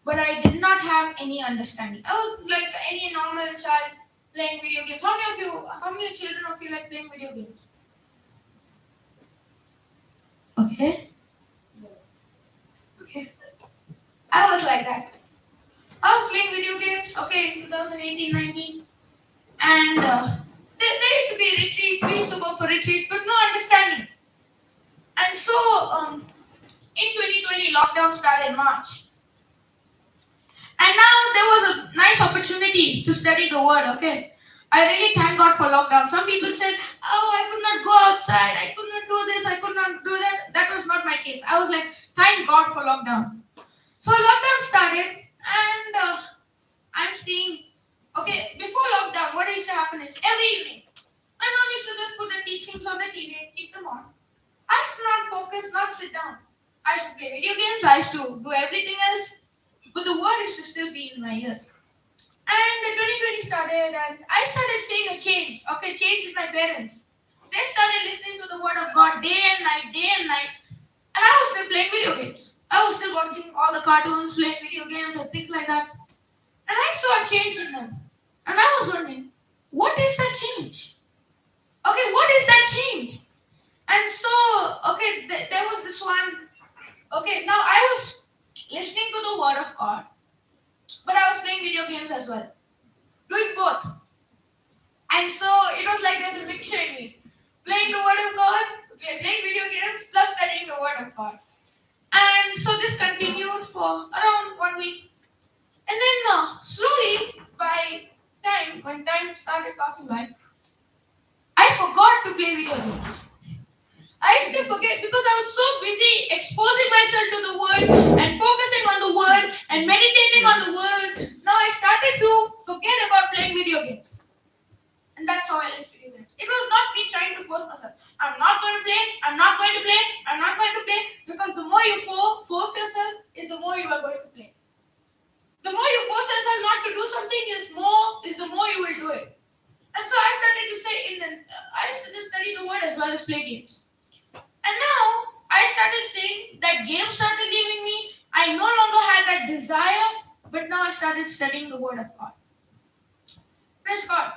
but I did not have any understanding. I was like any normal child playing video games. How many children of you like playing video games? Okay. I was like that. I was playing video games, okay, in 2018, 19. And there used to be retreats. We used to go for retreats, but no understanding. And so, in 2020, lockdown started in March. And now there was a nice opportunity to study the word, okay? I really thank God for lockdown. Some people said, oh, I could not go outside, I could not do this, I could not do that. That was not my case. I was like, thank God for lockdown. So lockdown started, and I'm seeing, okay, before lockdown, what used to happen is every evening, my mom used to just put the teachings on the TV and keep them on. I used to not focus, not sit down. I used to play video games, I used to do everything else, but the word used to still be in my ears. And 2020 started, and I started seeing a change, okay, change in my parents. They started listening to the word of God day and night, and I was still playing video games. I was still watching all the cartoons, playing video games and things like that. And I saw a change in them. And I was wondering, what is that change? Okay, what is that change? And so, okay, there was this one. Okay, now I was listening to the word of God, but I was playing video games as well. Doing both. And so it was like there's a mixture in me. Playing the word of God, playing video games, plus studying the word of God. And so this continued for around 1 week. And then slowly, when time started passing by, I forgot to play video games. I used to forget because I was so busy exposing myself to the word and focusing on the word and meditating on the word. Now I started to forget about playing video games. And that's how I left video games. It was not me trying to force myself. I'm not going to play, I'm not going to play, I'm not going to play, because the more you force yourself is the more you are going to play. The more you force yourself not to do something is the more you will do it. And so I started to say I used to just study the word as well as play games. And now I started saying that games started leaving me. I no longer had that desire, but now I started studying the word of God. Praise God.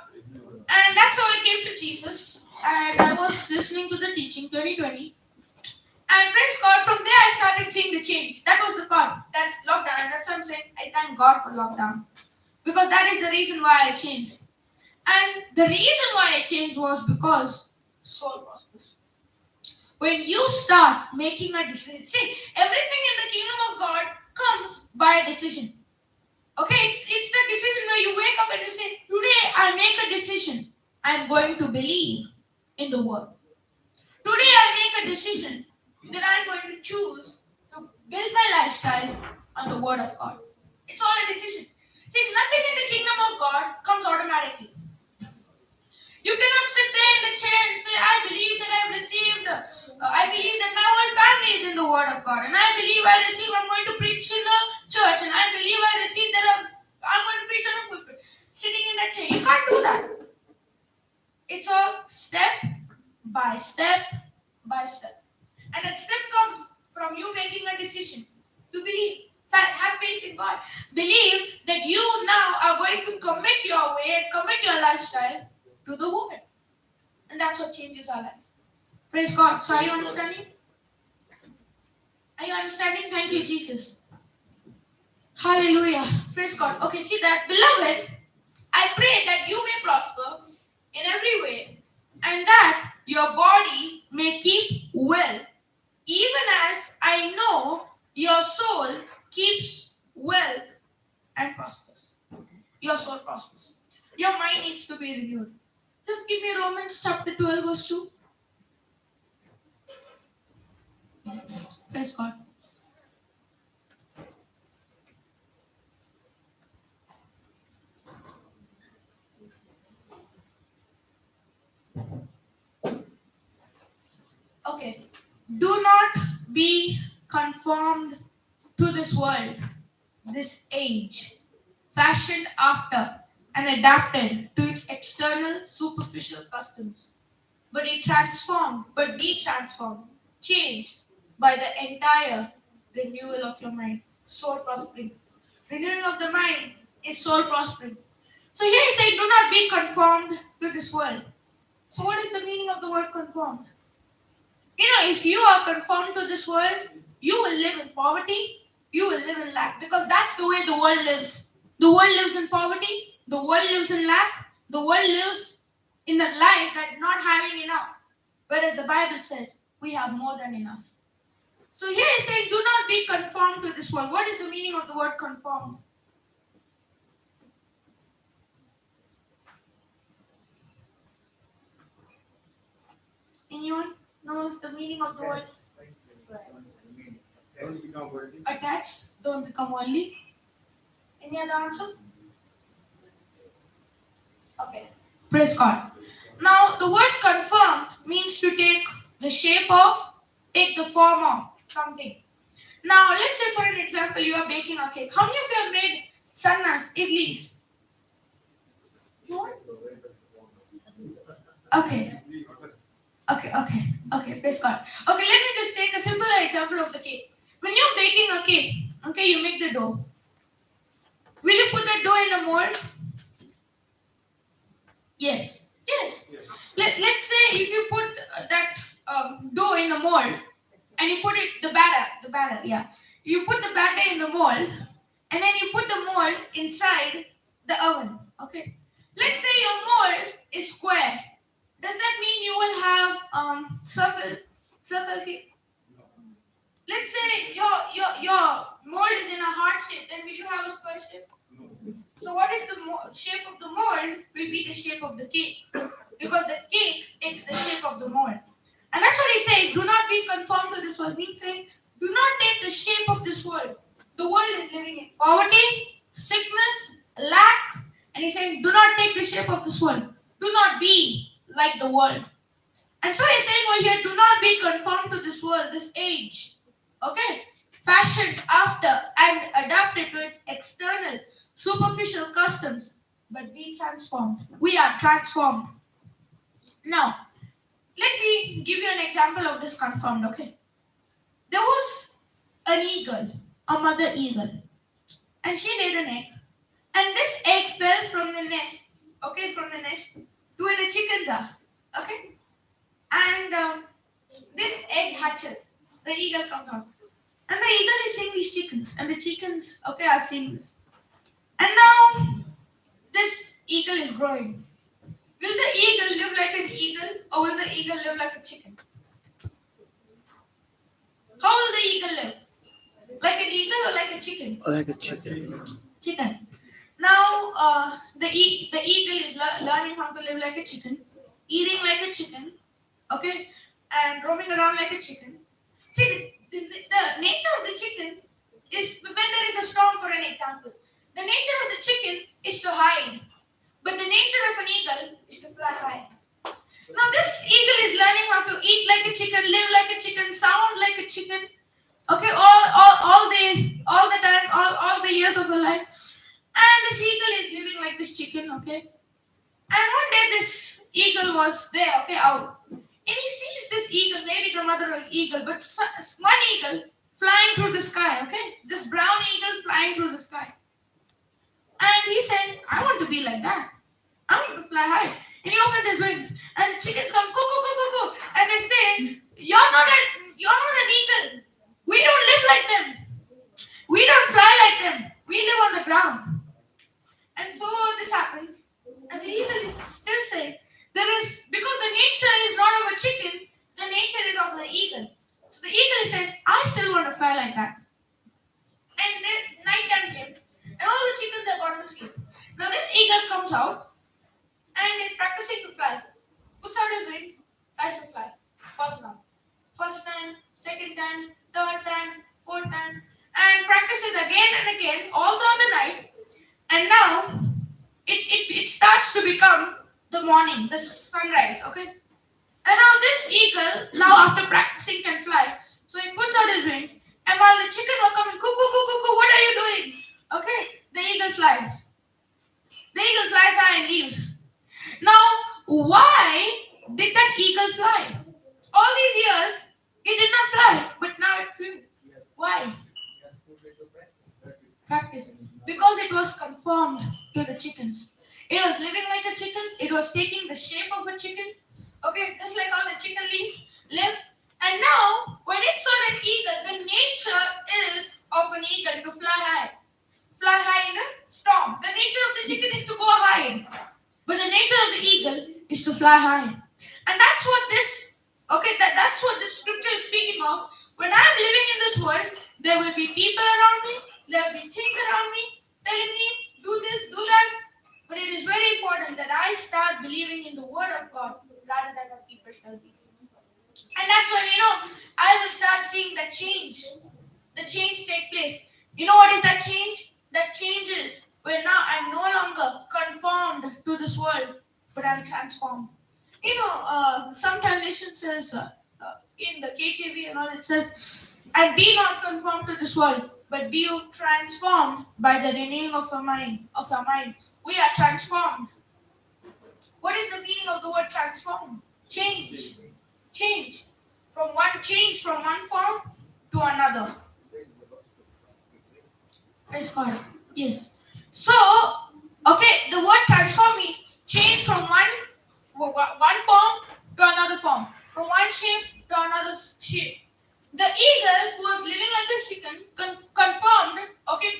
And that's how I came to Jesus. And I was listening to the teaching 2020. And praise God, from there I started seeing the change. That was the part. That's lockdown. And that's why I'm saying I thank God for lockdown. Because that is the reason why I changed. And the reason why I changed was because soul prospers. When you start making a decision, see, everything in the kingdom of God comes by a decision. Okay, it's the decision where you wake up and you say, today I make a decision. I'm going to believe in the word. Today I make a decision that I'm going to choose to build my lifestyle on the word of God. It's all a decision. See, nothing in the kingdom of God comes automatically. You cannot sit there in the chair and say, I believe that I've received, I believe that my whole family is in the word of God, and I believe I'm going to preach in a church, and I believe I receive that I'm going to preach on a pulpit, sitting in that chair. You can't do that. It's all step by step by step. And that step comes from you making a decision to believe. Have faith in God. Believe that you now are going to commit your way, commit your lifestyle to the word. And that's what changes our life. Praise God. So are you understanding? Are you understanding? Thank you, Jesus. Hallelujah. Praise God. Okay, see that. Beloved, I pray that you may prosper in every way, and that your body may keep well, even as I know your soul keeps well and prospers. your soul prospers. Your mind needs to be renewed. Just give me Romans chapter 12, verse 2. Praise God. Okay. Do not be conformed to this world, this age, fashioned after and adapted to its external superficial customs, but be transformed, changed by the entire renewal of your mind, soul prospering. Renewing of the mind is soul prospering. So here he said, do not be conformed to this world. So what is the meaning of the word conformed? If you are conformed to this world, you will live in poverty, you will live in lack, because that's the way the world lives. The world lives in poverty, the world lives in lack, the world lives in a life that not having enough. Whereas the Bible says we have more than enough. So here he's saying, do not be conformed to this world. What is the meaning of the word conformed? Anyone knows the meaning of the word? Don't become worthy. Attached, don't become worldly. Any other answer? Okay. Praise God. Now, the word confirmed means to take the form of something. Now, let's say for an example, you are baking a cake. How many of you have made sannas, idlis? No one? Okay. Okay, praise God. Okay, let me just take a simple example of the cake. When you're baking a cake, okay, you make the dough. Will you put that dough in a mold? Yes. Let's say if you put that dough in a mold and you put the batter, yeah. You put the batter in the mold and then you put the mold inside the oven, okay. Let's say your mold is square. Does that mean you will have circle cake? Let's say your mold is in a heart shape, then will you have a square shape? So what is the shape of the mold will be the shape of the cake, because the cake takes the shape of the mold. And that's what he's saying, do not be conformed to this world. Means saying, do not take the shape of this world. The world is living in poverty, sickness, lack, and he's saying, do not take the shape of this world. Do not be like the world. And so he's saying over here, do not be conformed to this world, this age. Okay? Fashioned after and adapted to its external, superficial customs, but be transformed. We are transformed. Now, let me give you an example of this conformed, okay? There was an eagle, a mother eagle, and she laid an egg. And this egg fell from the nest, okay, to where the chickens are, okay? And this egg hatches. The eagle comes out. And the eagle is seeing these chickens. And the chickens, okay, are seeing this. And now, this eagle is growing. Will the eagle live like an eagle or will the eagle live like a chicken? How will the eagle live? Like an eagle or like a chicken? Like a chicken. Chicken. Now, the eagle is learning how to live like a chicken, eating like a chicken, okay, and roaming around like a chicken. See, the nature of the chicken is, when there is a storm, for an example, the nature of the chicken is to hide, but the nature of an eagle is to fly high. Now, this eagle is learning how to eat like a chicken, live like a chicken, sound like a chicken, okay, all the time, all the years of her life. And this eagle is living like this chicken, okay? And one day this eagle was there, okay, out. And he sees this eagle, maybe the mother eagle, but one eagle flying through the sky, okay? This brown eagle flying through the sky. And he said, I want to be like that. I want to fly high. And he opens his wings. And the chickens come, coo. And they say, you're not an eagle. We don't live like them. We don't fly like them. We live on the ground. And so this happens. And the eagle is still saying, because the nature is not of a chicken, the nature is of the eagle. So the eagle is saying, I still want to fly like that. And then night time came, and all the chickens have gone to sleep. Now this eagle comes out and is practicing to fly. Puts out his wings, tries to fly. Falls down. First time, second time, third time, fourth time, and practices again and again all throughout the night. And now it starts to become the morning, the sunrise, okay? And now this eagle, now after practicing can fly, so he puts out his wings, and while the chicken were coming, cuckoo, cuckoo, cuckoo, what are you doing? Okay, the eagle flies. The eagle flies high and leaves. Now, why did that eagle fly? All these years, it did not fly, but now it flew. Why? Practice. Because it was conformed to the chickens. It was living like a chicken. It was taking the shape of a chicken. Okay, just like how the chicken lives. And now, when it saw that eagle, the nature is of an eagle to fly high. Fly high in the storm. The nature of the chicken is to go hide. But the nature of the eagle is to fly high. And that's what that's what this scripture is speaking of. When I'm living in this world, there will be people around me, there will be things around me telling me, do this, do that. But it is very important that I start believing in the word of God rather than what people tell me. And that's when, I will start seeing the change take place. You know what is that change? That change is when now I'm no longer conformed to this world, but I'm transformed. Some translation says in the KJV and all, it says, and be not conformed to this world, but be you transformed by the renewing of our mind. We are transformed. What is the meaning of the word transform? Change. From one form to another. Praise God. Yes. So, okay, the word transform means change from one form to another form, from one shape to another shape. The eagle who was living like a chicken conformed,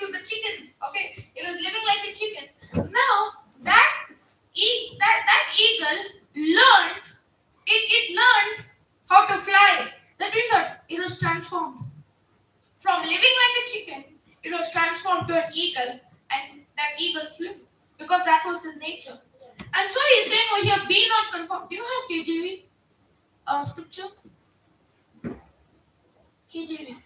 to the chickens. Okay, it was living like a chicken. Now that eagle learned it learned how to fly. That means that it was transformed from living like a chicken. It was transformed to an eagle, and that eagle flew because that was his nature. And so he's saying over here, be not conformed. Do you have KJV scripture? KJV.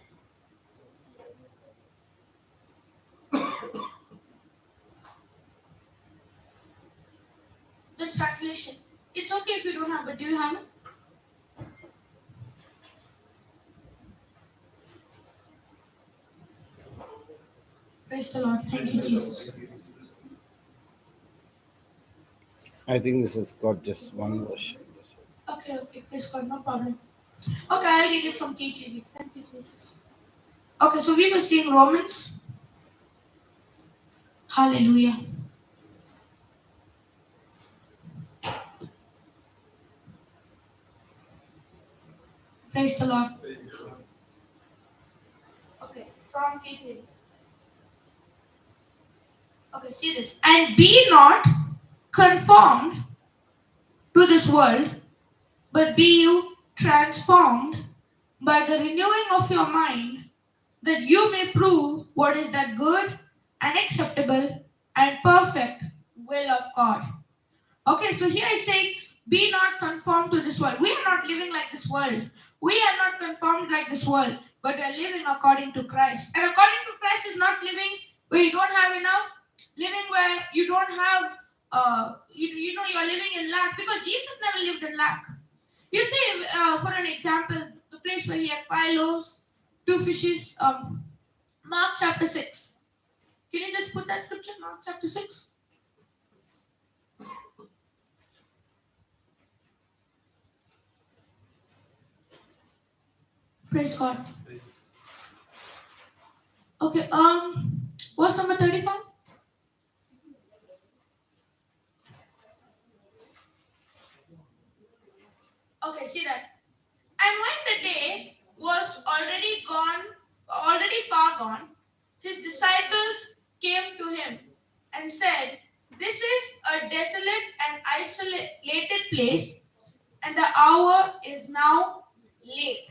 The translation. It's okay if you don't have, but do you have it? Praise the Lord. Thank you, Jesus. I think this has got just one version. Okay, praise God, no problem. Okay, I'll read it from KJV. Thank you, Jesus. Okay, so we were seeing Romans. Hallelujah. Praise the Lord. Okay, from KJV. Okay, see this. And be not conformed to this world, but be you transformed by the renewing of your mind, that you may prove what is that good and acceptable and perfect will of God. Okay, so here is saying, be not conformed to this world. We are not living like this world. We are not conformed like this world, but we are living according to Christ. And according to Christ is not living where you don't have enough, living where you don't have, you're living in lack, because Jesus never lived in lack. You see, for an example, the place where he had 5 loaves, 2 fishes, Mark chapter 6. Can you just put that scripture, Mark chapter 6? Praise God. Okay, verse number 35. Okay, see that. And when the day was already far gone, his disciples came to him and said, this is a desolate and isolated place, and the hour is now late.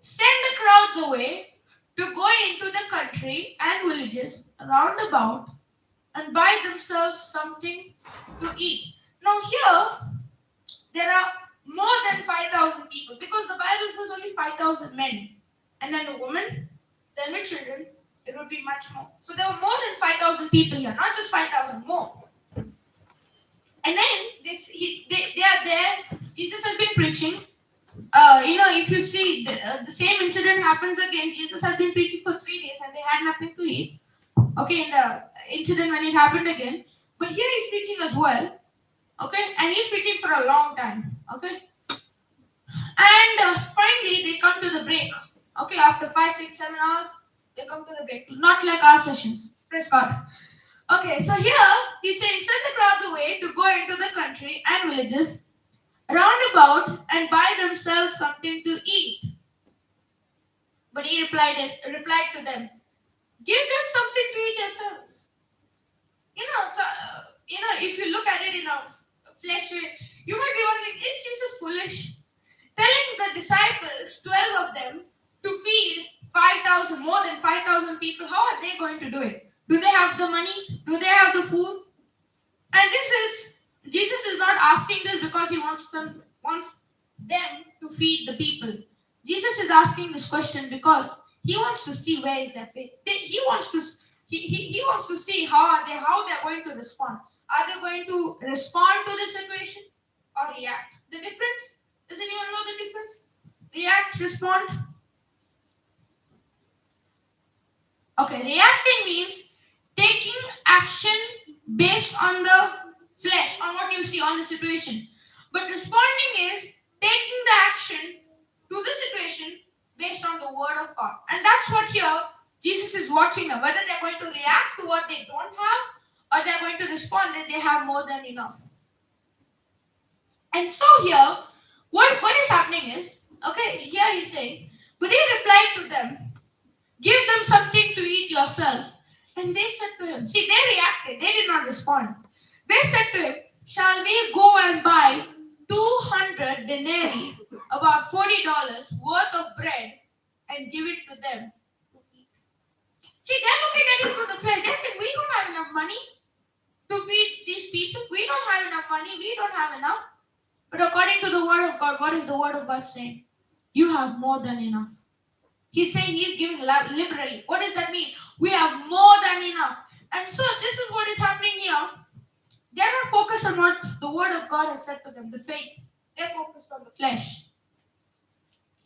Send the crowds away to go into the country and villages round about and buy themselves something to eat. Now here, there are more than 5,000 people because the Bible says only 5,000 men. And then the women, then the children, it would be much more. So there were more than 5,000 people here, not just 5,000 more. And then they are there. Jesus has been preaching. If you see the same incident happens again, Jesus has been preaching for 3 days and they had nothing to eat. Okay, in the incident when it happened again. But here he's preaching as well. Okay, and he's preaching for a long time. Okay, and finally they come to the break. Okay, after 5, 6, 7 hours, they come to the break. Not like our sessions. Praise God. Okay, so here he's saying, send the crowds away to go into the country and villages round about and buy themselves something to eat. But he replied to them, give them something to eat yourselves. If you look at it in a flesh way, you might be wondering, is Jesus foolish? Telling the disciples, 12 of them, to feed 5,000, more than 5,000 people, how are they going to do it? Do they have the money? Do they have the food? And Jesus is not asking this because he wants them to feed the people. Jesus is asking this question because he wants to see where is their faith. He wants to see how they're going to respond. Are they going to respond to the situation or react? The difference? Does anyone know the difference? React, respond. Okay, reacting means taking action based on the flesh, on what you see, on the situation. But responding is taking the action to the situation based on the word of God. And that's what here Jesus is watching them, whether they're going to react to what they don't have or they're going to respond that they have more than enough. And so here, what is happening is, okay, here he's saying, but he replied to them, give them something to eat yourselves. And they said to him, see, they reacted, they did not respond. They said to him, shall we go and buy 200 denarii, about $40 worth of bread, and give it to them to eat? See, they're looking at it through the flesh. They said, we don't have enough money to feed these people. We don't have enough money. We don't have enough. But according to the word of God, what is the word of God saying? You have more than enough. He's saying he's giving liberally. What does that mean? We have more than enough. And so this is what is happening here. They're not focused on what the word of God has said to them, the faith. They're focused on the flesh.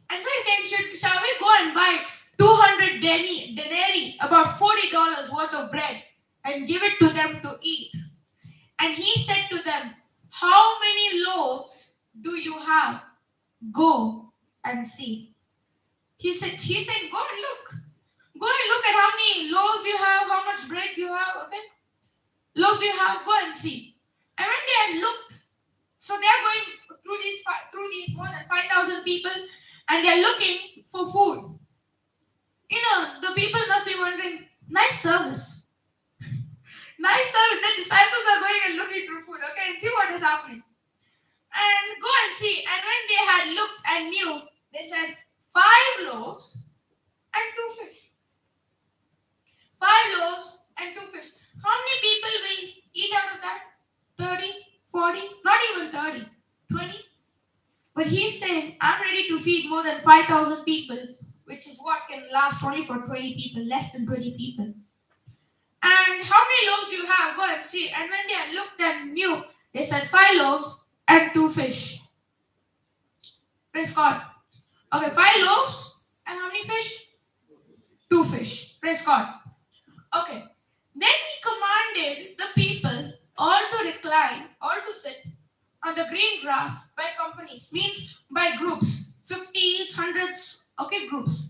And so he's saying, shall we go and buy 200 denarii, about $40 worth of bread, and give it to them to eat? And he said to them, how many loaves do you have? Go and see. He said, go and look. Go and look at how many loaves you have, how much bread you have, okay? Loaves you have, go and see. And when they had looked, so they are going through these more than 5,000 people, and they are looking for food. The people must be wondering, nice service. Nice service. The disciples are going and looking through food, okay, and see what is happening. And go and see. And when they had looked and knew, they said, 5 loaves and 2 fish. 5 loaves and 2 fish. How many people will eat out of that? 30, 40, not even 30, 20. But he's saying, I'm ready to feed more than 5,000 people, which is what can last only for 20 people, less than 20 people. And how many loaves do you have? Go and see. And when they had looked and knew, they said 5 loaves and 2 fish. Praise God. Okay, 5 loaves and how many fish? 2 fish. Praise God. Okay. Then he commanded the people all to recline, all to sit on the green grass by companies, means by groups, 50s, 100s, okay, groups.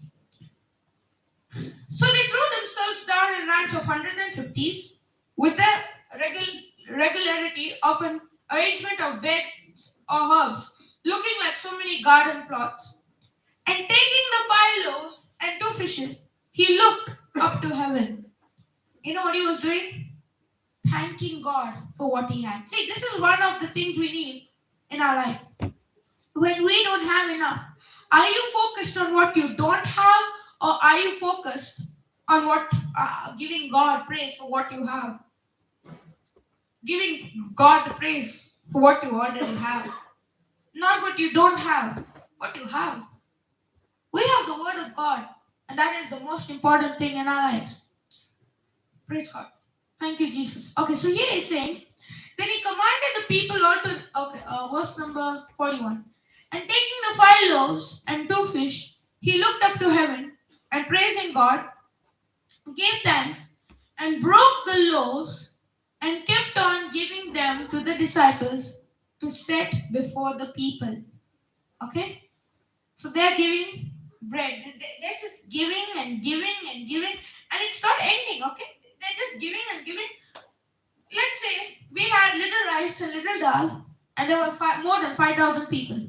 So they threw themselves down in ranks of 150s with the regularity of an arrangement of beds or herbs, looking like so many garden plots. And taking the 5 loaves and 2 fishes, he looked up to heaven. You know what he was doing? Thanking God for what he had. See, this is one of the things we need in our life. When we don't have enough, are you focused on what you don't have, or are you focused on what giving God praise for what you have? giving God the praise for what you already have. Not what you don't have, what you have. We have the word of God, and that is the most important thing in our lives. Praise God. Thank you, Jesus. Okay, so here he's saying, then he commanded the people all to, verse number 41. And taking the 5 loaves and 2 fish, he looked up to heaven and praising God, gave thanks and broke the loaves and kept on giving them to the disciples to set before the people. Okay? So they're giving bread. They're just giving and giving and giving, and it's not ending. Okay? They're just giving and giving. Let's say we had little rice and little dal, and there were more than 5,000 people.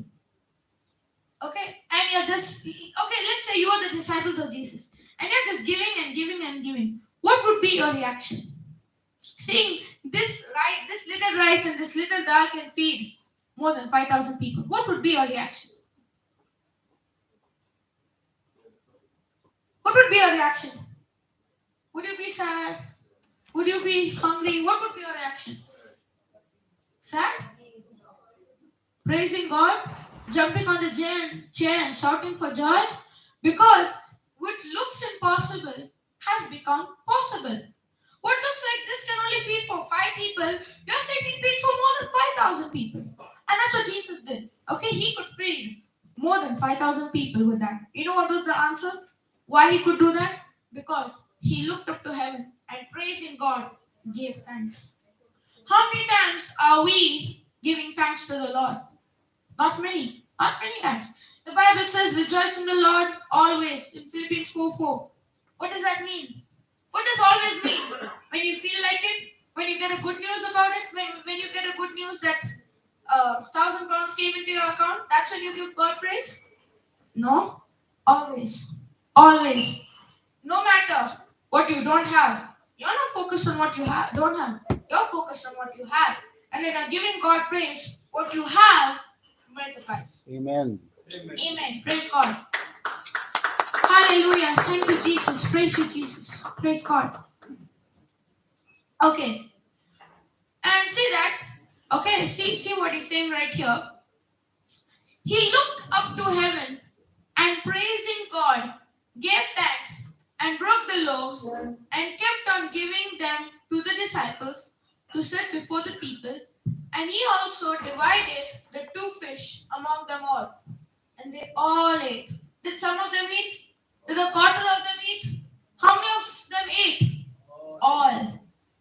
Okay? And you're just, okay, let's say you are the disciples of Jesus, and you're just giving and giving and giving. What would be your reaction? Seeing this little rice and this little dal can feed more than 5,000 people. What would be your reaction? What would be your reaction? Would you be sad? Would you be hungry? What would be your reaction? Sad? Praising God? Jumping on the chair and shouting for joy? Because what looks impossible has become possible. What looks like this can only feed for 5 people, you're saying it feeds for more than 5,000 people. And that's what Jesus did. Okay, he could feed more than 5,000 people with that. You know what was the answer? Why he could do that? Because he looked up to heaven and praising God, gave thanks. How many times are we giving thanks to the Lord? Not many. Not many times. The Bible says, rejoice in the Lord always, in Philippians 4:4. What does that mean? What does always mean? When you feel like it? When you get a good news about it? When you get a good news that 1,000 pounds came into your account, that's when you give God praise? No. Always. Always. No matter what you don't have, you're not focused on what you don't have. You're focused on what you have. And then giving God praise, what you have multiplies. Amen. Amen. Praise God. Hallelujah. Thank you, Jesus. Praise you, Jesus. Praise God. Okay. And see that. Okay, see what he's saying right here. He looked up to heaven and praising God, gave thanks and broke the loaves and kept on giving them to the disciples to set before the people. And he also divided the 2 fish among them all. And they all ate. Did some of them eat? Did a quarter of them eat? How many of them ate? All.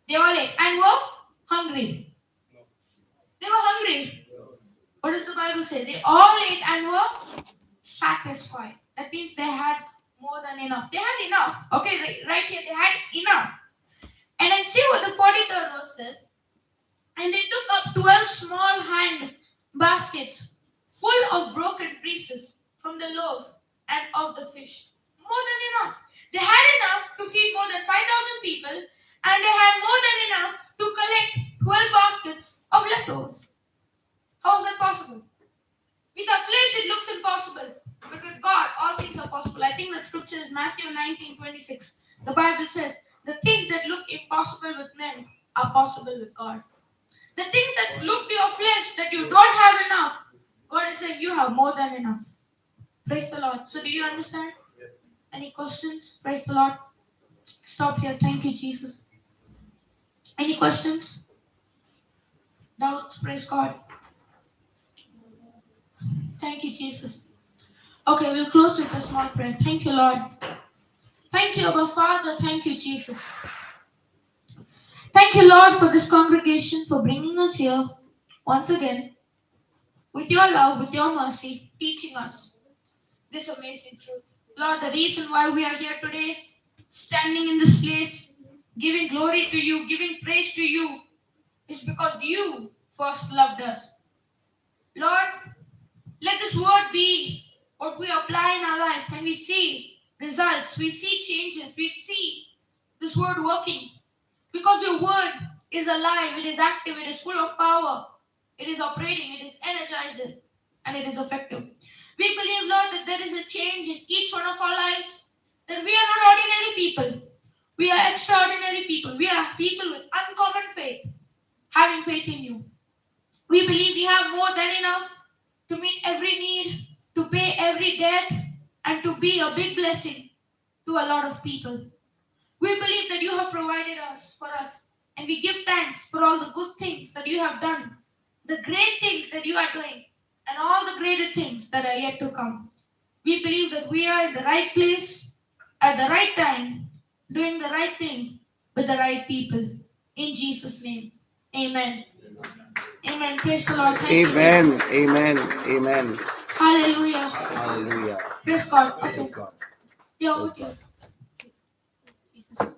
They all ate and were hungry. They were hungry. What does the Bible say? They all ate and were satisfied. That means they had more than enough. They had enough. Okay, right here, they had enough. And then see what the 43rd verse says. And they took up 12 small hand baskets full of broken pieces from the loaves and of the fish. More than enough. They had enough to feed more than 5,000 people, and they had more than enough to collect 12 baskets of leftovers. How is that possible? With our flesh, it looks impossible. But with God, all things are possible. I think that scripture is Matthew 19:26. The Bible says, the things that look impossible with men are possible with God. The things that look to your flesh that you don't have enough, God is saying you have more than enough. Praise the Lord. So do you understand? Yes. Any questions? Praise the Lord. Stop here. Thank you, Jesus. Any questions? Doubts? Praise God. Thank you, Jesus. Okay, we'll close with a small prayer. Thank you, Lord. Thank you, Abba Father. Thank you, Jesus. Thank you, Lord, for this congregation, for bringing us here once again with your love, with your mercy, teaching us this amazing truth. Lord, the reason why we are here today, standing in this place, giving glory to you, giving praise to you, is because you first loved us. Lord, let this word be what we apply in our life. When we see results, we see changes, we see this word working. Because your word is alive, it is active, it is full of power, it is operating, it is energizing, and it is effective. We believe, Lord, that there is a change in each one of our lives, that we are not ordinary people. We are extraordinary people. We are people with uncommon faith. having faith in you. We believe we have more than enough to meet every need, to pay every debt, and to be a big blessing to a lot of people. We believe that you have provided for us, and we give thanks for all the good things that you have done, the great things that you are doing, and all the greater things that are yet to come. We believe that we are in the right place, at the right time, doing the right thing with the right people. In Jesus' name, amen. Amen. Praise the Lord. Thank you, Amen. Jesus. Amen. Amen. Hallelujah. Hallelujah. Praise God. Okay. Praise God. Yeah, Praise okay. God. Jesus.